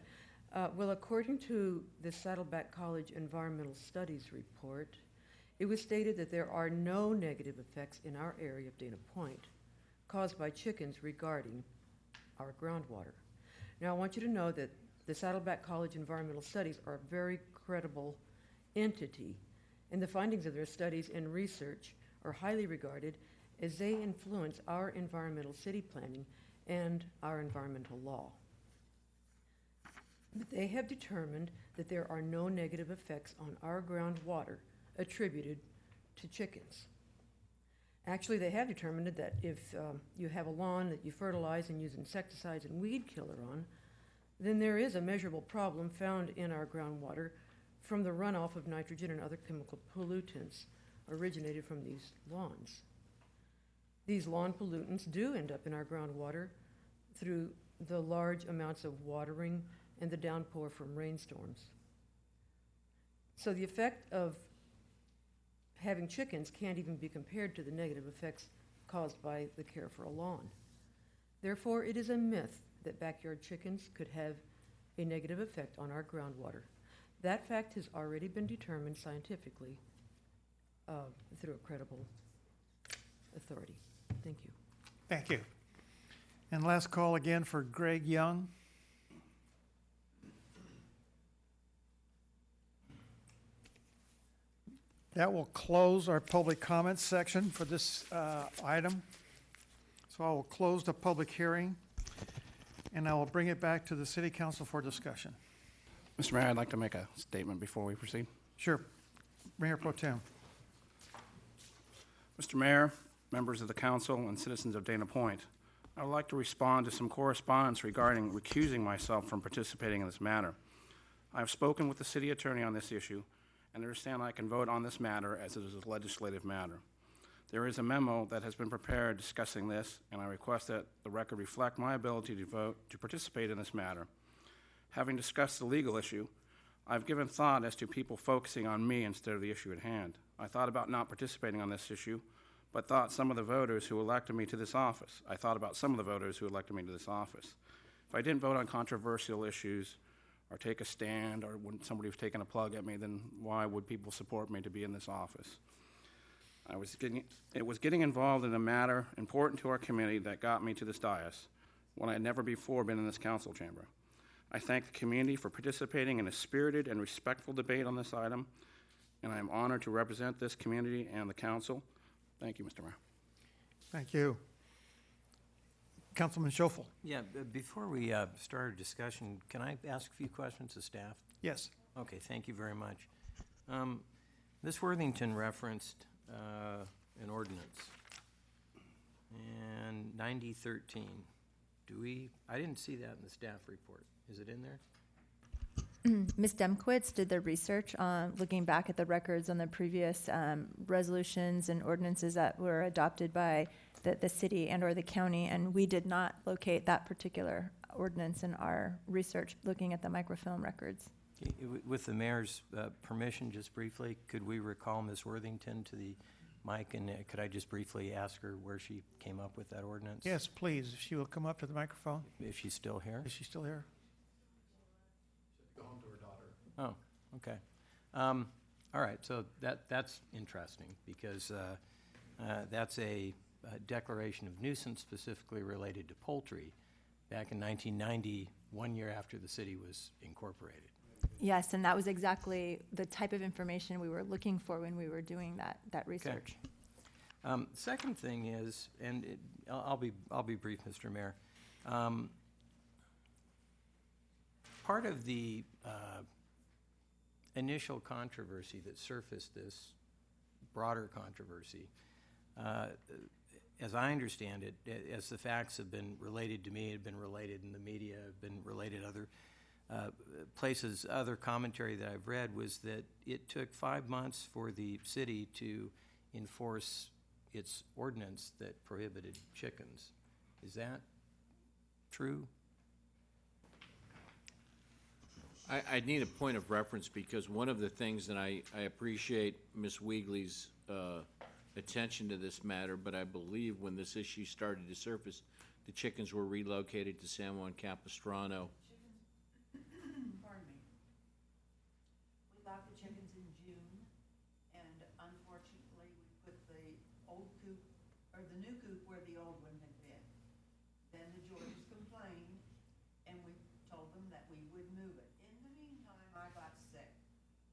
Well, according to the Saddleback College Environmental Studies report, it was stated that there are no negative effects in our area of Dana Point caused by chickens regarding our groundwater. Now, I want you to know that the Saddleback College Environmental Studies are a very credible entity, and the findings of their studies and research are highly regarded as they influence our environmental city planning and our environmental law. But they have determined that there are no negative effects on our groundwater attributed to chickens. Actually, they have determined that if you have a lawn that you fertilize and use insecticides and weed killer on, then there is a measurable problem found in our groundwater from the runoff of nitrogen and other chemical pollutants originated from these lawns. These lawn pollutants do end up in our groundwater through the large amounts of watering and the downpour from rainstorms. So the effect of having chickens can't even be compared to the negative effects caused by the care for a lawn. Therefore, it is a myth that backyard chickens could have a negative effect on our groundwater. That fact has already been determined scientifically through a credible authority. Thank you.
Thank you. And last call again for Greg Young. That will close our public comments section for this item. So I will close the public hearing, and I will bring it back to the City Council for discussion.
Mr. Mayor, I'd like to make a statement before we proceed.
Sure. Mayor Pro Tem.
Mr. Mayor, members of the council, and citizens of Dana Point, I would like to respond to some correspondence regarding recusing myself from participating in this matter. I have spoken with the city attorney on this issue and understand I can vote on this matter as it is a legislative matter. There is a memo that has been prepared discussing this, and I request that the record reflect my ability to vote to participate in this matter. Having discussed the legal issue, I've given thought as to people focusing on me instead of the issue at hand. I thought about not participating on this issue, but thought some of the voters who elected me to this office. I thought about some of the voters who elected me to this office. If I didn't vote on controversial issues or take a stand, or when somebody was taking a plug at me, then why would people support me to be in this office? It was getting involved in a matter important to our community that got me to this dais when I had never before been in this council chamber. I thank the community for participating in a spirited and respectful debate on this item, and I am honored to represent this community and the council. Thank you, Mr. Mayor.
Thank you. Councilman Schoeffel.
Yeah, before we start our discussion, can I ask a few questions to staff?
Yes.
Okay, thank you very much. Ms. Worthington referenced an ordinance and 9013. I didn't see that in the staff report. Is it in there?
Ms. Demkowitz did the research on looking back at the records on the previous resolutions and ordinances that were adopted by the city and or the county, and we did not locate that particular ordinance in our research looking at the microfilm records.
With the mayor's permission, just briefly, could we recall Ms. Worthington to the mic, and could I just briefly ask her where she came up with that ordinance?
Yes, please. If she will come up to the microphone.
Is she still here?
Is she still here?
Go home to her daughter. Oh, okay. All right, so that's interesting because that's a declaration of nuisance specifically related to poultry back in 1990, 1 year after the city was incorporated.
Yes, and that was exactly the type of information we were looking for when we were doing that research.
Okay. Second thing is, and I'll be brief, Mr. Mayor. Part of the initial controversy that surfaced, this broader controversy, as I understand it, as the facts have been related to me, have been related in the media, have been related other, places, other commentary that I've read was that it took 5 months for the city to enforce its ordinance that prohibited chickens. Is that true?
I need a point of reference because one of the things that I appreciate Ms. Weegley's attention to this matter, but I believe when this issue started to surface, the chickens were relocated to San Juan Capistrano.
Pardon me. We got the chickens in June, and unfortunately, we put the old coop, or the new coop where the old one had been. Then the Georges complained, and we told them that we would move it. In the meantime, I got sick.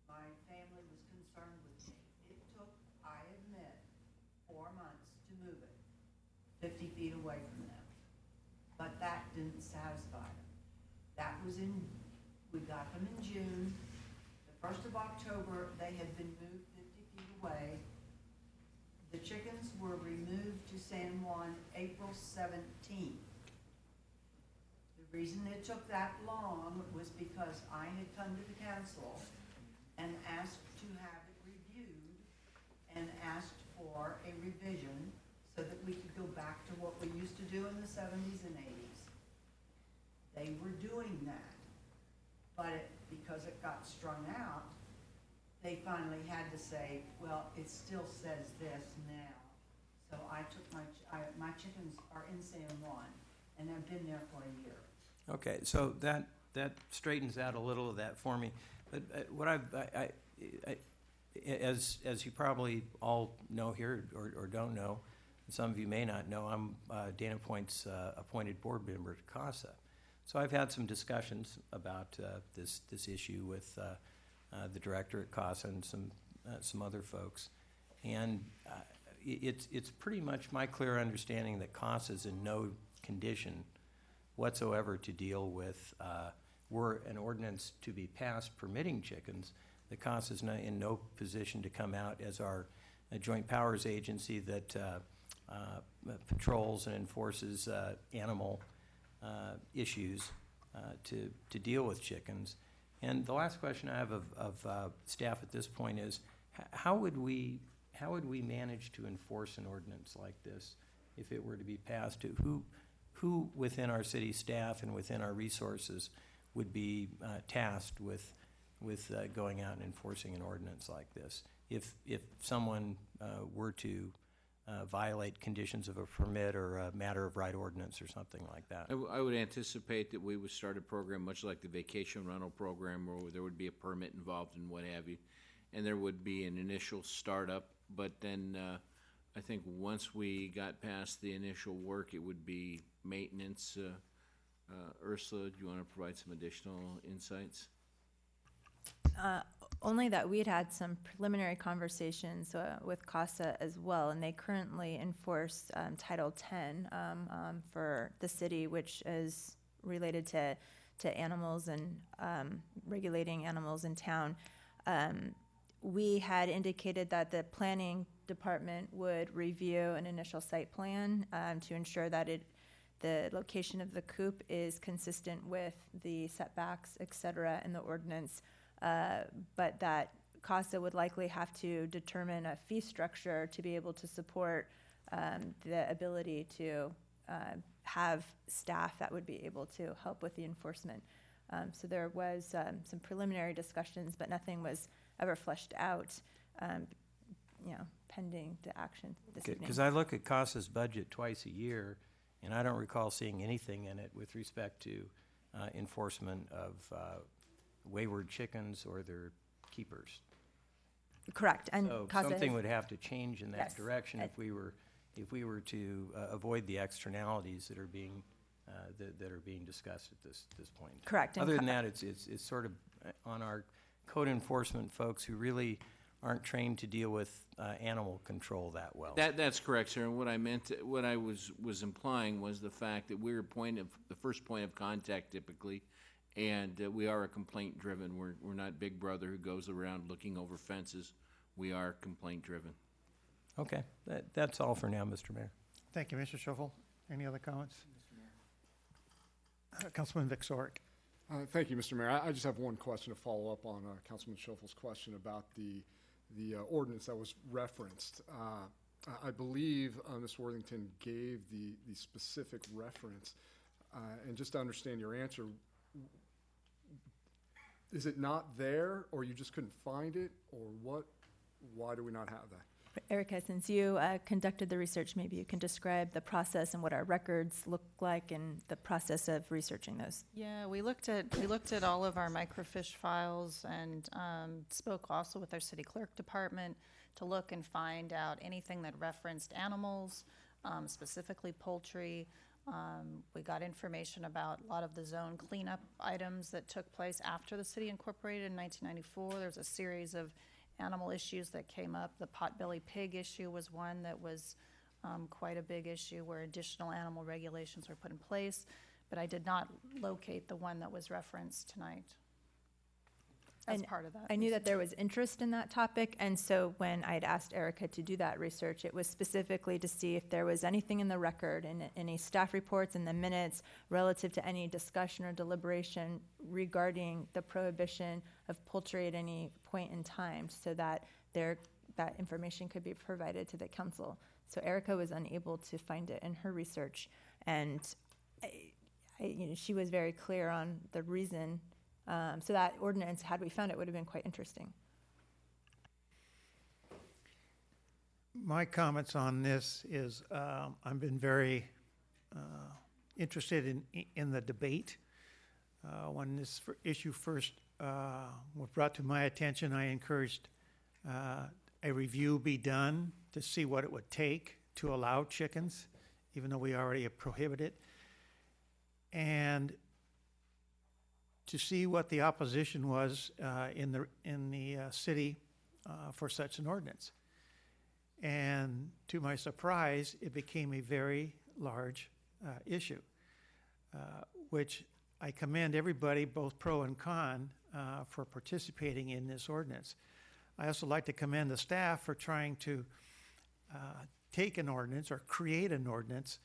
My family was concerned with me. It took, I admit, 4 months to move it, 50 feet away from them. But that didn't satisfy them. That was we got them in June. The 1st of October, they had been moved 50 feet away. The chickens were removed to San Juan April 17th. The reason it took that long was because I had come to the council and asked to have it reviewed and asked for a revision so that we could go back to what we used to do in the 70s and 80s. They were doing that, but because it got strung out, they finally had to say, well, it still says this now. So I took my chickens are in San Juan, and I've been there for a year.
Okay, so that straightens out a little of that for me. But what as you probably all know here or don't know, some of you may not know, I'm Dana Point's appointed board member at CASA. So I've had some discussions about this issue with the director at CASA and some other folks, and it's pretty much my clear understanding that CASA is in no condition whatsoever to deal with were an ordinance to be passed permitting chickens. The CASA is in no position to come out as our joint powers agency that patrols and enforces animal issues to deal with chickens. And the last question I have of staff at this point is, how would we manage to enforce an ordinance like this if it were to be passed? Who within our city staff and within our resources would be tasked with going out and enforcing an ordinance like this if someone were to violate conditions of a permit or a matter of right ordinance or something like that?
I would anticipate that we would start a program much like the vacation rental program where there would be a permit involved and what have you, and there would be an initial startup, but then I think once we got past the initial work, it would be maintenance. Ursula, do you want to provide some additional insights?
Only that we had some preliminary conversations with CASA as well, and they currently enforce Title 10 for the city, which is related to animals and regulating animals in town. We had indicated that the planning department would review an initial site plan to ensure that the location of the coop is consistent with the setbacks, et cetera, in the ordinance. But that CASA would likely have to determine a fee structure to be able to support the ability to have staff that would be able to help with the enforcement. So there was some preliminary discussions, but nothing was ever fleshed out, pending the action this evening.
Because I look at CASA's budget twice a year, and I don't recall seeing anything in it with respect to enforcement of wayward chickens or their keepers.
Correct, and
so
CASA
something
has,
would have to change in that
yes,
direction if we were to avoid the externalities that are being discussed at this point.
Correct.
Other than that, it's sort of on our code enforcement folks who really aren't trained to deal with animal control that well.
That's correct, sir. And what I meant, what I was implying was the fact that we're the first point of contact typically, and we are a complaint driven. We're not Big Brother who goes around looking over fences. We are complaint driven.
Okay, that's all for now, Mr. Mayor.
Thank you, Mr. Schoffel. Any other comments? Councilman Vic Sorick.
Thank you, Mr. Mayor. I just have one question to follow up on Councilman Schoffel's question about the ordinance that was referenced. I believe Ms. Worthington gave the specific reference. And just to understand your answer, is it not there, or you just couldn't find it, or what? Why do we not have that?
Erica, since you conducted the research, maybe you can describe the process and what our records look like and the process of researching those.
Yeah, we looked at all of our microfiche files and spoke also with our city clerk department to look and find out anything that referenced animals, specifically poultry. We got information about a lot of the zone cleanup items that took place after the city incorporated in 1994. There's a series of animal issues that came up. The potbelly pig issue was one that was quite a big issue where additional animal regulations were put in place, but I did not locate the one that was referenced tonight as part of that.
I knew that there was interest in that topic, and so when I'd asked Erica to do that research, it was specifically to see if there was anything in the record, in any staff reports, in the minutes, relative to any discussion or deliberation regarding the prohibition of poultry at any point in time, so that that information could be provided to the council. So Erica was unable to find it in her research, and she was very clear on the reason. So that ordinance, had we found it, would have been quite interesting.
My comments on this is I've been very interested in the debate. When this issue first was brought to my attention, I encouraged a review be done to see what it would take to allow chickens, even though we already prohibit it, and to see what the opposition was in the city for such an ordinance. And to my surprise, it became a very large issue, which I commend everybody, both pro and con, for participating in this ordinance. I also like to commend the staff for trying to take an ordinance or create an ordinance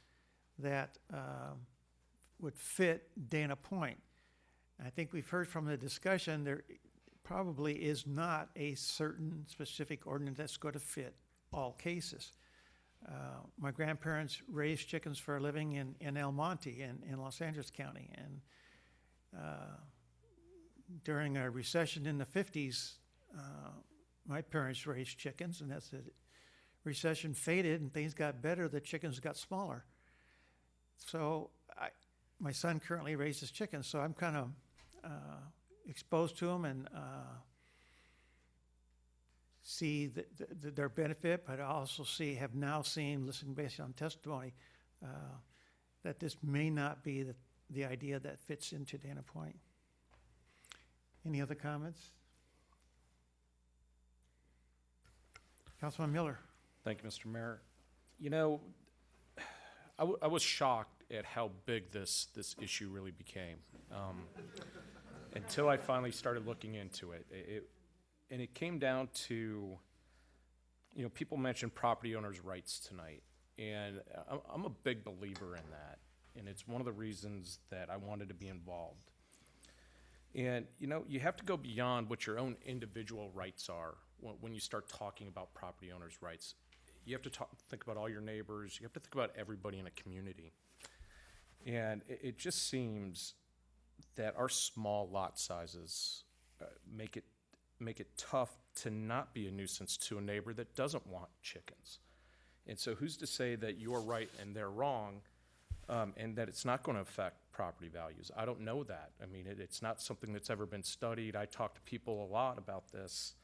that would fit Dana Point. I think we've heard from the discussion there probably is not a certain specific ordinance that's going to fit all cases. My grandparents raised chickens for a living in El Monte in Los Angeles County, and during a recession in the 50s, my parents raised chickens, and as the recession faded and things got better, the chickens got smaller. So my son currently raises chickens, so I'm kind of exposed to them and see their benefit, but I also have now seen, listening based on testimony, that this may not be the idea that fits into Dana Point. Any other comments? Councilman Miller.
Thank you, Mr. Mayor. You know, I was shocked at how big this issue really became. Until I finally started looking into it. And it came down to, you know, people mentioned property owners' rights tonight. And I'm a big believer in that. And it's one of the reasons that I wanted to be involved. And, you know, you have to go beyond what your own individual rights are when you start talking about property owners' rights. You have to think about all your neighbors. You have to think about everybody in a community. And it just seems that our small lot sizes make it tough to not be a nuisance to a neighbor that doesn't want chickens. And so who's to say that you're right and they're wrong, and that it's not going to affect property values? I don't know that. I mean, it's not something that's ever been studied. I talk to people a lot about this,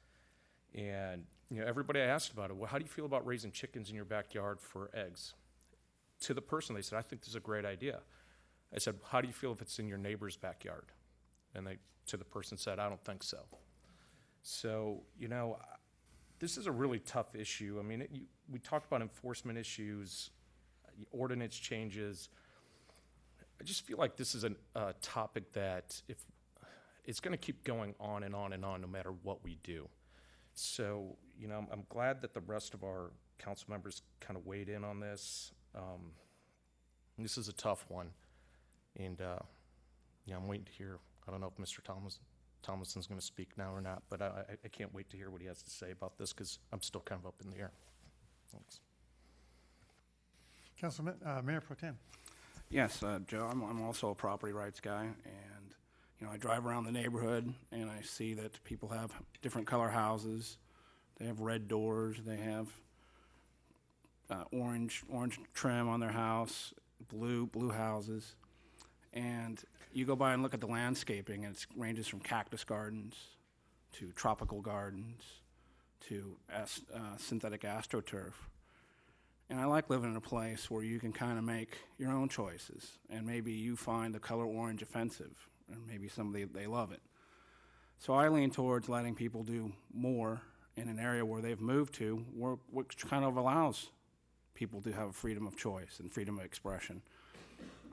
and you know, everybody I asked about it, well, how do you feel about raising chickens in your backyard for eggs? To the person, they said, I think this is a great idea. I said, how do you feel if it's in your neighbor's backyard? And to the person said, I don't think so. So, you know, this is a really tough issue. I mean, we talked about enforcement issues, ordinance changes. I just feel like this is a topic that if it's going to keep going on and on and on no matter what we do. So, you know, I'm glad that the rest of our council members kind of weighed in on this. This is a tough one. And, yeah, I'm waiting to hear I don't know if Mr. Tomlinson's going to speak now or not, but I can't wait to hear what he has to say about this because I'm still kind of up in the air. Thanks.
Councilman, Mayor Pro Tem.
Yes, Joe, I'm also a property rights guy, and, you know, I drive around the neighborhood, and I see that people have different color houses. They have red doors, they have orange trim on their house, blue houses. And you go by and look at the landscaping, and it ranges from cactus gardens to tropical gardens to synthetic astroturf. And I like living in a place where you can kind of make your own choices, and maybe you find the color orange offensive, and maybe somebody, they love it. So I lean towards letting people do more in an area where they've moved to, which kind of allows people to have freedom of choice and freedom of expression.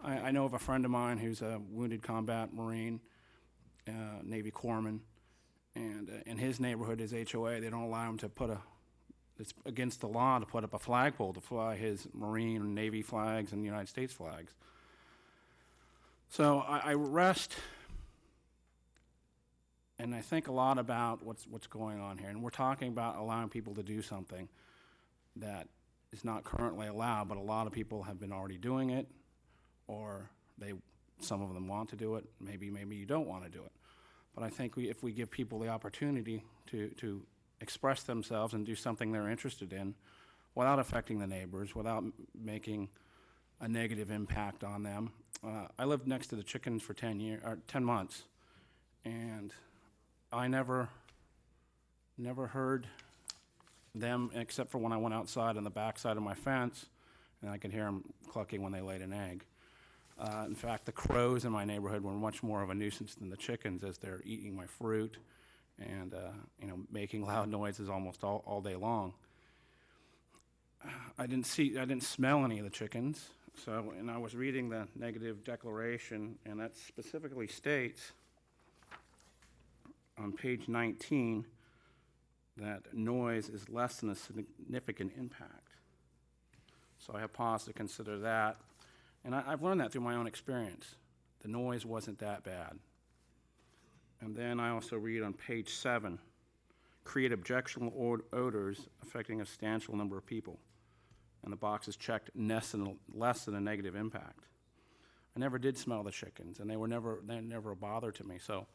I know of a friend of mine who's a wounded combat Marine, Navy corpsman, and in his neighborhood, his HOA, they don't allow him to it's against the law to put up a flagpole to fly his Marine and Navy flags and United States flags. So I rest and I think a lot about what's going on here. And we're talking about allowing people to do something that is not currently allowed, but a lot of people have been already doing it, or some of them want to do it. Maybe you don't want to do it. But I think if we give people the opportunity to express themselves and do something they're interested in without affecting the neighbors, without making a negative impact on them. I lived next to the chickens for 10 months, and I never heard them except for when I went outside on the backside of my fence, and I could hear them clucking when they laid an egg. In fact, the crows in my neighborhood were much more of a nuisance than the chickens, as they're eating my fruit and making loud noises almost all day long. I didn't smell any of the chickens. And I was reading the negative declaration, and that specifically states on page 19 that noise is less than a significant impact. So I have paused to consider that. And I've learned that through my own experience. The noise wasn't that bad. And then I also read on page 7, create objectionable odors affecting a substantial number of people. And the box is checked less than a negative impact. I never did smell the chickens, and they never a bother to me. So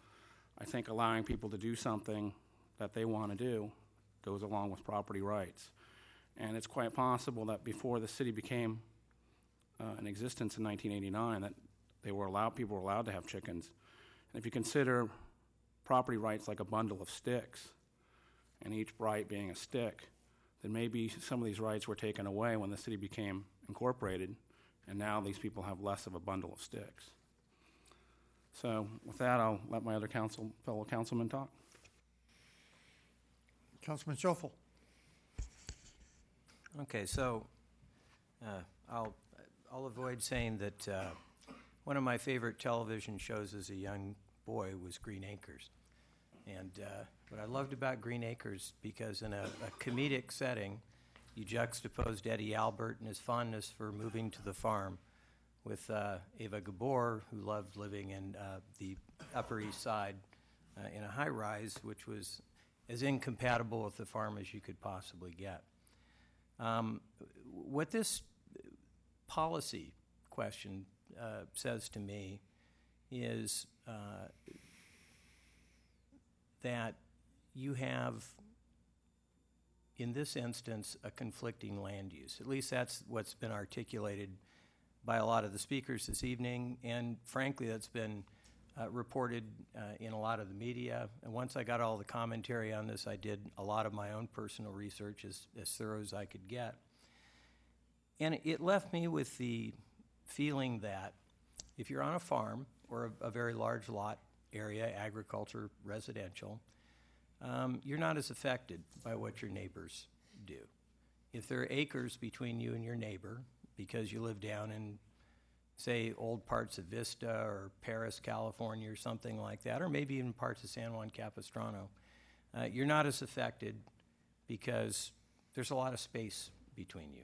I think allowing people to do something that they want to do goes along with property rights. And it's quite possible that before the city became in existence in 1989, that people were allowed to have chickens. And if you consider property rights like a bundle of sticks, and each right being a stick, then maybe some of these rights were taken away when the city became incorporated, and now these people have less of a bundle of sticks. So with that, I'll let my other fellow councilmen talk.
Councilman Schoeffel.
Okay, so I'll avoid saying that one of my favorite television shows as a young boy was Green Acres. And what I loved about Green Acres, because in a comedic setting, you juxtaposed Eddie Albert and his fondness for moving to the farm with Ava Gabor, who loved living in the Upper East Side in a high-rise, which was as incompatible with the farm as you could possibly get. What this policy question says to me is that you have, in this instance, a conflicting land use. At least that's what's been articulated by a lot of the speakers this evening, and frankly, that's been reported in a lot of the media. And once I got all the commentary on this, I did a lot of my own personal research as thorough as I could get. And it left me with the feeling that if you're on a farm or a very large lot area, agriculture, residential, you're not as affected by what your neighbors do. If there are acres between you and your neighbor because you live down in, say, old parts of Vista or Paris, California or something like that, or maybe even parts of San Juan Capistrano, you're not as affected because there's a lot of space between you.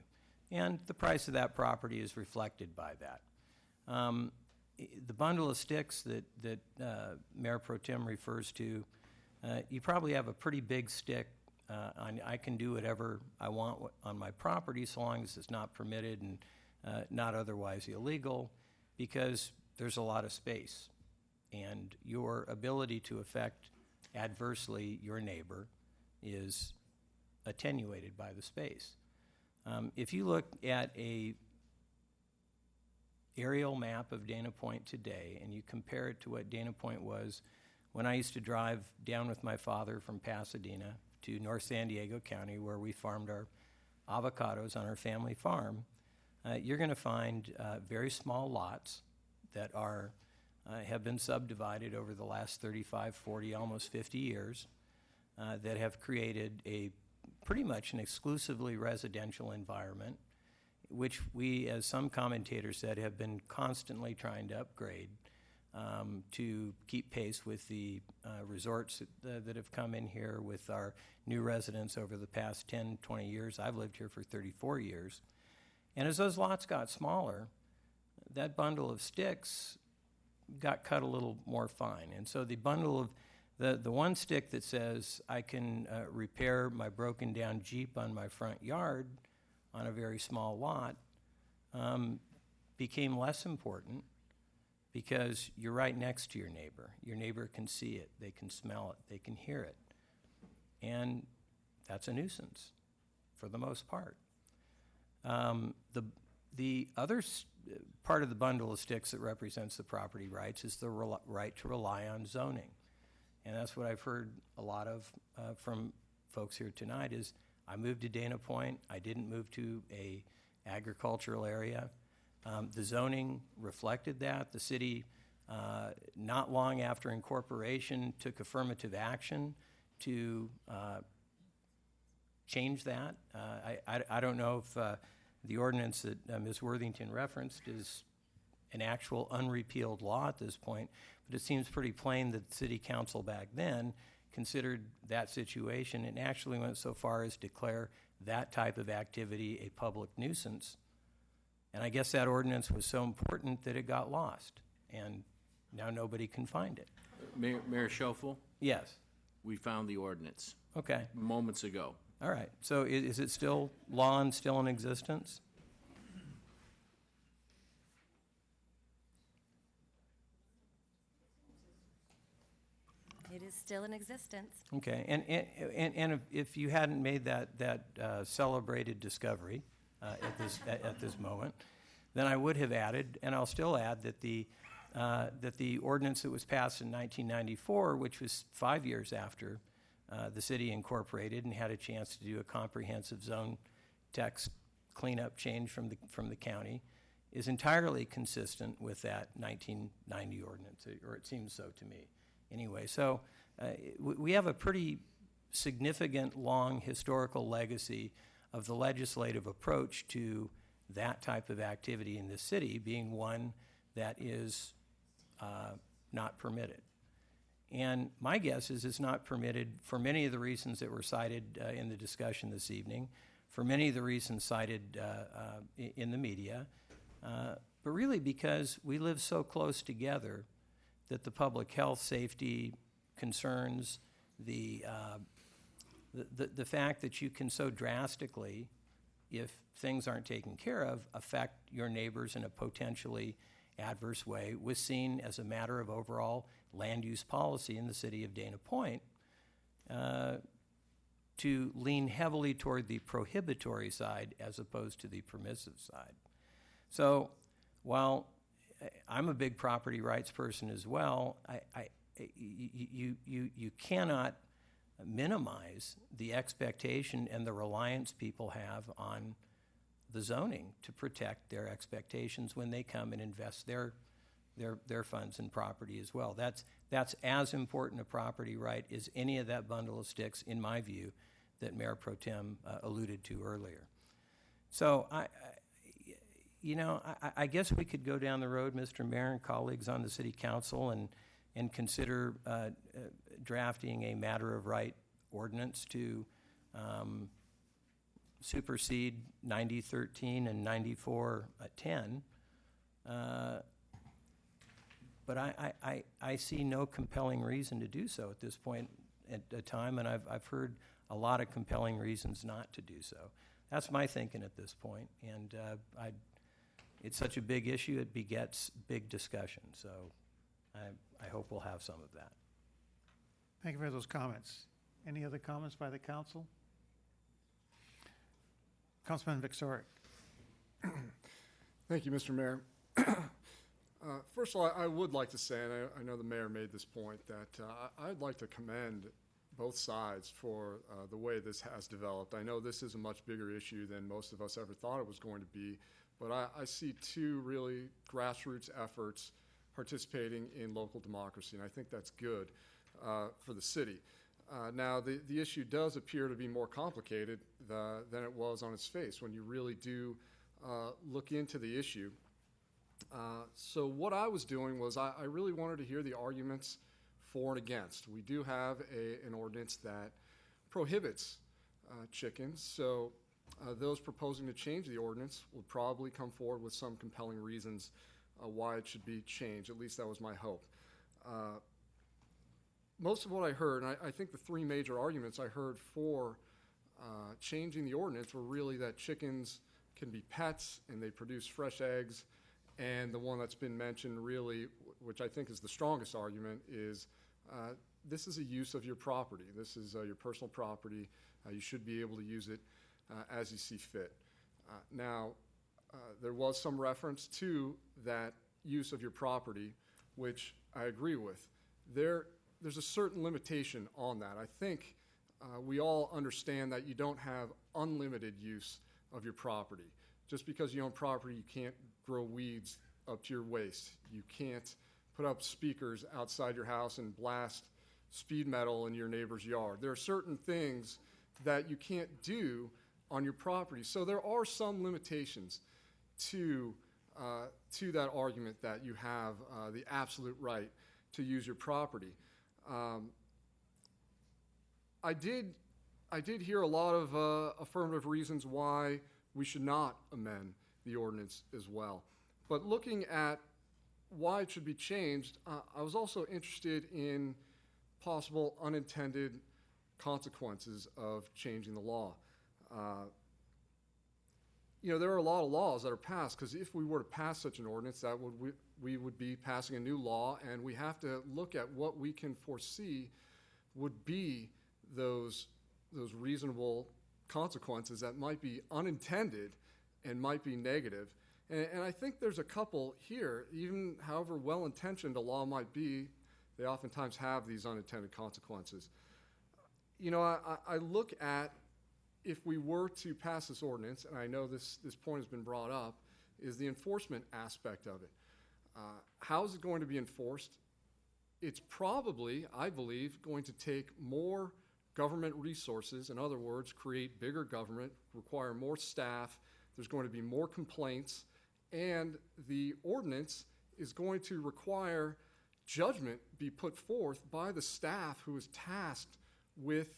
And the price of that property is reflected by that. the bundle of sticks that Mayor Pro Tem refers to, you probably have a pretty big stick. I can do whatever I want on my property so long as it's not permitted and not otherwise illegal, because there's a lot of space. And your ability to affect adversely your neighbor is attenuated by the space. If you look at a aerial map of Dana Point today and you compare it to what Dana Point was when I used to drive down with my father from Pasadena to North San Diego County, where we farmed our avocados on our family farm, you're going to find very small lots that have been subdivided over the last 35, 40, almost 50 years that have created pretty much an exclusively residential environment, which we, as some commentators said, have been constantly trying to upgrade to keep pace with the resorts that have come in here, with our new residents over the past 10, 20 years. I've lived here for 34 years. And as those lots got smaller, that bundle of sticks got cut a little more fine. And so the bundle of the one stick that says I can repair my broken down Jeep on my front yard on a very small lot became less important, because you're right next to your neighbor. Your neighbor can see it, they can smell it, they can hear it. And that's a nuisance for the most part. The other part of the bundle of sticks that represents the property rights is the right to rely on zoning. And that's what I've heard a lot of from folks here tonight is, I moved to Dana Point. I didn't move to a agricultural area. The zoning reflected that. The city, not long after incorporation, took affirmative action to change that. I don't know if the ordinance that Ms. Worthington referenced is an actual unrepealed law at this point, but it seems pretty plain that the city council back then considered that situation and actually went so far as declare that type of activity a public nuisance. And I guess that ordinance was so important that it got lost, and now nobody can find it.
Mayor Schoeffel?
Yes.
We found the ordinance.
Okay.
Moments ago.
All right. So is it still law and still in existence?
It is still in existence.
Okay, and if you hadn't made that celebrated discovery at this moment, then I would have added, and I'll still add, that the ordinance that was passed in 1994, which was 5 years after the city incorporated and had a chance to do a comprehensive zone text cleanup change from the county, is entirely consistent with that 1990 ordinance, or it seems so to me. Anyway, so we have a pretty significant, long historical legacy of the legislative approach to that type of activity in the city being one that is not permitted. And my guess is it's not permitted for many of the reasons that were cited in the discussion this evening, for many of the reasons cited in the media, but really because we live so close together that the public health safety concerns, the fact that you can so drastically, if things aren't taken care of, affect your neighbors in a potentially adverse way, was seen as a matter of overall land use policy in the city of Dana Point to lean heavily toward the prohibitory side as opposed to the permissive side. So while I'm a big property rights person as well, you cannot minimize the expectation and the reliance people have on the zoning to protect their expectations when they come and invest their funds in property as well. That's as important a property right as any of that bundle of sticks, in my view, that Mayor Pro Tem alluded to earlier. So I guess we could go down the road, Mr. Mayor and colleagues on the City Council, and consider drafting a matter of right ordinance to supersede 9013 and 9410. But I see no compelling reason to do so at this point at a time, and I've heard a lot of compelling reasons not to do so. That's my thinking at this point, and it's such a big issue, it begets big discussion, so I hope we'll have some of that.
Thank you for those comments. Any other comments by the council? Councilman Victoric.
Thank you, Mr. Mayor. First of all, I would like to say, and I know the mayor made this point, that I'd like to commend both sides for the way this has developed. I know this is a much bigger issue than most of us ever thought it was going to be, but I see two really grassroots efforts participating in local democracy, and I think that's good for the city. Now, the issue does appear to be more complicated than it was on its face when you really do look into the issue. So what I was doing was I really wanted to hear the arguments for and against. We do have an ordinance that prohibits chickens, so those proposing to change the ordinance would probably come forward with some compelling reasons why it should be changed. At least that was my hope. Most of what I heard, and I think the three major arguments I heard for changing the ordinance were really that chickens can be pets and they produce fresh eggs, and the one that's been mentioned really, which I think is the strongest argument, is this is a use of your property. This is your personal property. You should be able to use it as you see fit. Now, there was some reference to that use of your property, which I agree with. There's a certain limitation on that. I think we all understand that you don't have unlimited use of your property. Just because you own property, you can't grow weeds up to your waist. You can't put up speakers outside your house and blast speed metal in your neighbor's yard. There are certain things that you can't do on your property. So there are some limitations to that argument that you have the absolute right to use your property. I did hear a lot of affirmative reasons why we should not amend the ordinance as well. But looking at why it should be changed, I was also interested in possible unintended consequences of changing the law. There are a lot of laws that are passed, because if we were to pass such an ordinance, we would be passing a new law, and we have to look at what we can foresee would be those reasonable consequences that might be unintended and might be negative. And I think there's a couple here. Even however well-intentioned a law might be, they oftentimes have these unintended consequences. I look at, if we were to pass this ordinance, and I know this point has been brought up, is the enforcement aspect of it. How is it going to be enforced? It's probably, I believe, going to take more government resources. In other words, create bigger government, require more staff. There's going to be more complaints, and the ordinance is going to require judgment be put forth by the staff who is tasked with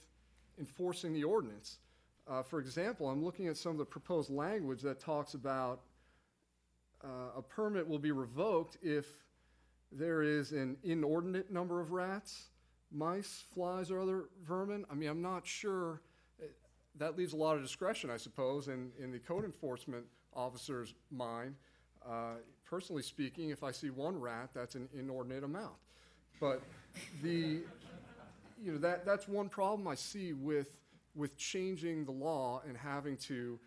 enforcing the ordinance. For example, I'm looking at some of the proposed language that talks about a permit will be revoked if there is an inordinate number of rats, mice, flies, or other vermin. I mean, I'm not sure. That leaves a lot of discretion, I suppose, in the code enforcement officer's mind. Personally speaking, if I see one rat, that's an inordinate amount. But that's one problem I see with changing the law and having to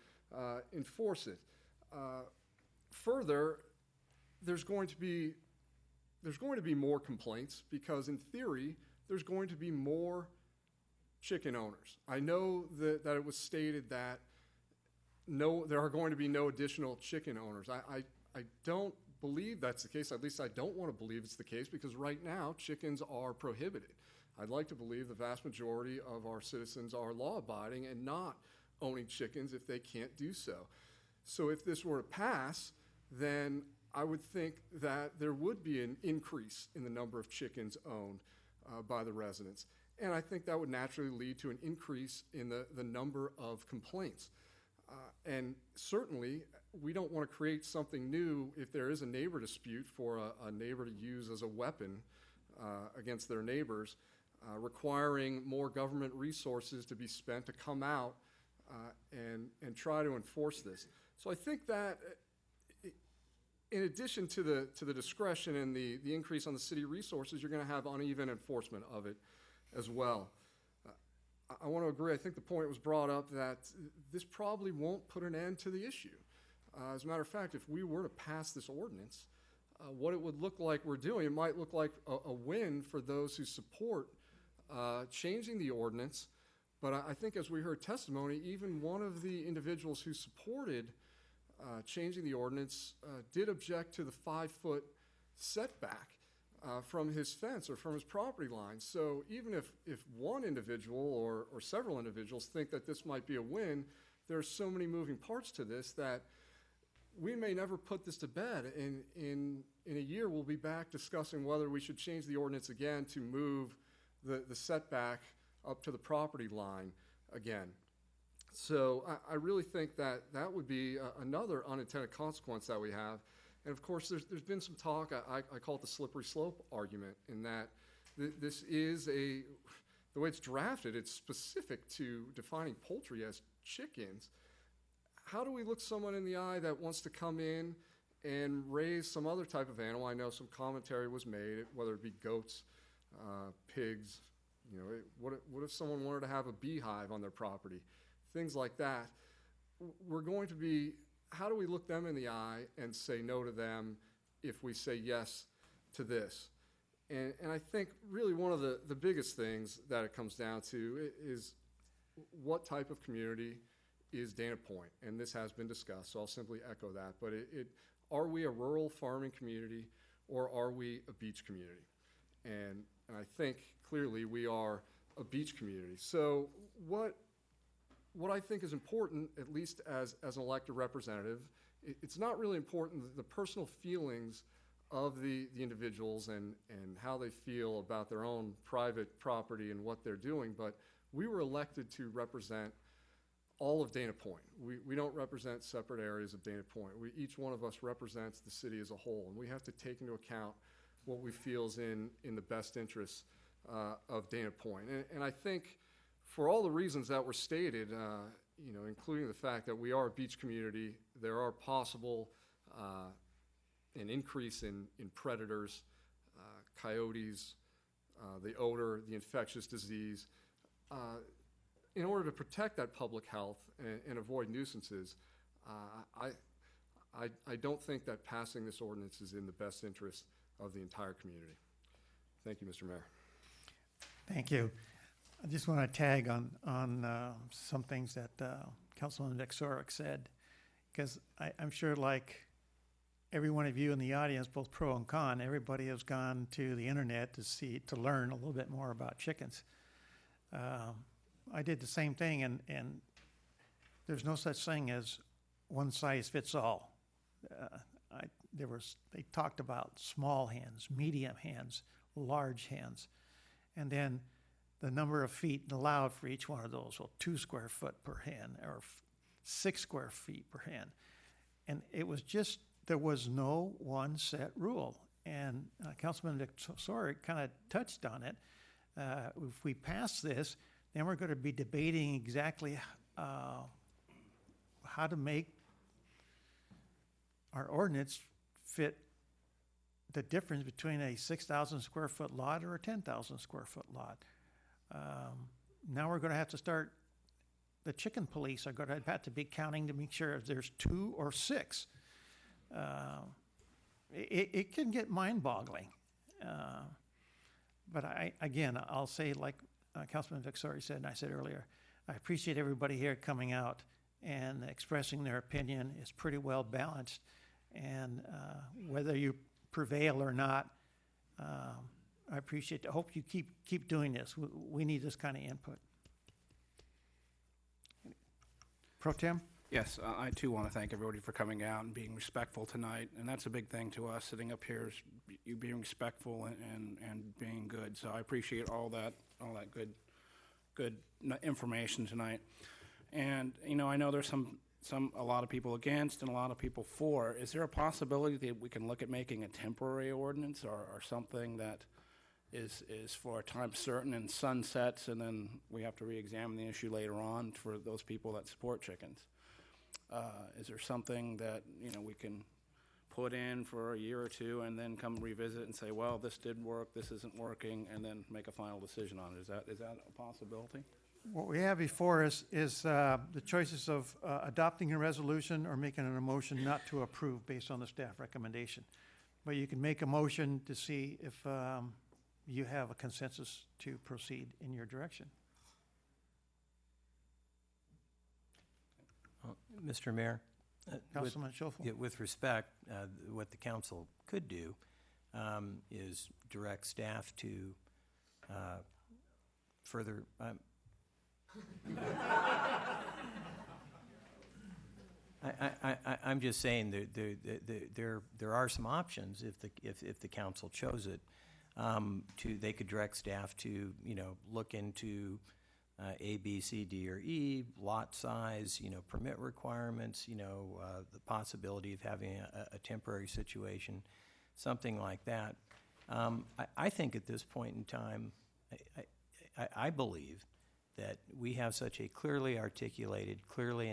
enforce it. Further, there's going to be more complaints, because in theory, there's going to be more chicken owners. I know that it was stated that there are going to be no additional chicken owners. I don't believe that's the case. At least I don't want to believe it's the case, because right now chickens are prohibited. I'd like to believe the vast majority of our citizens are law-abiding and not owning chickens if they can't do so. So if this were to pass, then I would think that there would be an increase in the number of chickens owned by the residents. And I think that would naturally lead to an increase in the number of complaints. And certainly, we don't want to create something new if there is a neighbor dispute for a neighbor to use as a weapon against their neighbors, requiring more government resources to be spent to come out and try to enforce this. So I think that in addition to the discretion and the increase on the city resources, you're going to have uneven enforcement of it as well. I want to agree. I think the point was brought up that this probably won't put an end to the issue. As a matter of fact, if we were to pass this ordinance, what it would look like we're doing, it might look like a win for those who support changing the ordinance. But I think as we heard testimony, even one of the individuals who supported changing the ordinance did object to the 5-foot setback from his fence or from his property line. So even if one individual or several individuals think that this might be a win, there are so many moving parts to this that we may never put this to bed. In a year, we'll be back discussing whether we should change the ordinance again to move the setback up to the property line again. So I really think that would be another unintended consequence that we have. And of course, there's been some talk, I call it the slippery slope argument, in that this is the way it's drafted, it's specific to defining poultry as chickens. How do we look someone in the eye that wants to come in and raise some other type of animal? I know some commentary was made, whether it be goats, pigs, what if someone wanted to have a beehive on their property? Things like that. We're going to be, how do we look them in the eye and say no to them if we say yes to this? And I think really one of the biggest things that it comes down to is what type of community is Dana Point? And this has been discussed, so I'll simply echo that. But are we a rural farming community or are we a beach community? And I think clearly we are a beach community. So what I think is important, at least as an elected representative, it's not really important the personal feelings of the individuals and how they feel about their own private property and what they're doing, but we were elected to represent all of Dana Point. We don't represent separate areas of Dana Point. Each one of us represents the city as a whole, and we have to take into account what we feel is in the best interests of Dana Point. And I think for all the reasons that were stated, including the fact that we are a beach community, there are possible an increase in predators, coyotes, the odor, the infectious disease. In order to protect that public health and avoid nuisances, I don't think that passing this ordinance is in the best interest of the entire community. Thank you, Mr. Mayor.
Thank you. I just want to tag on some things that Councilman Vexoric said, because I'm sure, like every one of you in the audience, both pro and con, everybody has gone to the internet to learn a little bit more about chickens. I did the same thing, and there's no such thing as one size fits all. They talked about small hens, medium hens, large hens, and then the number of feet allowed for each one of those. Well, 2 square foot per hen or 6 square feet per hen. And it was just, there was no one set rule. And Councilman Vexoric kind of touched on it. If we pass this, then we're going to be debating exactly how to make our ordinance fit the difference between a 6,000 square foot lot or a 10,000 square foot lot. Now we're going to have to start, the chicken police are going to have to be counting to make sure if there's 2 or 6. It can get mind-boggling. But I'll say, like Councilman Vexoric said, and I said earlier, I appreciate everybody here coming out and expressing their opinion. It's pretty well balanced. And whether you prevail or not, I appreciate it. I hope you keep doing this. We need this kind of input. Pro Tem?
Yes, I too want to thank everybody for coming out and being respectful tonight. And that's a big thing to us sitting up here, is you being respectful and being good. So I appreciate all that good information tonight. And, I know there's some a lot of people against and a lot of people for. Is there a possibility that we can look at making a temporary ordinance or something that is for a time certain and sunsets, and then we have to re-examine the issue later on for those people that support chickens? Is there something that, we can put in for a year or two and then come revisit and say, well, this did work, this isn't working, and then make a final decision on it? Is that a possibility?
What we have before us is the choices of adopting a resolution or making a motion not to approve based on the staff recommendation. But you can make a motion to see if you have a consensus to proceed in your direction.
Mr. Mayor?
Councilman Schoeffel.
With respect, what the council could do is direct staff to further. I'm just saying there are some options if the council chose it. They could direct staff to look into A, B, C, D, or E, lot size, permit requirements, the possibility of having a temporary situation, something like that. I think at this point in time, I believe that we have such a clearly articulated, clearly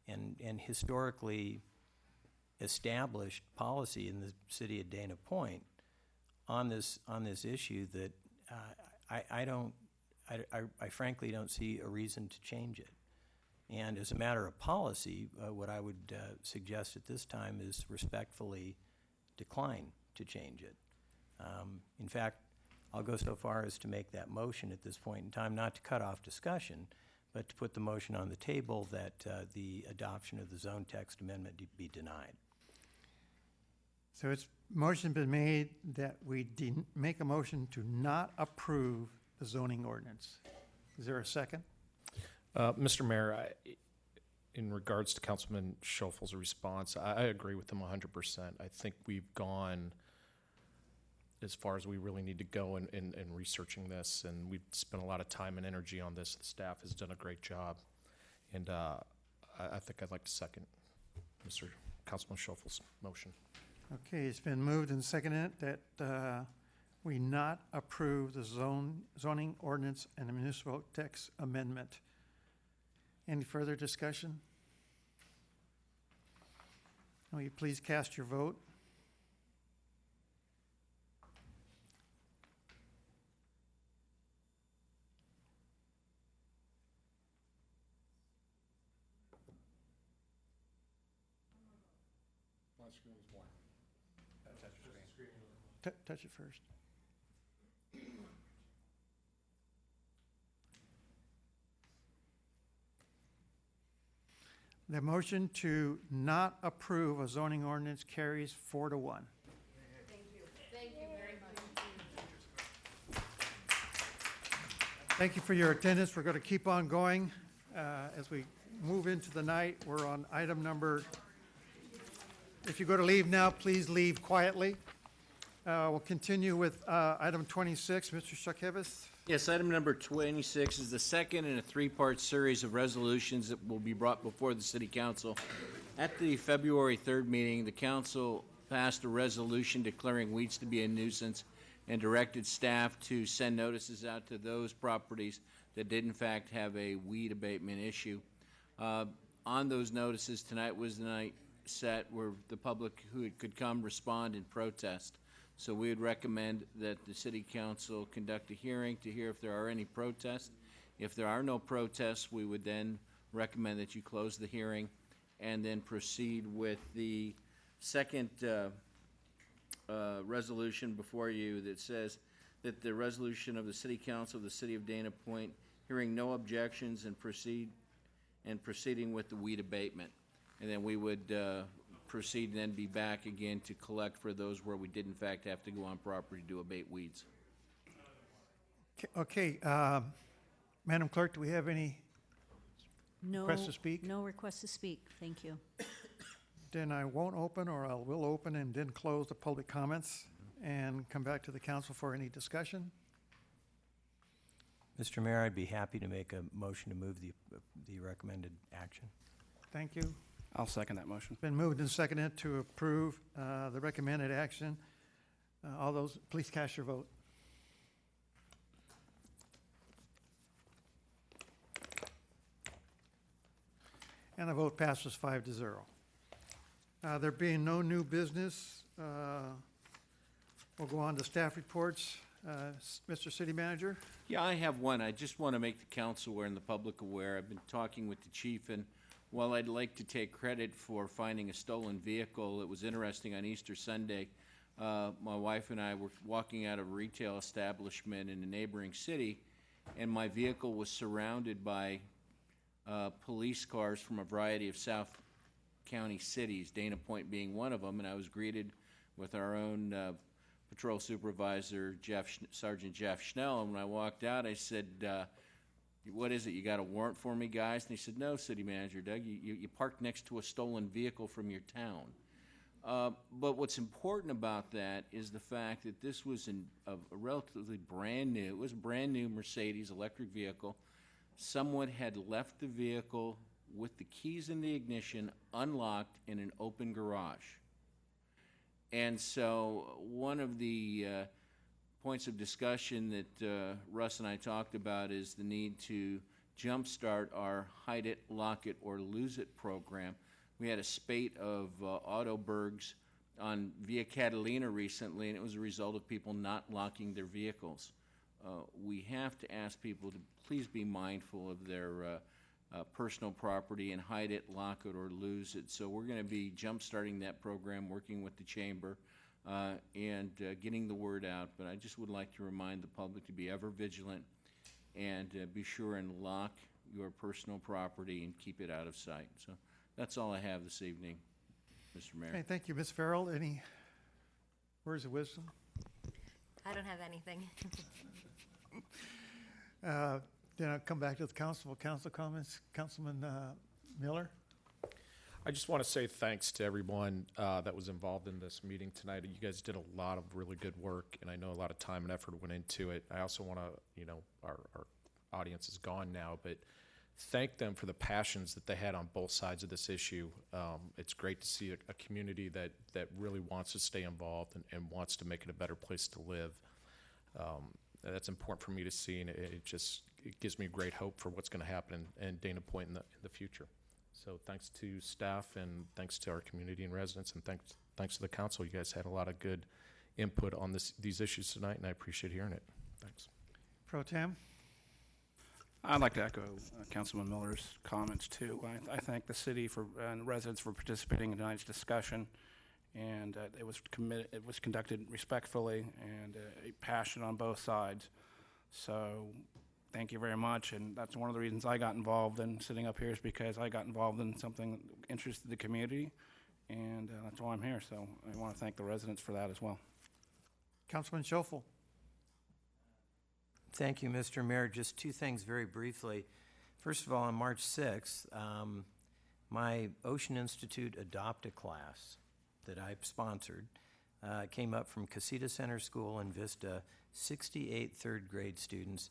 and historically established policy in the city of Dana Point on this issue that I frankly don't see a reason to change it. And as a matter of policy, what I would suggest at this time is respectfully decline to change it. In fact, I'll go so far as to make that motion at this point in time, not to cut off discussion, but to put the motion on the table that the adoption of the zone text amendment be denied.
So it's motion been made that we make a motion to not approve the zoning ordinance. Is there a second?
Mr. Mayor, in regards to Councilman Schoeffel's response, I agree with him 100%. I think we've gone as far as we really need to go in researching this, and we've spent a lot of time and energy on this. The staff has done a great job, and I think I'd like to second Mr. Councilman Schoeffel's motion.
Okay, it's been moved and seconded that we not approve the zoning ordinance and the municipal text amendment. Any further discussion? Will you please cast your vote?
My screen is blank.
Touch it first. The motion to not approve a zoning ordinance carries 4-1.
Thank you. Thank you very much.
Thank you for your attendance. We're going to keep on going as we move into the night. We're on item number, if you're going to leave now, please leave quietly. We'll continue with item 26. Mr. Shakevitz.
Yes, item number 26 is the second in a three-part series of resolutions that will be brought before the City Council. At the February 3rd meeting, the Council passed a resolution declaring weeds to be a nuisance and directed staff to send notices out to those properties that did in fact have a weed abatement issue. On those notices, tonight was the night set where the public who could come respond and protest. So we would recommend that the City Council conduct a hearing to hear if there are any protests. If there are no protests, we would then recommend that you close the hearing and then proceed with the second resolution before you that says that the resolution of the City Council of the City of Dana Point hearing no objections and proceeding with the weed abatement. And then we would proceed and then be back again to collect for those where we did in fact have to go on property to abate weeds.
Okay, Madam Clerk, do we have any requests to speak?
No requests to speak, thank you.
Then I won't open, or I will open and then close the public comments and come back to the council for any discussion.
Mr. Mayor, I'd be happy to make a motion to move the recommended action.
Thank you.
I'll second that motion.
Been moved and seconded to approve the recommended action. All those, please cast your vote. And the vote passes 5-0. There being no new business, we'll go on to staff reports. Mr. City Manager?
Yeah, I have one. I just want to make the council aware and the public aware. I've been talking with the chief, and while I'd like to take credit for finding a stolen vehicle, it was interesting on Easter Sunday. My wife and I were walking out of a retail establishment in a neighboring city, and my vehicle was surrounded by police cars from a variety of South County cities, Dana Point being one of them, and I was greeted with our own Patrol Supervisor Sergeant Jeff Schnell, and when I walked out, I said, what is it, you got a warrant for me, guys? And he said, no, City Manager Doug, you parked next to a stolen vehicle from your town. But what's important about that is the fact that this was a relatively brand new, it was a brand new Mercedes electric vehicle. Someone had left the vehicle with the keys in the ignition unlocked in an open garage. And so one of the points of discussion that Russ and I talked about is the need to jumpstart our Hide It, Lock It, or Lose It program. We had a spate of Autobergs on Via Catalina recently, and it was a result of people not locking their vehicles. We have to ask people to please be mindful of their personal property and hide it, lock it, or lose it. So we're going to be jump-starting that program, working with the Chamber, and getting the word out. But I just would like to remind the public to be ever vigilant and be sure and lock your personal property and keep it out of sight. So that's all I have this evening, Mr. Mayor.
Okay, thank you, Ms. Farrell. Any words of wisdom?
I don't have anything.
Then I'll come back to the council. Council comments. Councilman Miller?
I just want to say thanks to everyone that was involved in this meeting tonight. You guys did a lot of really good work, and I know a lot of time and effort went into it. I also want to, our audience is gone now, but thank them for the passions that they had on both sides of this issue. It's great to see a community that really wants to stay involved and wants to make it a better place to live. That's important for me to see, and it gives me great hope for what's going to happen in Dana Point in the future. So thanks to staff, and thanks to our community and residents, and thanks to the council. You guys had a lot of good input on these issues tonight, and I appreciate hearing it. Thanks.
Pro Tem?
I'd like to echo Councilman Miller's comments too. I thank the city and residents for participating in tonight's discussion, and it was conducted respectfully and a passion on both sides. So thank you very much, and that's one of the reasons I got involved in sitting up here, is because I got involved in something that interested the community, and that's why I'm here. So I want to thank the residents for that as well.
Councilman Schoeffel?
Thank you, Mr. Mayor. Just two things very briefly. First of all, on March 6th, my Ocean Institute Adopt-A class that I sponsored came up from Casita Center School in Vista, 68 third grade students.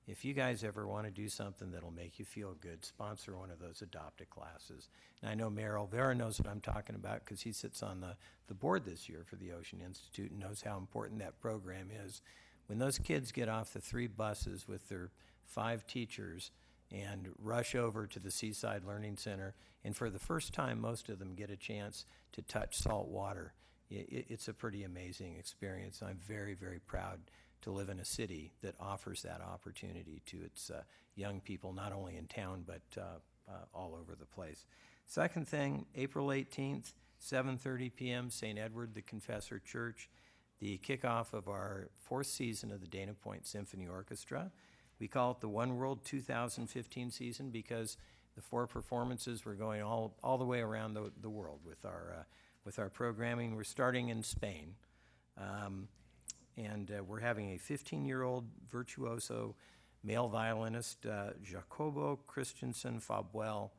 If you guys ever want to do something that'll make you feel good, sponsor one of those Adopt-A classes. And I know Mayor Olvera knows what I'm talking about because he sits on the board this year for the Ocean Institute and knows how important that program is. When those kids get off the 3 buses with their 5 teachers and rush over to the Seaside Learning Center, and for the first time, most of them get a chance to touch salt water, it's a pretty amazing experience. I'm very, very proud to live in a city that offers that opportunity to its young people, not only in town, but all over the place. Second thing, April 18th, 7:30 p.m., St. Edward the Confessor Church, the kickoff of our 4th season of the Dana Point Symphony Orchestra. We call it the One World 2015 season because the 4 performances were going all the way around the world with our programming. We're starting in Spain. And we're having a 15-year-old virtuoso male violinist, Jacobo Christensen Fabuel.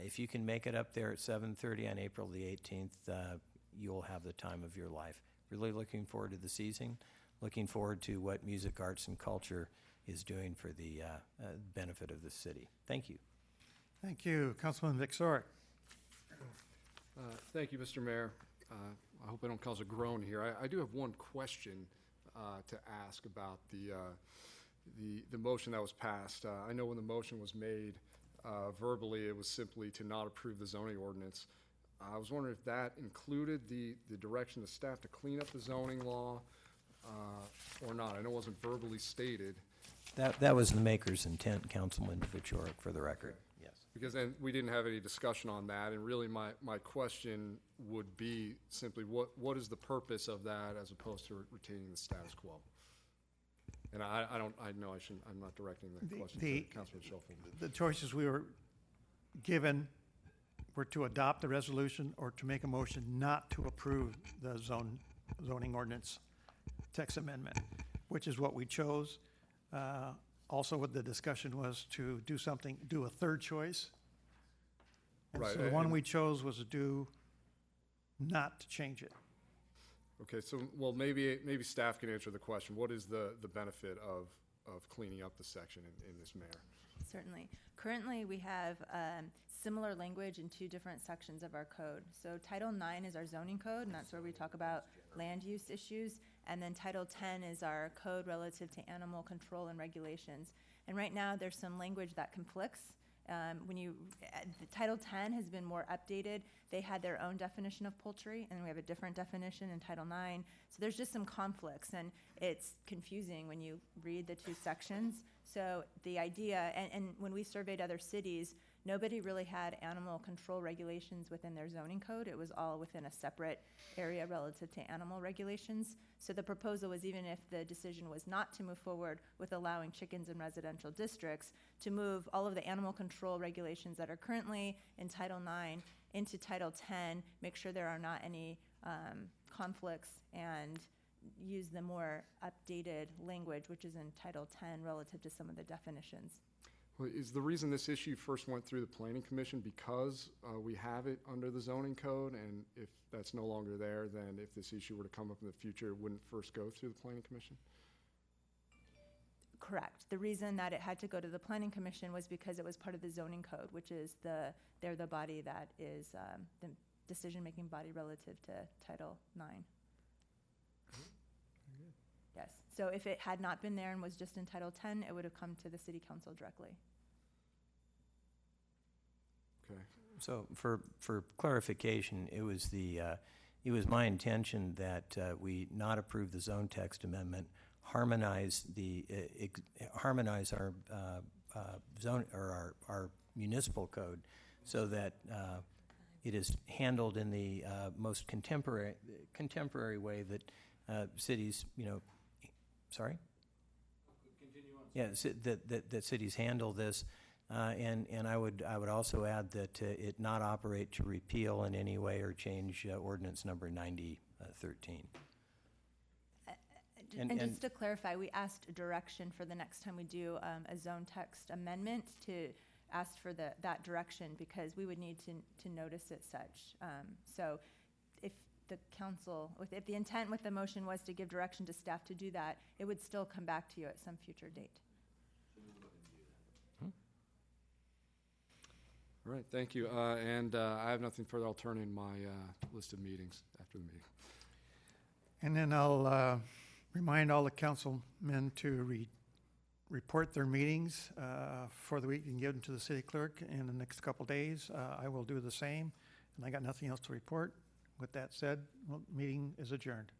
If you can make it up there at 7:30 on April the 18th, you'll have the time of your life. Really looking forward to the season, looking forward to what music, arts, and culture is doing for the benefit of the city. Thank you.
Thank you. Councilman Vic
Thank you, Mr. Mayor. I hope I don't cause a groan here. I do have one question to ask about the motion that was passed. I know when the motion was made verbally, it was simply to not approve the zoning ordinance. I was wondering if that included the direction of staff to clean up the zoning law or not. I know it wasn't verbally stated.
That was the maker's intent, Councilman Vichorek, for the record. Yes.
Because then we didn't have any discussion on that, and really my question would be simply what is the purpose of that as opposed to retaining the status quo? And I'm not directing the question to Councilman Schofield.
The choices we were given were to adopt the resolution or to make a motion not to approve the zoning ordinance text amendment, which is what we chose. Also, what the discussion was to do a third choice. And
Right,
so the one we chose was not to change it.
Okay, so, well, maybe staff can answer the question. What is the benefit of cleaning up the section in this manner?
Certainly. Currently, we have similar language in two different sections of our code. So Title IX is our zoning code, and that's where we talk about land use issues. And then Title 10 is our code relative to animal control and regulations. And right now, there's some language that conflicts. Title 10 has been more updated. They had their own definition of poultry, and we have a different definition in Title 9. So there's just some conflicts, and it's confusing when you read the two sections. So the idea, and when we surveyed other cities, nobody really had animal control regulations within their zoning code. It was all within a separate area relative to animal regulations. So the proposal was, even if the decision was not to move forward with allowing chickens in residential districts, to move all of the animal control regulations that are currently in Title IX into Title 10, make sure there are not any conflicts, and use the more updated language, which is in Title 10 relative to some of the definitions.
Well, is the reason this issue first went through the Planning Commission because we have it under the zoning code, and if that's no longer there, then if this issue were to come up in the future, it wouldn't first go through the Planning Commission?
Correct. The reason that it had to go to the Planning Commission was because it was part of the zoning code, which is they're the body that is the decision-making body relative to Title IX. Yes. So if it had not been there and was just in Title 10, it would have come to the City Council directly.
Okay.
So for clarification, it was my intention that we not approve the zone text amendment, harmonize our zone or our municipal code, so that it is handled in the most contemporary way that cities, Sorry? Continue on. Yeah, that cities handle this, and I would also add that it not operate to repeal in any way or change ordinance number 9013.
And just to clarify, we asked direction for the next time we do a zone text amendment to ask for that direction, because we would need to notice it such. So if the council, if the intent with the motion was to give direction to staff to do that, it would still come back to you at some future date.
All right, thank you. And I have nothing further. I'll turn in my list of meetings after the meeting.
And then I'll remind all the councilmen to report their meetings for the week and give them to the city clerk in the next couple days. I will do the same, and I got nothing else to report. With that said, meeting is adjourned.